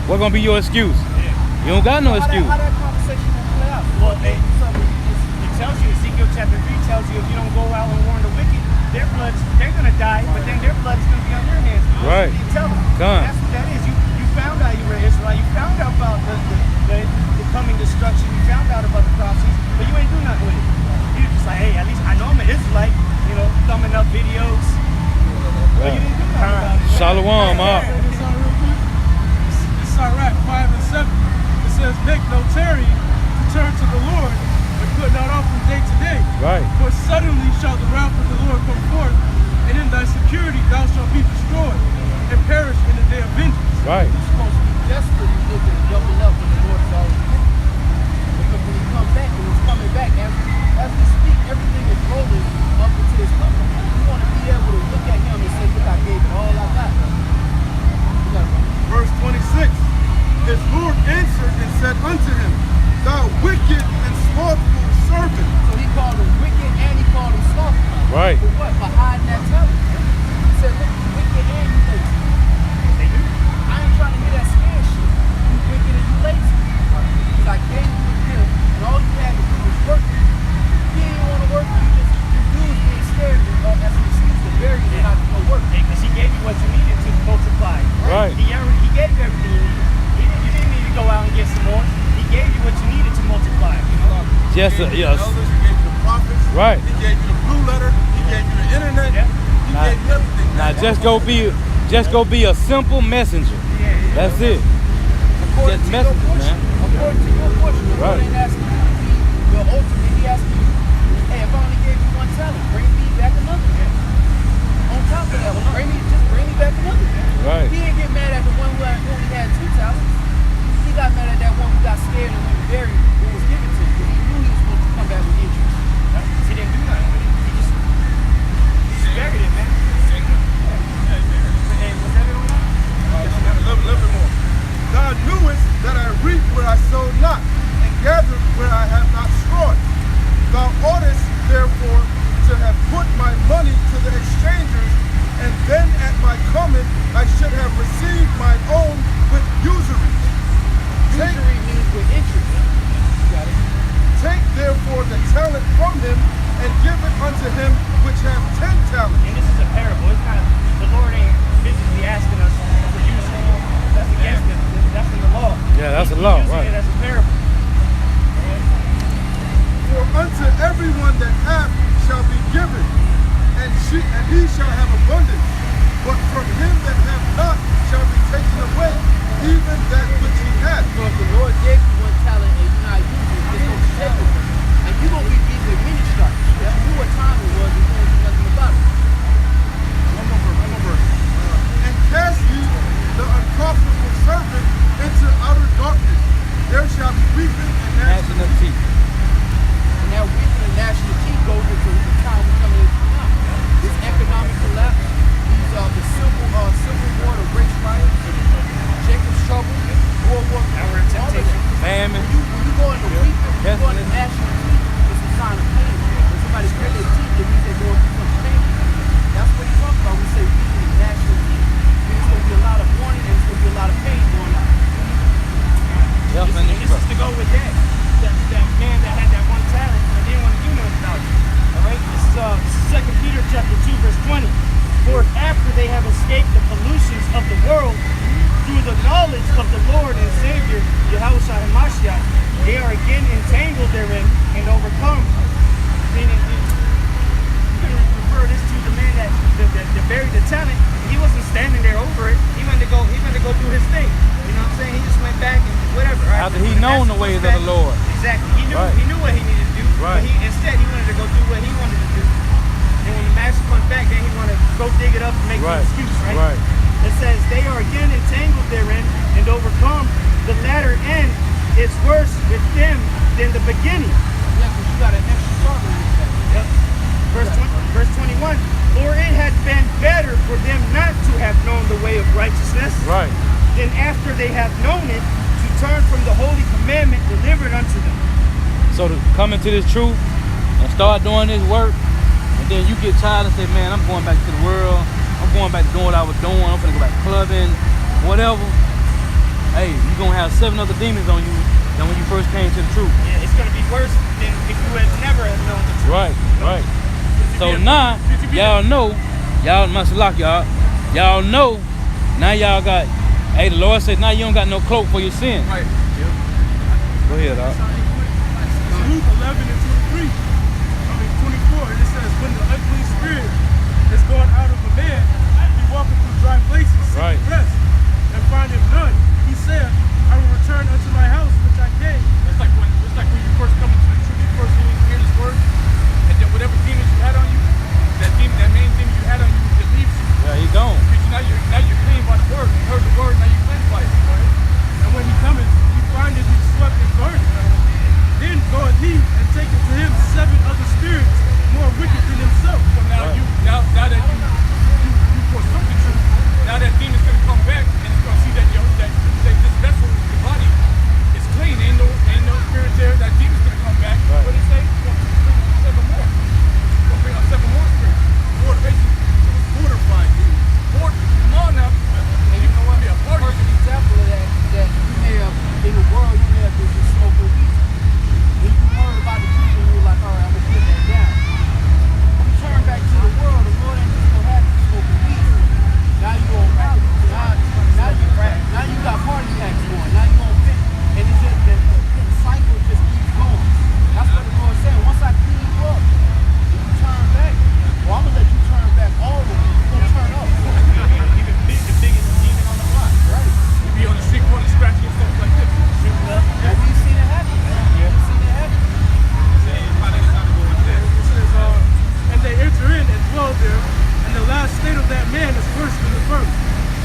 What gonna be your excuse? You don't got no excuse.
How that conversation gonna play out?
Well, it tells you, Ezekiel chapter 3 tells you if you don't go out and warn the wicked, they're gonna die, but then their blood is gonna be on your hands.
Right.
You tell them.
Come.
That's what that is. You found out you were an Israelite. You found out about the coming destruction. You found out about the prophecies, but you ain't do nothing with it. You're just like, hey, at least I know I'm an Israelite. You know, thumbing up videos. But you didn't do nothing about it.
Shalom,
It's Sirach 5 and 7. It says, make no tarrying to turn to the Lord, and put not off from day to day.
Right.
For suddenly shall the wrath of the Lord come forth, and in thy security thou shalt be destroyed, and perish in the day of vengeance.
Right.
You're supposed to be desperately looking to double up when the Lord is already here. Because when he comes back, and he's coming back, as we speak, everything is rolling up into his coming. You want to be able to look at him and say, look, I gave it all I got.
Verse 26. His Lord answered and said unto him, thou wicked and slothful servant.
So he called him wicked and he called him slothful.
Right.
For what? For hiding that talent. He said, look, you wicked and you lazy. I ain't trying to hear that scared shit. You wicked and you lazy. Because I gave you a gift and all you had to do was work. You didn't want to work, you dudes being scared as an excuse to bury you and not to go work.
Because he gave you what you needed to multiply.
Right.
He gave you everything you needed. You didn't need to go out and get some more. He gave you what you needed to multiply.
Yes,
He gave you
yes.
the elders, he gave you the prophets.
Right.
He gave you the blue letter. He gave you the internet.
Yeah.
He gave you everything.
Now just go be a simple messenger. That's it.
According
Just
to
message,
your portion,
man.
according to your portion, the
Right.
Lord ain't asking you to be your ultimate. He asking you, hey, if I only gave you one talent, bring me back another. On top of that, bring me back another.
Right.
He didn't get mad at the one who only had 2 talents. He got mad at that one who got scared and went buried what was given to him because he knew he was supposed to come back with interest.
He didn't do nothing with it. He just buried it, man. Hey, was that it on that?
A little bit more. Thou knewest that I reap where I sowed not, and gathered where I have not strawed. Thou oughtest therefore to have put my money to the exchangers, and then at my coming I should have received mine own with usury.
Usury means with interest. You got it.
Take therefore the talent from him, and give it unto him which have 10 talents.
And this is a parable. It's not, the Lord ain't physically asking us for usury. That's against it. That's in the law.
Yeah, that's the law,
He's using
right.
it as a parable.
For unto everyone that hath shall be given, and he shall have abundance. But from him that hath not shall be taken away even that which he hath.
So if the Lord gave you one talent and you're not using it, it's going to be taken from you. And you're going to be beat with many stripes. If you knew what time it was, you wouldn't do nothing about it.
One more verse. And cast ye the unprofitable servant into outer darkness. There shall be weeping and gnashing of teeth.
And that weeping and gnashing of teeth goes into the time we're coming into now. This economic collapse, these the civil war, the race riots, Jacob's trouble, World War II,
Our temptation.
Famine.
When you go into weeping, when you go into gnashing of teeth, it's a sign of pain. When somebody grit their teeth, it means they're going through some pain. That's what he's talking about when we say weeping and gnashing of teeth. There's going to be a lot of mourning and there's going to be a lot of pain going on.
And this is to go with that man that had that one talent and didn't want to do nothing about it. All right, this is 2 Peter chapter 2, verse 20. For after they have escaped the pollutions of the world through the knowledge of the Lord and Savior Yahushua HaMashiach, they are again entangled therein and overcome. Meaning, you can refer this to the man that buried the talent. He wasn't standing there over it. He went to go do his thing. You know what I'm saying? He just went back and whatever. Right?
After he known the ways of the Lord.
Exactly. He
Right.
knew what he needed to do.
Right.
But instead he wanted to go do what he wanted to do. And when the master comes back, then he wanted to go dig it up and make
Right.
an excuse, right?
Right.
It says they are again entangled therein and overcome. The latter end is worse with them than the beginning.
Yeah, because you got an extra struggle with that.
Yep. Verse 21. For it had been better for them not to have known the way of righteousness
Right.
than after they have known it to turn from the holy commandment delivered unto them.
So to come into this truth and start doing this work, and then you get tired and say, man, I'm going back to the world. I'm going back to doing what I was doing. I'm finna go back clubbing, whatever. Hey, you're gonna have 7 other demons on you than when you first came to the truth.
Yeah, it's gonna be worse than if you had never have known the truth.
Right, right. So now, y'all know, y'all must lock y'all. Y'all know, now y'all got, hey, the Lord said now you don't got no cloak for your sin.
Right.
Go ahead, dog.
Luke 11 and 24, and it says, when the unclean spirit is gone out of a man, he walketh through dry places, seeking
Right.
rest, and findeth none. He said, I will return unto my house which I came.
It's like when you first come into the truth, you first hear this word, and then whatever demons you had on you, that main demon you had on you, it leaves you.
Yeah, he gone.
Because now you're clean by the word. You heard the word, now you're cleansed by it. Right?
And when he cometh, he findeth he slept and burnt. Then goeth he and taketh to him 7 other spirits more wicked than himself.
So now now that you forsook the truth, now that demon's gonna come back and it's gonna see that this vessel, your body, is clean. Ain't no spirit there. That demon's gonna come back.
Right.
What did he say? He's gonna bring 7 more. He's gonna bring out 7 more spirits. Fortify you. Come on now. And you know what? Be a part of
Perfect example of that you may have, in the world, you may have been just smoking weed. When you heard about the truth and you were like, all right, I'm going to put that down. You turn back to the world, the Lord ain't just going to have you smoking weed. Now you on rap. Now you got party acts going. Now you on fit. And it's just the cycle just keeps going. That's what the Lord said. Once I clean you up, if you turn back, well, I'm going to let you turn back all of it. You're going to turn up.
Even the biggest demon on the block.
Right.
You be on the street corner scratching yourself like this.
Shooting up.
And we've seen it happen. We've seen it happen.
It says, and they enter in and dwell there, and the last state of that man is worse than the first.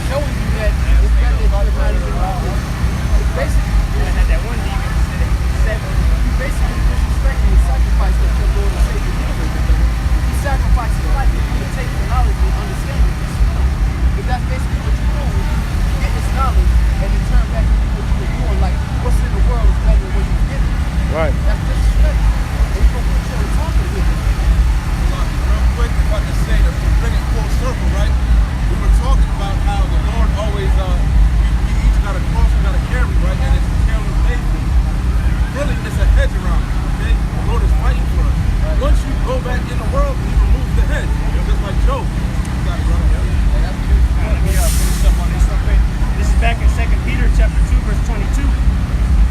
Showing you that it's better that you're not even it's basically,
And had that one demon instead of 7.
you basically disrespecting the sacrifice that your Lord and Savior did with you. He sacrificed his life for you to take the knowledge and understanding of this. But that's basically what you're doing. You get this knowledge and then turn back and do what you were doing. Like, what's in the world is better than what you're getting.
Right.
That's disrespectful. And you're going to put you on the top of it.
Real quick, if I can say to bring it full circle, right? We were talking about how the Lord always, we each got a cross we got to carry, right? And it's carrying faithful. Really, it's a hedge around it, okay? The Lord is fighting for us. Once you go back in the world, He removes the hedge, just like Job. You got it, brother.
Let me finish up on this real quick. This is back in 2 Peter chapter 2, verse 22.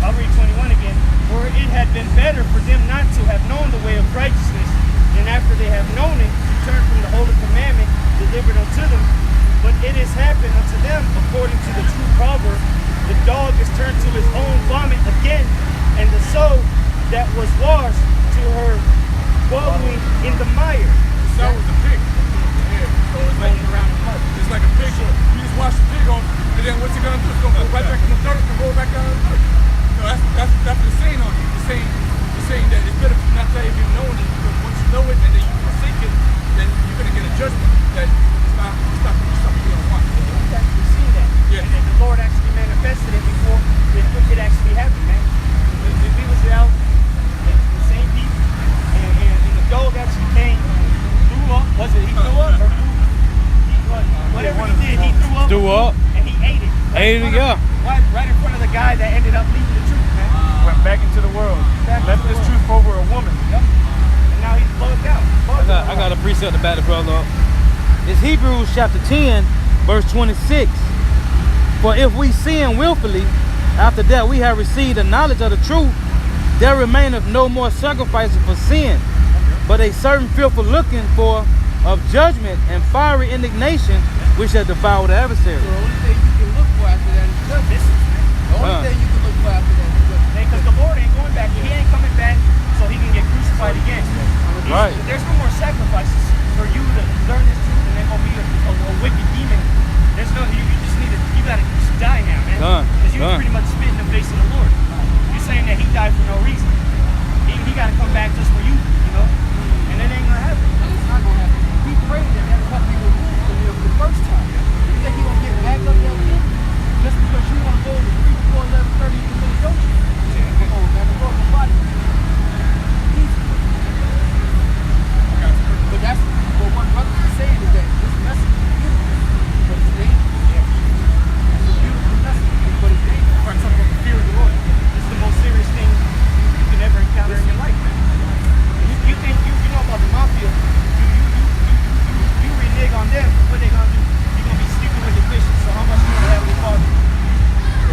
I'll read 21 again. For it had been better for them not to have known the way of righteousness, than after they have known it, to turn from the holy commandment delivered unto them. But it has happened unto them according to the true proverb, the dog is turned to his own vomit again, and the soul that was washed to her wallowing in the mire.
The sow is a pig. Yeah. So it's like around the mud. It's like a pig. You just wash the pig on, and then what's it gonna do? It's gonna go right back in the dirt and roll back down in the dirt. So that's the saying on you. The saying that it's better not to have even known it, because once you know it and then you forsake it, then you're gonna get a judgment that it's not something you don't want.
We've actually seen that.
Yeah.
And the Lord actually manifested it before it actually happened, man. If we was out in the same deep and the dog actually came, threw up, was it he threw up or whatever he did, he threw up. And he ate it.
Ate it, yeah.
Right in front of the guy that ended up leaving the truth, man.
Went back into the world. Left this truth over a woman.
Yep. And now he's bugged out.
I got a precept to back the brother up. It's Hebrews chapter 10, verse 26. For if we sin willfully, after that we have received the knowledge of the truth, there remaineth no more sacrifices for sin, but a certain fearful looking for of judgment and fiery indignation, which shall devour the adversary.
So the only thing you can look for after that is judgment. The only thing you can look for after that is judgment.
Because the Lord ain't going back. He ain't coming back so he can get crucified again.
Right.
There's no more sacrifices for you to learn this truth and then go be a wicked demon. There's no, you just need to, you gotta just die now, man. Because you pretty much spit in the face of the Lord. You're saying that he died for no reason. He gotta come back just for you, you know? And it ain't gonna happen.
It's not gonna happen. We prayed that that cup be removed from him the first time. You think he gonna get back up there?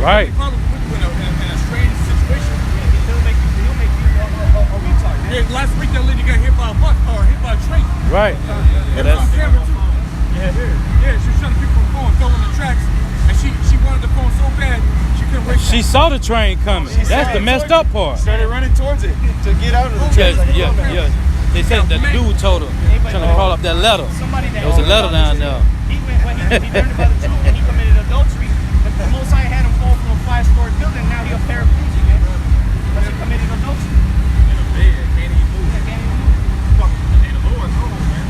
Right.
He probably put you in a strange situation.
He'll make you a retard, man.
Yeah, last week that lady got hit by a bus or hit by a train.
Right.
It was on camera too. Yeah, she was trying to pick up her phone, fell on the tracks, and she wanted the phone so bad she couldn't wait.
She saw the train coming. That's the messed up part.
Started running towards it to get out of the
Yeah,
train.
yeah. They said that the dude told her, trying to call up that letter. There was a letter down there.
He went when he learned about the truth and he committed adultery. The Most High had him fall from a 5-story building. Now he's a paraplegic, man. Because he committed adultery.
In a bed, can't even move. Ain't the Lord told him, man.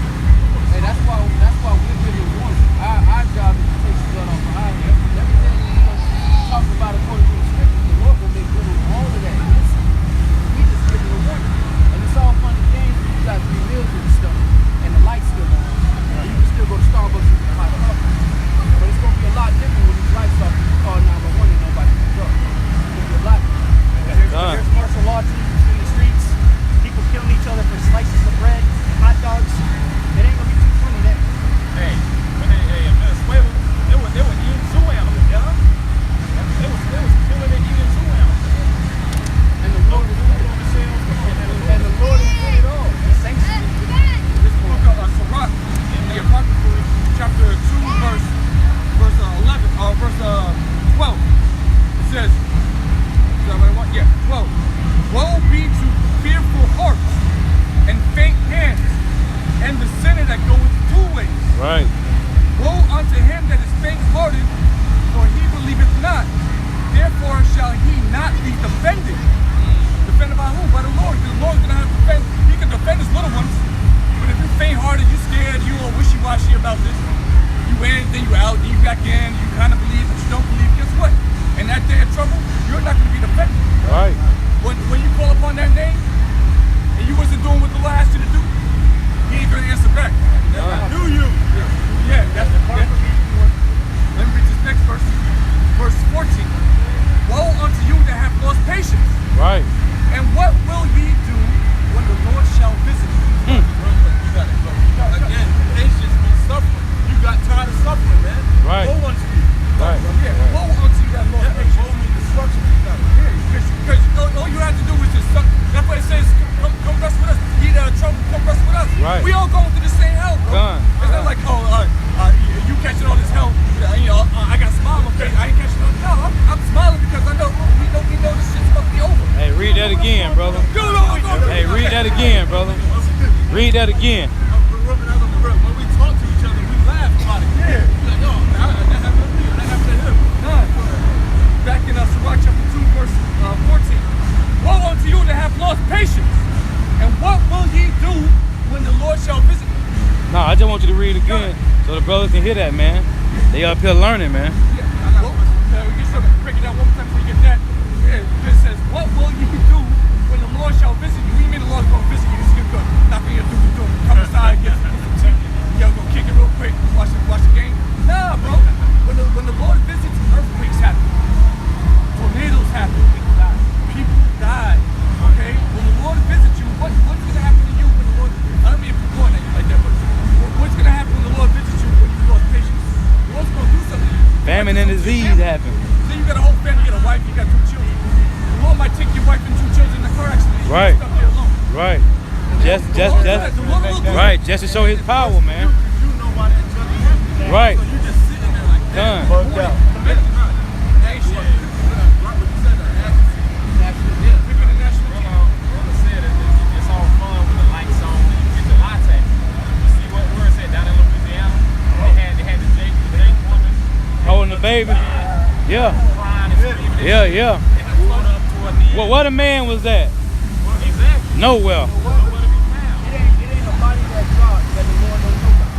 And that's why we're giving warning. Our job is to take the blood off of our hands. Everything we talk about according to the scriptures, the Lord will make good on all of that. We just giving a warning. And it's all fun and games. You got 3 meals and stuff, and the light's still on. You can still go to Starbucks and buy the up. But it's gonna be a lot different when these lights off. You call 911 and nobody can go. It's gonna be a lot different.
There's martial law teams in the streets. People killing each other for slices of bread, hot dogs. It ain't gonna be too funny then.
Hey, when they in Venezuela, they were eating zoo animals, yeah. They was killing and eating zoo animals.
And the Lord is doing it on the shelves, and the Lord is doing it all. He sanctions it.
This book of Sirach in the Apocrypha, chapter 2, verse 12. It says, is that what I want? Yeah, 12. Woe be to fearful hearts and faint hands, and the sinner that goeth 2 ways.
Right.
Woe unto him that is faint-hearted, for he believeth not. Therefore shall he not be defended. Defended by who? By the Lord. The Lord's gonna have to defend. He can defend his little ones. But if you're faint-hearted, you scared, you all wishy-washy about this. You in, then you out, then you back in. You kind of believe, but you don't believe. Guess what? In that day of trouble, you're not gonna be defended.
Right.
When you call upon that name, and you wasn't doing what the Lord asked you to do, he ain't gonna answer back. Do you? Yeah, that's the part. Let me read this next verse. Verse 14. Woe unto you that have lost patience.
Right.
And what will ye do when the Lord shall visit you?
Again, patience means suffering. You got tired of suffering, man.
Right.
Woe unto you.
Right.
Yeah, woe unto you that lost patience.
Woe means destruction.
Because all you have to do is just suck. That's why it says, come rest with us. Ye that are trouble, come rest with us.
Right.
We all going through the same hell, bro. It's not like, you catching all this hell. I got a smile on my face. I ain't catching no. No, I'm smiling because I know we know this shit's about to be over.
Hey, read that again, brother. Hey, read that again, brother. Read that again.
When we talk to each other, we laugh about it.
Yeah.
Like, oh, that happened to me, or that happened to him.
Back in Sirach chapter 2, verse 14. Woe unto you that have lost patience, and what will ye do when the Lord shall visit you?
No, I just want you to read again so the brothers can hear that, man. They up here learning, man.
Yeah, we can still break it down one more time before you get that. Yeah, it says, what will ye do when the Lord shall visit you? What do you mean the Lord's going to visit you? He's going to knock on your door, come inside, get some tea. Yo, go kick it real quick, watch the game. Nah, bro. When the Lord visits, earthquakes happen. Tornadoes happen. People die. Okay? When the Lord visits you, what's going to happen to you when the Lord... I don't mean to point at you like that, but what's going to happen when the Lord visits you when you lost patience? The Lord's going to do something to you.
Famine and disease happen.
Then you got a whole family, you got a wife, you got 2 children. The Lord might take your wife and 2 children in a car accident.
Right.
You're stuck there alone.
Right. Just to show his power, man.
You know why that judgment happened.
Right.
So you just sitting there like that.
Done. Holding the baby. Yeah. Yeah. What a man was that? Nowhere.
It ain't a body that God that the Lord don't know about.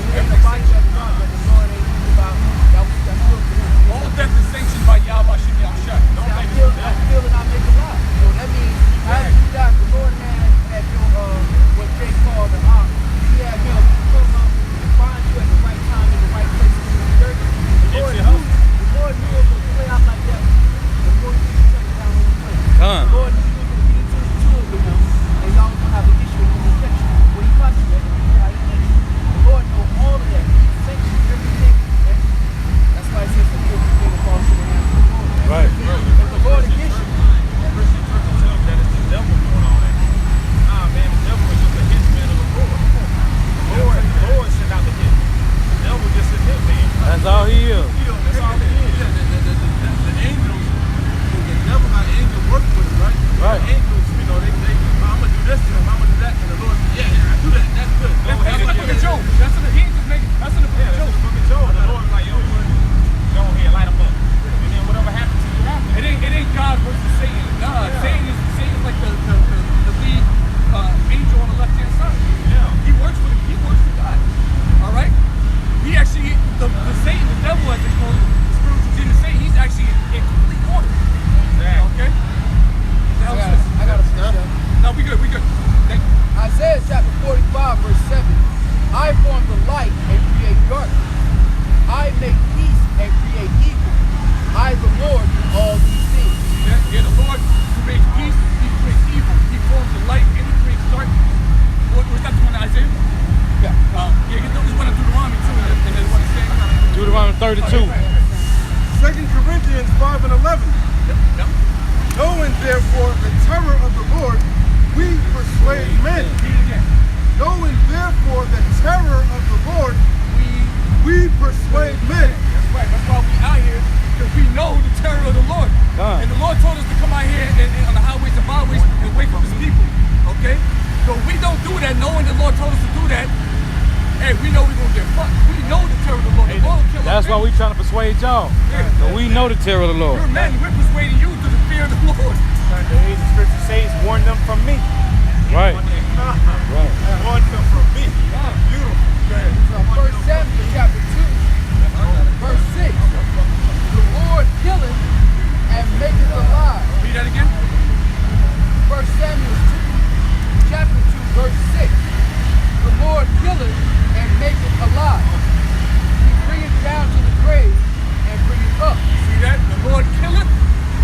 It ain't a body that God that the Lord ain't know about. That's good for him.
All death is sanctioned by Yahweh Shim Yahshua.
I feel and I make a lot. So that means after you die, the Lord had your what they call the ark. He had him come up and find you at the right time in the right place in the church. The Lord knew it was gonna play out like that before you shut it down on the plane. The Lord knew you was gonna get into the tune with him, and y'all was gonna
Was that the one in Isaiah? Yeah. Yeah, get this one in Deuteronomy too, and then what it's saying.
Deuteronomy 32.
2 Corinthians 5 and 11.
Yep.
Knowing therefore the terror of the Lord, we persuade men.
Read it again.
Knowing therefore the terror of the Lord, we persuade men.
That's right. That's why we out here, because we know the terror of the Lord.
God.
And the Lord told us to come out here and on the highways and byways and wake up his people. Okay? So if we don't do that, knowing the Lord told us to do that, hey, we know we're going to get fucked. We know the terror of the Lord. The Lord will kill us.
That's why we trying to persuade y'all. But we know the terror of the Lord.
You're man, we're persuading you to the fear of the Lord.
The scripture says, warn them from me.
Right.
Right. Warn them from me.
Beautiful. So 1 Samuel chapter 2, verse 6. The Lord killeth and maketh alive.
Read that again.
1 Samuel 2, chapter 2, verse 6. The Lord killeth and maketh alive. He bringeth down to the grave and bringeth up.
See that? The Lord killeth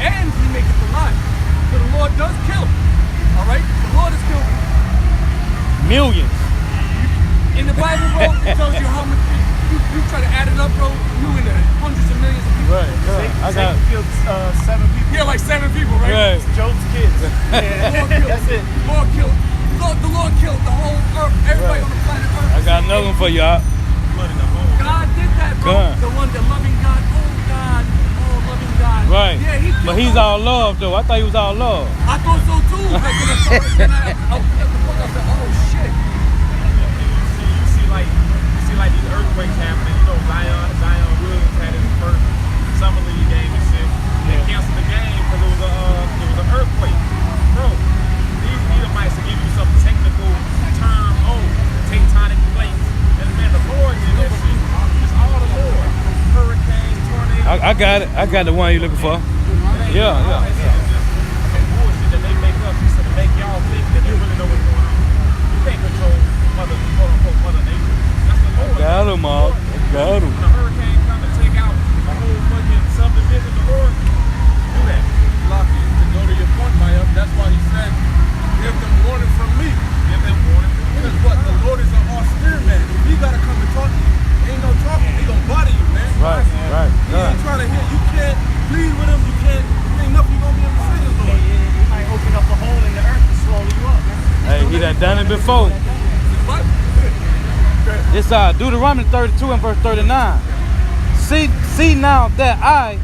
and he maketh alive. So the Lord does kill. All right? The Lord has killed
Millions.
in the Bible, bro. It tells you how much you try to add it up, bro. You in the hundreds of millions of people.
Right. I got
killed 7 people.
Yeah, like 7 people, right?
Right.
Job's kids.
The Lord killed.
That's it.
The Lord killed. The Lord killed the whole earth, everybody on the planet Earth.
I got another one for y'all.
God did that, bro.
God.
The one, the loving God. Oh, God. Oh, loving God.
Right.
Yeah, he killed
But he's all love though. I thought he was all love.
I thought so too. Like when I saw it, and I opened up the book, I said, oh, shit.
You see like these earthquakes happening. You know, Zion Williams had his first summer league game and shit. They canceled the game because it was an earthquake. Bro, these Edomites will give you some technical term. Oh, tectonic plates. And man, the Lord did that shit. It's all the Lord. Hurricanes, tornadoes.
I got it. I got the one you looking for. Yeah.
It's just some bullshit that they make up just to make y'all think that they really know what's going on. You can't control Mother Nature. That's the Lord.
Got him, all. Got him.
When a hurricane comes to take out a whole fucking subdivision, the Lord do that.
Lucky to go to your point, Maya. That's why he said, give them warning from me.
Give them warning.
Because what? The Lord is an austere man. If he got to come and talk to you, ain't no talking. He gonna body you, man.
Right.
He ain't trying to hear. You can't plead with him. You can't. Ain't nothing you gonna be able to say to the Lord.
He might open up a hole in the earth to swallow you up.
Hey, he done it before.
What?
It's Deuteronomy 32 and verse 39. See now that I,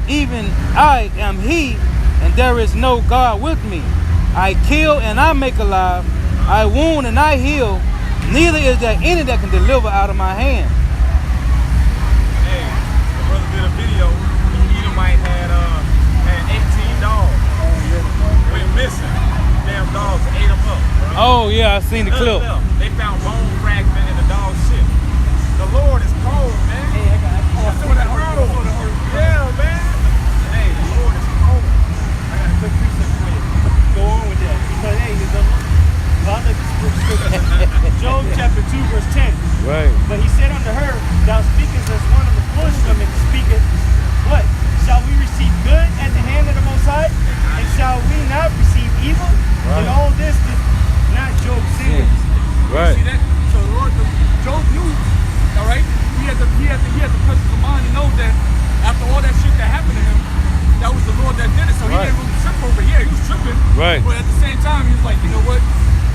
even I, am he, and there is no God with me. I kill and I make alive. I wound and I heal. Neither is there any that can deliver out of my hand.
Hey, the brother did a video. Edomite had 18 dogs. Went missing. Damn dogs ate them up. Bro.
Oh yeah, I seen the clip.
They found bone fragment in the dog's shit. The Lord is cold, man.
Hey, I got
Some of that hurdle. Yeah, man. Hey, the Lord is cold.
a quick precept for you. Go on with that. Because, hey, Job chapter 2, verse 10.
Right.
But he said unto her, thou speakest as one of the foolish women speaketh. What? Shall we receive good at the hand of the Most High? And shall we not receive evil?
Right.
And all this did not Job sin.
Right.
See that? So the Lord, Job knew, all right? He had the presence of mind to know that after all that shit that happened to him, that was the Lord that did it. So he didn't really trip over it. Yeah, he was tripping.
Right.
But at the same time, he was like, you know what?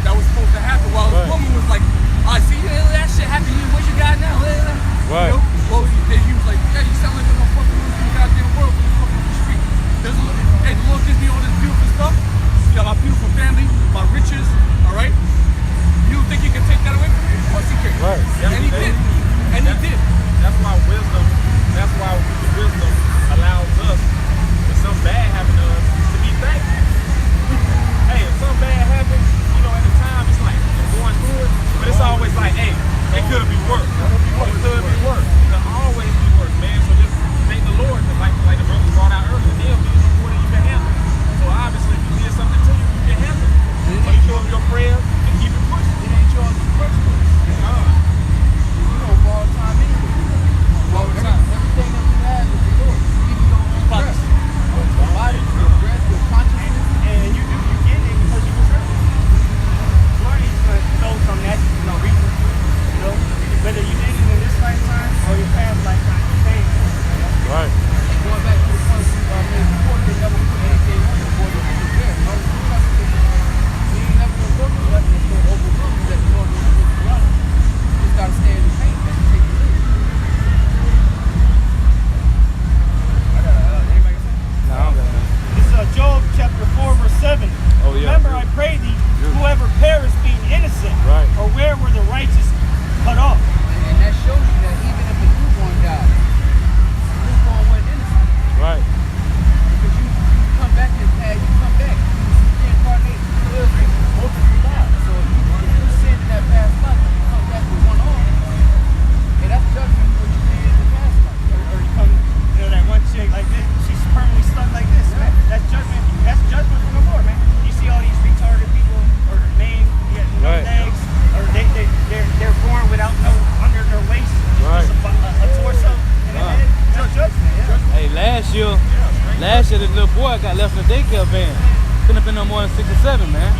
That was supposed to happen. While his woman was like, I see that shit happened. What you got now?
Right.
You know? Well, he was like, yeah, you sound like the motherfucker who's in the goddamn world from the fucking street. Hey, the Lord gives me all this beautiful stuff. You got my beautiful family, my riches, all right? You think he can take that away from me? Of course he can.
Right.
And he did. And he did.
That's why wisdom allows us, when something bad happened to us, to be thankful. Hey, if something bad happens, you know, at the time, it's like, I'm going through it, but it's always like, hey, it could be worse. It could be worse. It could always be worse, man. So just thank the Lord, like the brother
little boy got left in the daycare van. Couldn't have been no more than 6 or 7, man.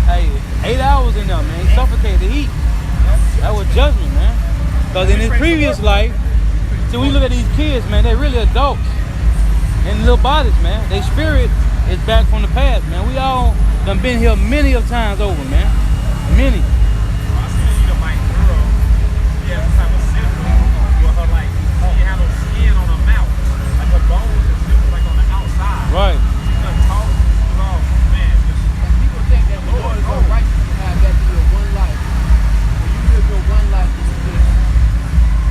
Hey, 8 hours in there, man. He suffocated the heat. That was judgment, man. Because in his previous life, so when you look at these kids, man, they're really adults in little bodies, man. Their spirit is back from the past, man. We all done been here many of times over, man. Many.
I seen a Edomite girl. She had some type of syndrome where her, like, she had no skin on her mouth. Like her bones and shit was like on the outside.
Right.
She couldn't talk. She was all, man, just,
And people think that the Lord is all right to have that to your one life. When you live your one life,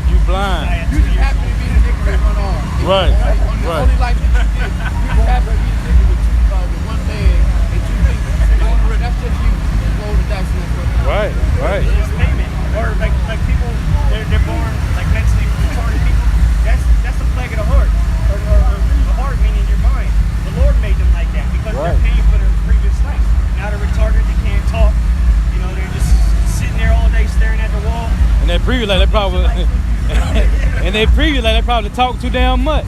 You blind.
you just happen to be the nigga with one arm.
Right.
On the
Right.
only life that you did, you happen to be the nigga with one leg and 2 fingers. That's just you. Just roll the dice in that first.
Right. Right.
It's payment. Or like people, they're born like mentally retarded people. That's the plague of the heart. Or the heart meaning your mind. The Lord made them like that because
Right.
they're paying for their previous life. Now they're retarded. They can't talk. You know, they're just sitting there all day staring at the wall.
And they preview like they probably and they preview like they probably talk too damn much.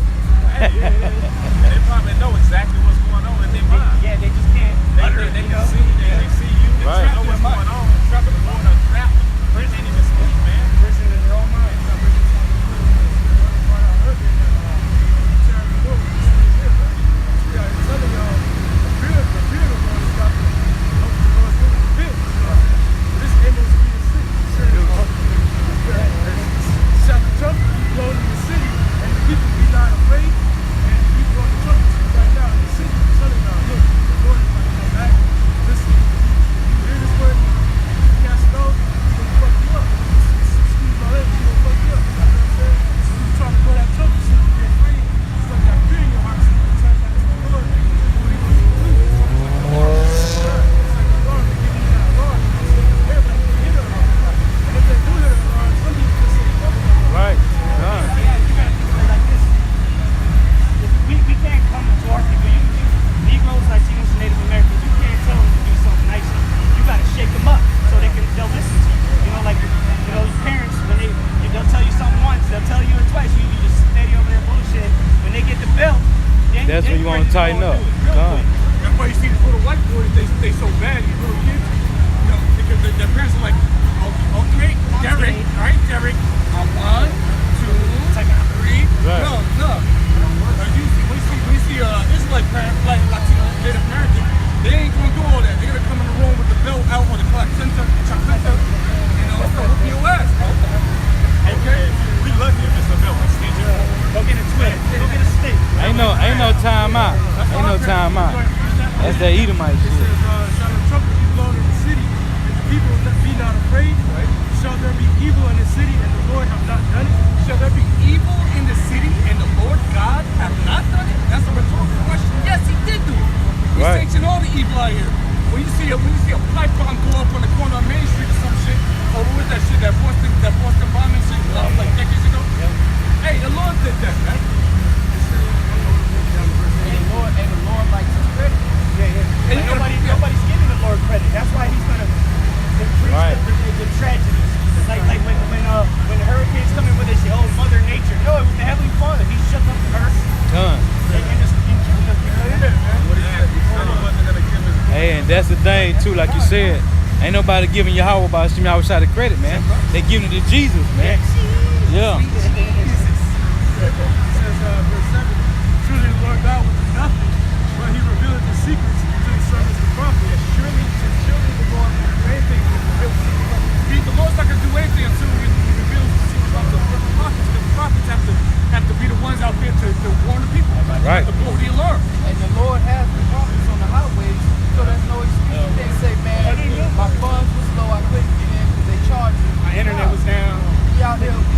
and they probably know exactly what's going on in their mind.
Yeah, they just can't.
They can see, they see you, they
Right.
know what's going on. Trapped in a trap. They can't even speak, man.
Prison in their own mind.
Right. Done.
We can't come to our people. Negroes, Latinos, and Native Americans, you can't tell them to do something nice. You got to shake them up so they'll listen to you. You know, like parents, when they'll tell you something once, they'll tell you it twice. You just steady over there bullshit. When they get the belt,
That's when you want to tighten up. Done.
That's why you see these little white boys, they so bad, these little kids, you know, because their parents are like, oh, okay, Derek, all right, Derek, 1, 2, 3.
Right.
No. When you see Israelite parents, like Latino, Native American, they ain't gonna do all that. They're gonna come in the room with the belt out or the placenta, chacenta, you know, so whoop your ass, bro. Okay?
We lucky if it's a belt extension.
go get a twin, go get a stick.
Ain't no time out. Ain't no time out. That's that Edomite
It
shit.
says, shout a trumpet, you blown in the city, and the people that be not afraid, right? Shall there be evil in the city, and the Lord have not done it? Shall there be evil in the city, and the Lord God have not done it? That's a rhetorical question. Yes, he did do it. He's
Right.
sanctioned all the evil out here. When you see a pipe bomb go up on the corner of Main Street or some shit, or what was that shit, that Boston bombing shit, like decades ago? Hey, the Lord did that, man.
And the Lord likes his credit.
Yeah. And nobody's giving the Lord credit. That's why he's gonna increase
Right.
the tragedies. It's like when the hurricanes come in, where they say, "Oh, Mother Nature." No, it was the Heavenly Father. He shook up the earth
Done.
and just killed us.
Hey, and that's the thing too, like you said, ain't nobody giving Yahweh by Shemi outside of credit, man. They giving it to Jesus, man. Yeah.
It says, verse 7, truly the Lord God will do nothing, but he revealed the secrets to his servants the prophets. Surely the Lord will do anything to reveal the secrets. The Lord's not going to do anything until he reveals the secrets of the prophets, because the prophets have to be the ones out there to warn the people.
Right.
To blow the alarm.
And the Lord has the prophets on the highways, so there's no excuse. They say, man, my funds was low, I couldn't get in because they charged me.
My internet was down.
We out here on the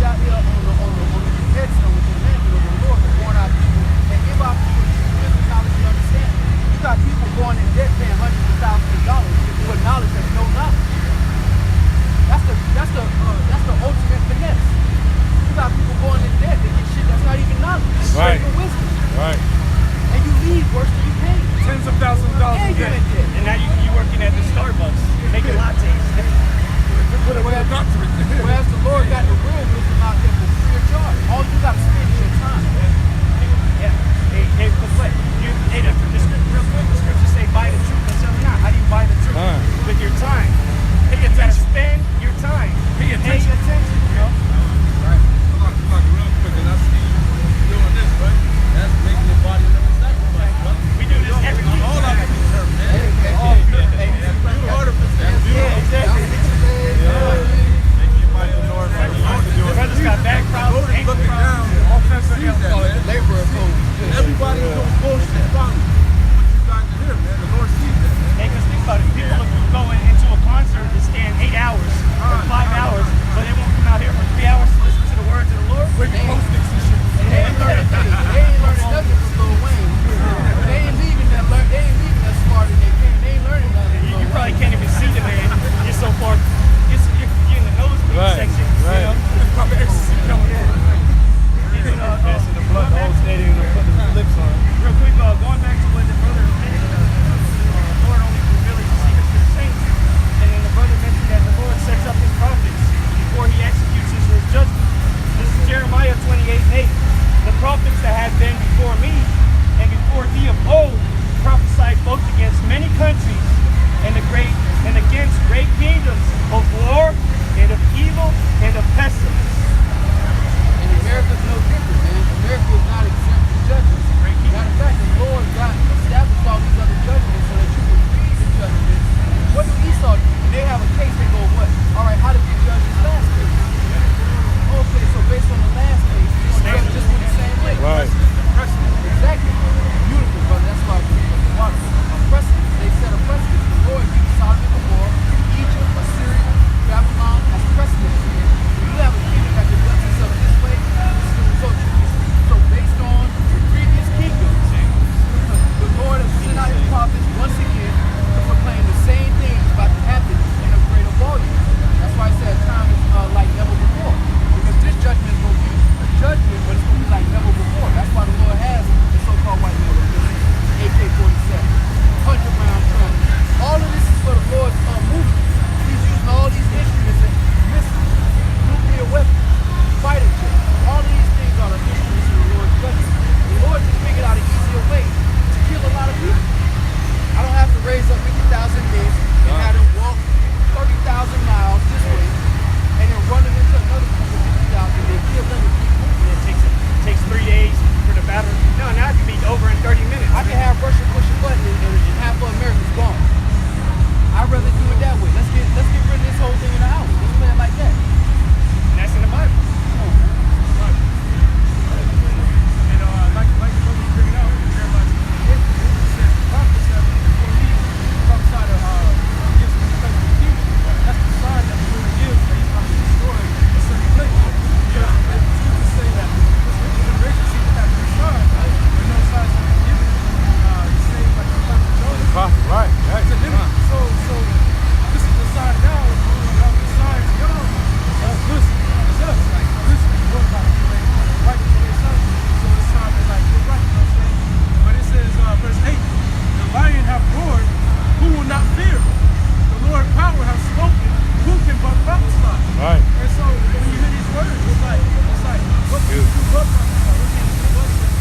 headstone with the mandate of the Lord to warn our people and give our people wisdom, knowledge, and understanding. You got people going in debt paying hundreds of thousands of dollars for knowledge that's no knowledge. That's the ultimate finesse. You got people going in debt to get shit that's not even knowledge. It's
Right.
straight wisdom.
Right.
And you leave worse than you came. men and had them walk 30,000 miles this way and then run them into another group of 50,000 and kill them and keep moving.
And it takes 3 days for the battle. No, now it can be over in 30 minutes.
I can have Russia push a button and half of America's gone. I'd rather do it that way. Let's get rid of this whole thing in an hour. Let's play it like that.
And that's in the Bible.
Like the brother bring it out, Jeremiah 28, it says the prophet said, before me, prophesied against the place of the kingdom. That's the sign that the Lord gives that he's going to destroy a certain place. Because it's good to say that this generation seems to have no signs, but no signs have been given. He's saying like the prophet Jonah.
Right.
It's an image. So this is the sign now. About the signs come. Listen, it's us. Like, listen, you know about it. Right to the sun. So the sign is like, you're right, you know what I'm saying? But it says, verse 8, the lion hath roared, who will not fear? The Lord power hath spoken, who can but prophesy?
Right.
And so when you hear these words, it's like, what can you do but prophesy? What can you do but say?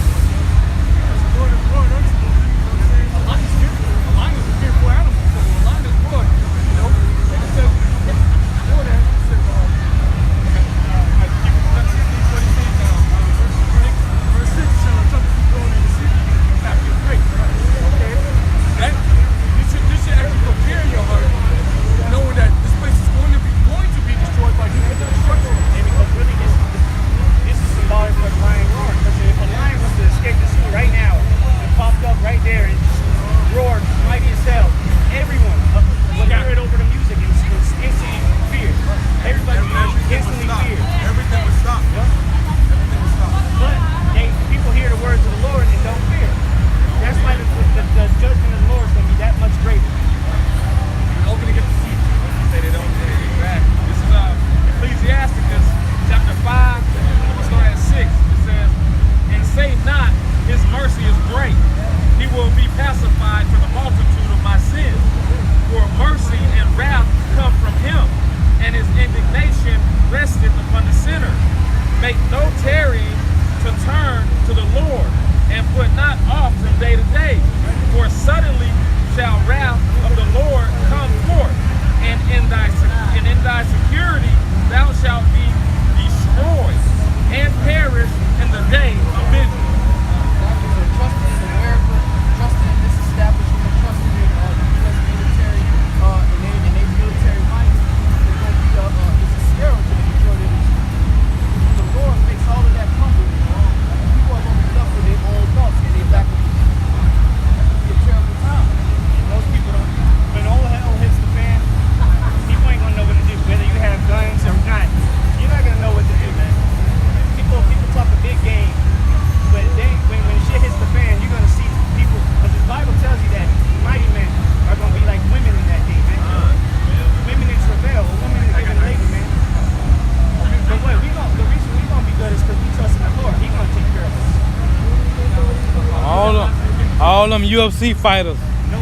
Because the Lord is roared unto you. You know what I'm saying? A lion's fearful. A lion is a fearful animal. So a lion is roared, you know? And it says, before that, it says, I keep it up to what he says now. Verse 6, shall a trumpet be blown in the sea, clap your praise. Okay? This should actually prepare your heart, knowing that this place is going to be destroyed by human destruction.
And because really this is symbolic for the lion roaring. Because if a lion was to escape the sea right now and popped up right there and just roared mighty as hell, everyone would hear it over the music and instantly fear. Everybody would instantly fear.
Everything would stop. Everything would stop.
But people hear the words of the Lord and don't fear. That's why the judgment of the Lord is going to be that much greater.
You're opening up the sea. Say they don't say it back. This is Ecclesiasticus chapter 5. We'll start at 6. It says, and say not, his mercy is great. He will be pacified for the multitude of my sins. For mercy and wrath come from him, and his indignation resteth upon the sinner. Make no tarrying to turn to the Lord, and put not off from day to day. For suddenly shall wrath of the Lord come forth, and in thy security thou shalt be destroyed, and perish in the day of vengeance.
Trusting in America, trusting in this establishment, trusting in the U.S. military and their military might is going to be it's a scare to the majority of these people. When the Lord makes all of that crumble, people are going to be left with their own thoughts and their back of the It's a terrible time.
Most people don't. When all hell hits the fan, people ain't gonna know what to do. Whether you have guns or not, you're not gonna know what to do, man. People talk a big game, but when shit hits the fan, you're gonna see people. Because the Bible tells you that mighty men are gonna be like women in that day, man. Women in travail, or women in giving labor, man. But what the reason we gonna be good is because we trust in the Lord. He's gonna take care of us.
All them UFC fighters.
Nope.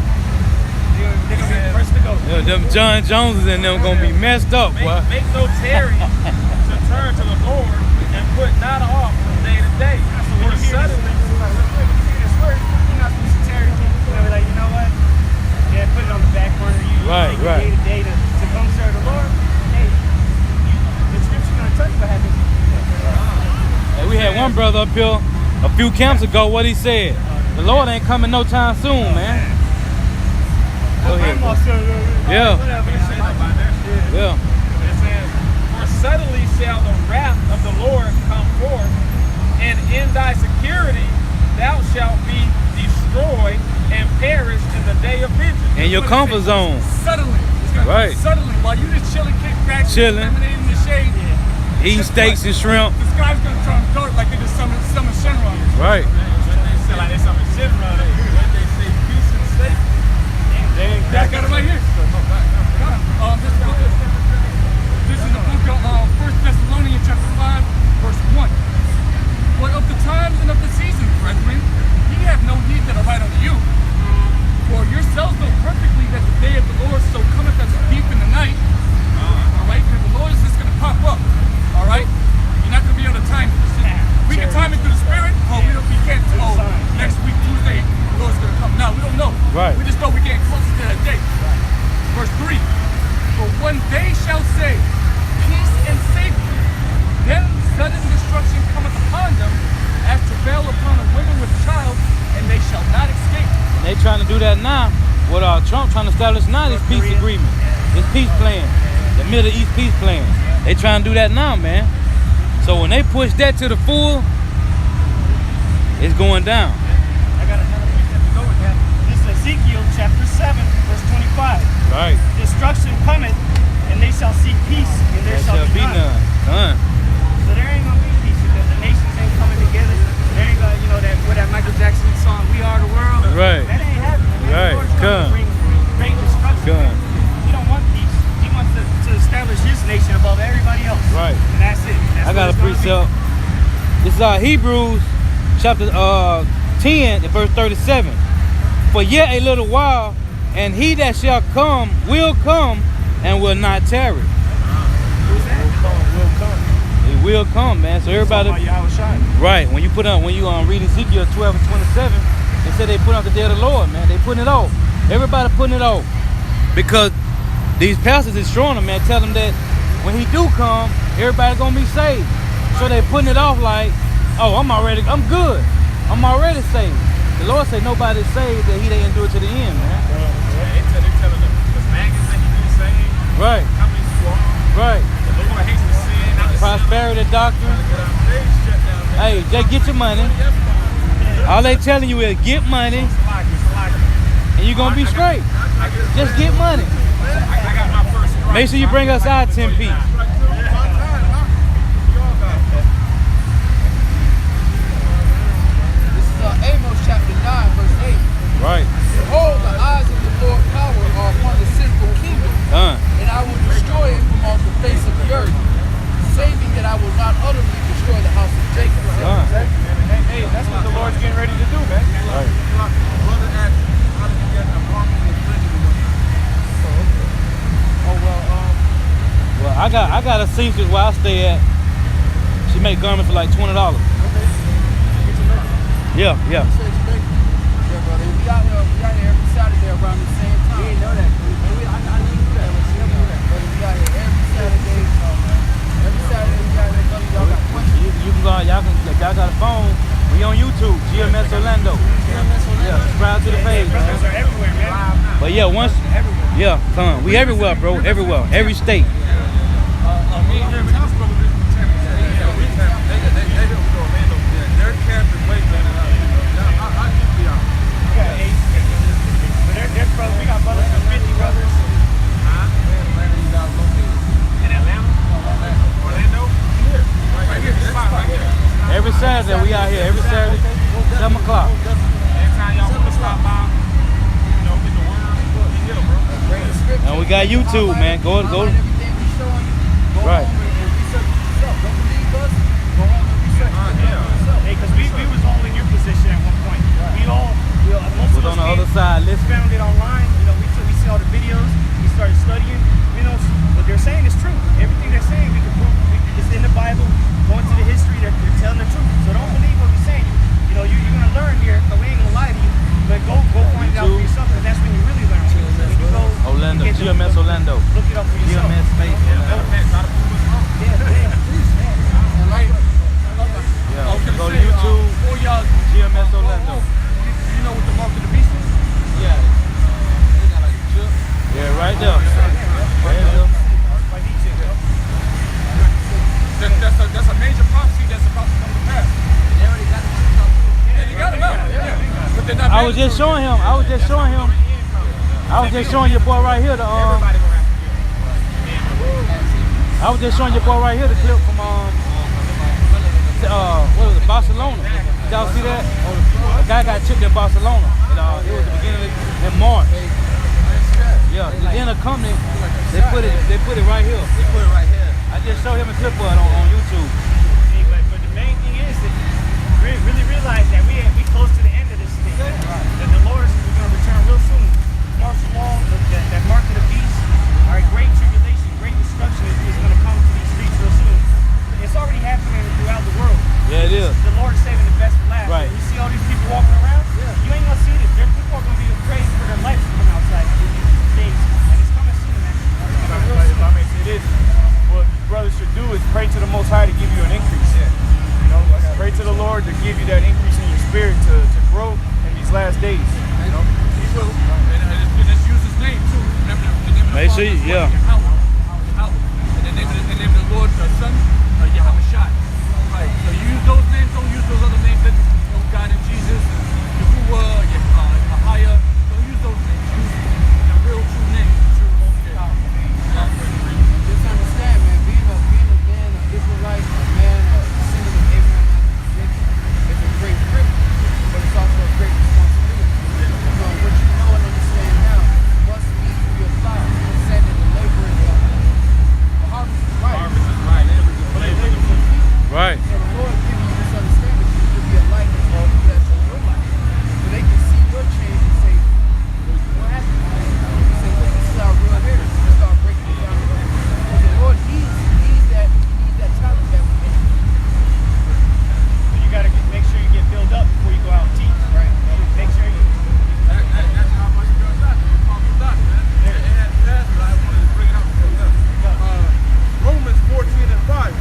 They're gonna be the first to go.
Yeah, them John Joneses and them gonna be messed up, boy.
Make no tarrying to turn to the Lord, and put not off from day to day. For suddenly,
this word, you're not supposed to tarry. You're gonna be like, you know what? Yeah, put it on the back burner. You
Right,
take
right.
day to day to come serve the Lord. Hey, the scripture's gonna tell you what happens.
Hey, we had one brother up here a few camps ago. What he said? The Lord ain't coming no time soon, man. Go ahead.
Grandma said,
Yeah.
whatever.
Yeah.
it says, for suddenly shall the wrath of the Lord come forth, and in thy security thou shalt be destroyed and perish in the day of vengeance.
In your comfort zone.
Suddenly. It's gonna
Right.
Suddenly, while you just chilling, kick back,
Chilling.
lemonade in the shade,
Eating steaks and shrimp.
the sky's gonna turn dark like they just summoned Shinra.
Right.
They say like there's something shit around there. They say peace and safety.
I got it right here. This is the book of 1 Thessalonians chapter 5, verse 1. But of the times and of the seasons, brethren, ye have no need that I write unto you. For yourselves know perfectly that the day of the Lord so cometh as a thief in the night. Alright, because the Lord is just going to pop up. Alright? You're not going to be able to time it. We can time it through the Spirit. We can't. Next week, Tuesday, Lord
they trying to do that now. What Trump trying to establish now, this peace agreement, this peace plan, the Middle East peace plan. They trying to do that now, man. So when they push that to the full, it's going down.
I got another precept to go with that. This is Ezekiel chapter 7, verse 25.
Right.
Destruction cometh, and they shall seek peace, and there shall be none. So there ain't gonna be peace because the nations ain't coming together. There ain't gonna, you know, that Michael Jackson song, "We Are the World."
Right.
That ain't happening. Man.
Right.
The Lord's trying to bring great destruction. He don't want peace. He wants to establish his nation above everybody else.
Right.
And that's it. That's
I got a precept. This is Hebrews chapter 10 and verse 37. For yet a little while, and he that shall come will come and will not tarry.
Who's that? Will come.
It will come, man. So everybody, right? When you read Ezekiel 12 and 27, they said they put out the day of the Lord, man. They putting it off. Everybody putting it off because these pastors is showing them, man. Tell them that when he do come, everybody gonna be saved. So they putting it off like, oh, I'm good. I'm already saved. The Lord said nobody's saved that he didn't do it to the end, man.
They telling them the maggots that he been saved.
Right.
Coming strong.
Right.
The Lord hates the sin. Not the
prosperity doctrine. Hey, just get your money. All they telling you is get money, and you're gonna be straight. Just get money. Make sure you bring us our 10 piece.
Amos chapter 9, verse 8.
Right.
Behold, the eyes of the Lord power are upon the sinful kingdom, and I will destroy it from off the face of the earth, saving that I will not utterly destroy the house of Jacob.
Hey, that's what the Lord's getting ready to do, man.
Right. Well, I got a seamstress where I stay at. She make garments for like $20. Yeah.
We out here every Saturday around the same time. You didn't know that. I knew that. But we out here every Saturday. Every Saturday we out here. Y'all got questions.
You can go. Y'all got a phone. We on YouTube. GMS Orlando. Yeah, subscribe to the page, man.
Brothers are everywhere, man.
But yeah, come on. We everywhere, bro. Everywhere. Every state.
Their camp is way better than ours.
We got 8. But there's brothers. We got brothers from 50 brothers.
In Atlanta? Orlando? Right here. This spot right here.
Every Saturday we out here. Every Saturday, 7 o'clock.
Anytime y'all want to stop by, you know, get the word, you hit them, bro.
And we got YouTube, man. Go. Right.
Hey, because we was all in your position at one point. Most
was
of us
on the other side listening.
found it online. You know, we see all the videos. We started studying. You know, what they're saying is true. Everything they're saying, we can prove. It's in the Bible. Going to the history, they're telling the truth. So don't believe what we're saying. You know, you're gonna learn here, but we ain't gonna lie to you. But go find out for yourself, because that's when you really learn. When you go
Orlando, GMS Orlando.
Look it up for yourself.
GMS Space. Yeah, go to YouTube, GMS Orlando.
You know what the mark of the beast is?
Yeah. They got like a chip.
Yeah, right there.
That's a major prophecy that's about to come to pass.
They already got the chip out.
Yeah, you got it out. Yeah. But they're not
I was just showing him. I was just showing your boy right here. I was just showing your boy right here the clip from what was it, Barcelona? Y'all see that? The guy got chipped in Barcelona. It was the beginning in March. Yeah, the dinner company, they put it right here.
They put it right here.
I just showed him a clip of it on YouTube.
But the main thing is that we really realize that we close to the end of this thing. That the Lord is going to return real soon. Martial law, that mark of the beast, all right, great tribulation, great destruction is going to come to these streets real soon. It's already happening throughout the world.
Yeah, it is.
The Lord is saving the best for last.
Right.
You see all these people walking around, you ain't going to see this. People are going to be afraid for their life to come outside these days. And it's coming soon, man. It's coming real soon.
I mean, it is. What brothers should do is pray to the Most High to give you an increase. You know, pray to the Lord to give you that increase in your spirit to grow in these last days.
Make sure you, yeah.
And then the name of the Lord, the Son, Yahushua. Right. So you use those names, don't use those other names that God and Jesus, Yahuwah, Ahaya. Don't use those names. Use the real true name, the true most power.
Just understand, man, being a man of Israelite, a man of descendant of Abraham, it's a great privilege, but it's also a great responsibility. So what you know and understand now must be your thought. It said that the labor is the harvest is right.
Harvest is right.
But the labor is few.
Right.
So the Lord giving you this understanding for you to be a light to all people that show your light. So they can see your change and say, what happened? You say, look, this is our real heritage. Let's start breaking it down. But the Lord needs that talent that we need.
So you gotta make sure you get filled up before you go out and teach.
Right.
Make sure you.
That's how much you're a doctor. It's called a doctor, man. It had passed, but I wanted to bring it up.
Romans 14:5.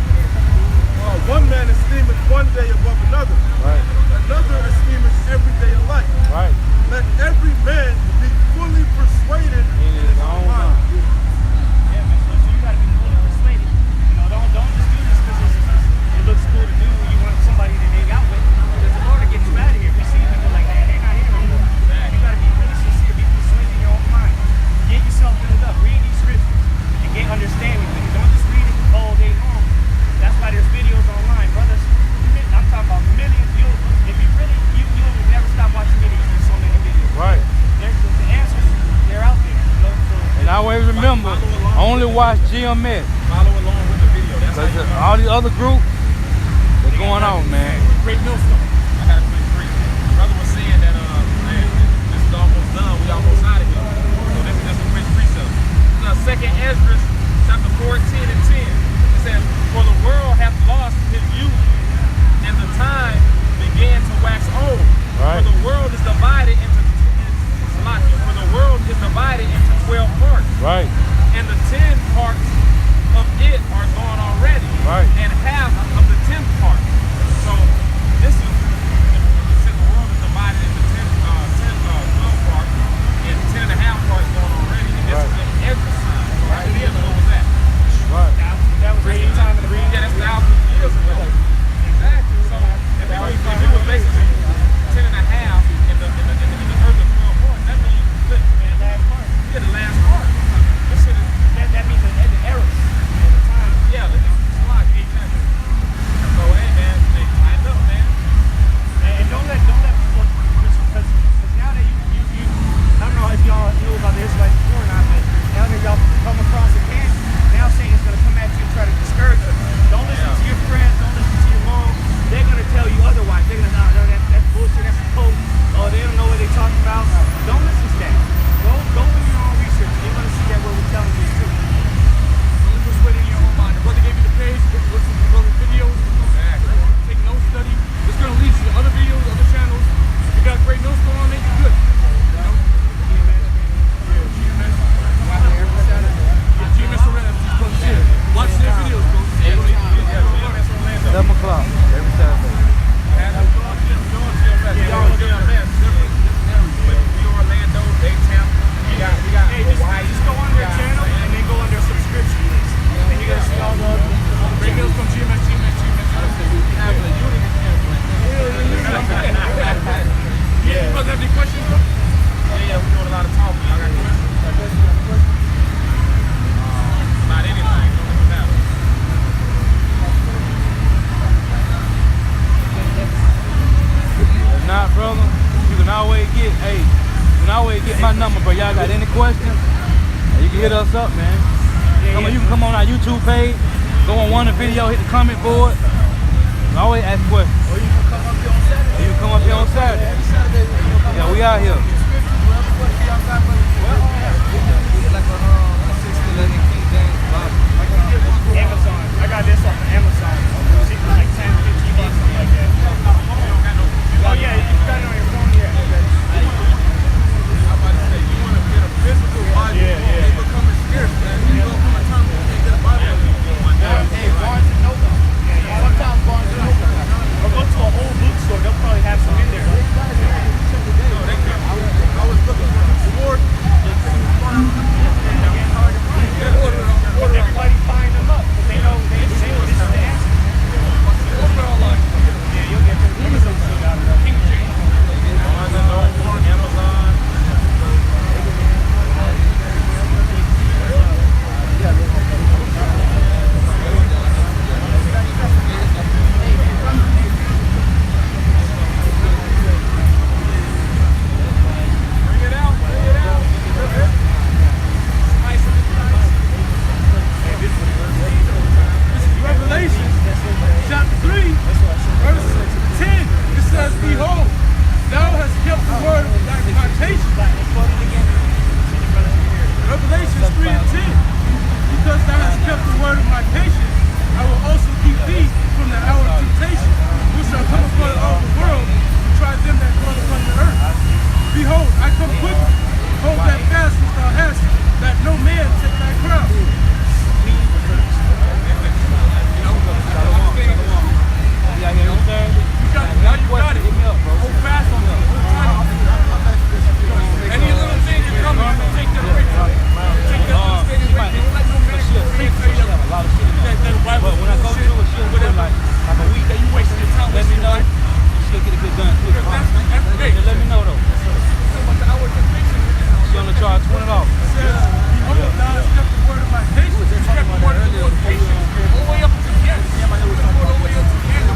One man esteemeth one day above another.
Right.
Another esteemeth every day alike.
Right.
Let every man be fully persuaded
In his own mind.
Yeah, man. So you gotta be fully persuaded. You know, don't just do this because it looks cool to do. You want somebody to hang out with. Because the Lord will get you out of here. We see people like, hey, they're not here no more. You gotta be really sincere. Be persuaded in your own mind. Get yourself filled up. Read these scriptures and get understanding with it. Don't just read it all day long. That's why there's videos online, brothers. I'm talking about millions. You'll never stop watching videos. There's so many videos.
Right.
The answers, they're out there. You know, so
And always remember, only watch GMS.
Follow along with the video. That's how
Because
you
all these other groups, they're going on, man.
Great millstone.
I got a quick brief. Brother was saying that, man, this is almost done. We almost out of here. So this is just a quick precept. Second Ezra, chapter 14 and 10. It says, for the world hath lost his youth, and the time began to wax old.
Right.
For the world is divided into 12 parts.
Right.
And the 10 parts of it are gone already.
Right.
And half of the 10th part. So this is, since the world is divided into 12 parts, and 10 and a half parts gone already. And this is an exercise. Right. What was that?
Right.
That was the time of the reading.
Yeah, that's thousands of years ago. Exactly. So if you was basically 10 and a half in the earth of 12 parts, that means the last part. Yeah, the last part. This shit is,
That means the errors at the time.
yeah, it's a lot. Exactly. So hey man, tighten up, man.
And don't let people, because now that you I don't know if y'all knew about the Israelites before or not, but now that y'all come across a can, now Satan's gonna come at you and try to discourage you. Don't listen to your friends, don't listen to your mom. They're gonna tell you otherwise. They're gonna no, that's bullshit, that's a code. Oh, they don't know what they're talking about. Don't listen to that. Go do your own research. You're gonna see that what we're telling you is true.
Don't just put it in your own mind. The brother gave you the page, listen to the brother's videos, take no study. It's gonna lead you to other videos, other channels. If you got great notes going on there, you're good. You know? GMS. GMS Orlando. Watch their videos, bro.
GMS Orlando.
7 o'clock every Saturday.
Hey, just go on their channel and then go on their subscription list. And you're gonna see all the other
Great videos from GMS. Yeah, you brother have any questions, bro?
Yeah, we're doing a lot of talking. I got questions. About anything. Don't matter.
If not, brother, you can always get my number, bro. Y'all got any questions? You can hit us up, man. You can come on our YouTube page, go on one of the video, hit the comment board. And always ask questions.
Or you can come up here on Saturday.
You can come up here on Saturday.
Every Saturday.
Yeah, we out here.
Amazon. I got this off of Amazon. It's like 10, 15 bucks, something like that. Oh yeah, you got it on your phone, yeah.
They becoming scarce, man. You go from a time when you can't get a Bible.
Hey, Barnes and Noble. Sometimes Barnes and Noble.
Or go to a whole bookstore, they'll probably have some in there.
I was looking for a sword. quickly. Hold that fast which thou hast, that no man take thy crown.
Now you got it. Hold fast on it. Hold tight on it. Any little thing you come in, take that away from you. Take that understanding away. Don't let no man go in and tell you that the Bible is bullshit, whatever. Like a week that you wasted your time, wasting your life.
She'll get a good gun quick.
Hey,
Let me know though. She only charge $20.
He humbled thou hast kept the word of my patience. He's kept the word of the Lord's patience all the way up to the end. All the way up to the end.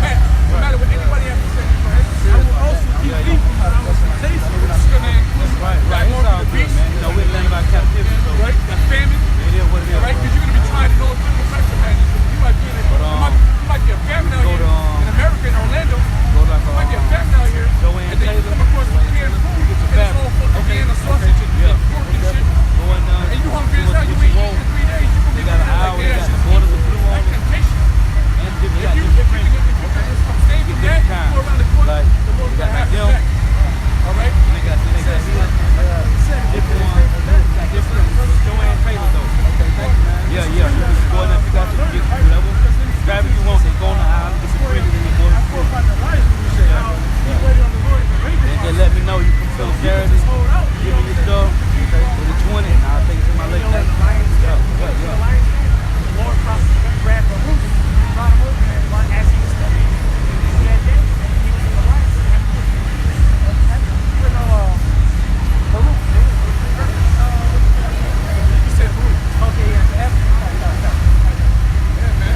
No matter what anybody has to say.
I will also keep thee from the hour of temptation.
Which is going to include
Right. It's all good, man. You know, we're learning about captivity. So
right? That famine.
it is what it is.
Right? Because you're going to be trying to go through perfection, man. You might be in it. You might be a famine out here in America, in Orlando. You might be a famine out here. And then you come across some canned food. And it's all fucking can of sausage and pork and shit. And you hungry as hell. You ain't eating in 3 days. You
They got an hour, they got the borders of blue on it.
temptation.
And
If you can save your dad, you go around the corner, the Lord's going to have your back. All right?
They got different ones. Different Joanne Taylor though. Yeah. You can go in there if you got your get whatever. Grab if you want. They go on the aisle, get some printed in your boy. They let me know you can feel Saturday. Give me your stuff. With the 20 and I'll take it to my lake. Yeah.
The Lord grabbed the roof, brought him over there, and as he was stepping, he had dead, he was in the lines.
You said roof.
Okay, yeah,
Yeah, man.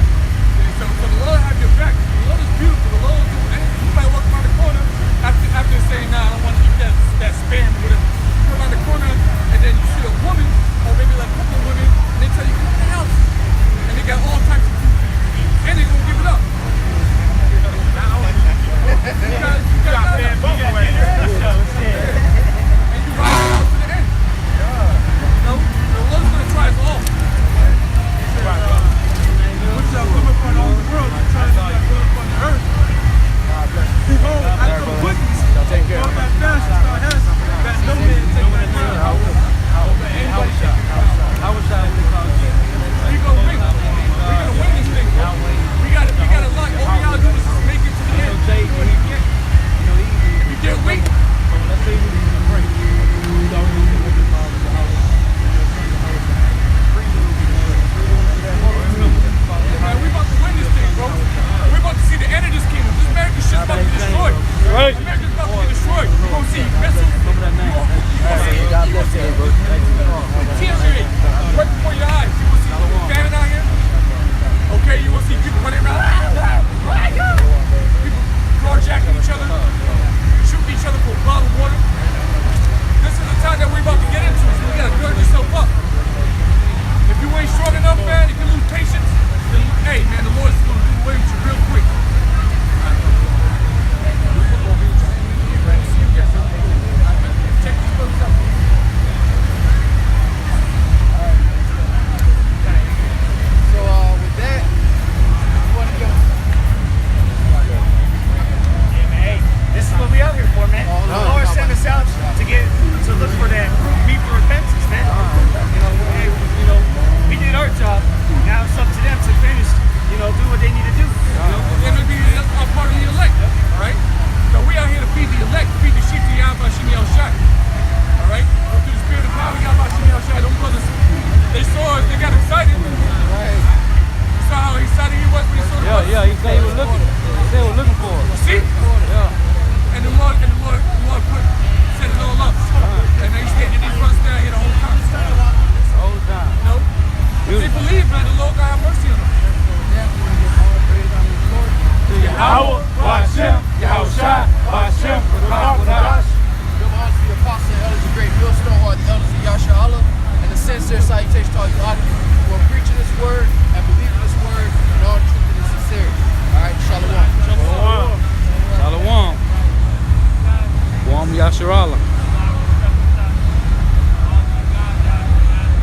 So the Lord have your back. The Lord is beautiful. The Lord will do anything. You might walk around the corner after saying, nah, I don't want to eat that spam or whatever. You go around the corner and then you see a woman, or maybe like a couple of women, and they tell you, come to the house. And they got all types of food. And they gonna give it up. You got bad both ways. And you ride it out to the end. You know, the Lord's gonna try us all.
Which shall come upon all the world, and try to come upon the earth. Behold, I come quickly. Hold that fast which thou hast, that no man take thy crown.
I wish I would call you.
We gonna win. We gonna win this thing, bro. We got a lot. All we gotta do is just make it to the end. We get weak.
Let's say we need to break.
Man, we about to win this thing, bro. We're about to see the end of this kingdom. This American shit's about to be destroyed.
Right.
America's about to be destroyed. You're gonna see missiles. You're gonna see deteriorate right before your eyes. You gonna see famine out here. Okay, you gonna see people running around. People carjacking each other, shooting each other for a bottle of water. This is the time that we're about to get into. So you gotta build yourself up. If you ain't strong enough, man, if you lose patience, then hey, man, the Lord's gonna do away with you real quick. Check these brothers out. So with that, you wanna go?
Yeah, man, hey, this is what we out here for, man. The Lord sent us out to look for that people repentance, man. You know, we did our job. Now it's up to them to finish, do what they need to do.
They're gonna be a part of the elect, all right? So we out here to feed the elect, feed the sheep to Yahweh Shimi El Shai. All right? Through the spirit of power, Yahweh Shimi El Shai. Them brothers, they saw us, they got excited. Right. You saw how excited he was when he saw the brothers?
Yeah, he said he was looking. He said he was looking for us.
See?
Yeah.
And the Lord set it all up. And they stayed in these brothers down here the whole time.
The whole time.
You know? If they believe, man, the Lord God have mercy on them.
Yahweh, Hashem, Yahushua, Hashem,
Give honor to the apostle and elders of great millstone, or the elders of Yasha Allah, and the sincere salutation to all you audience.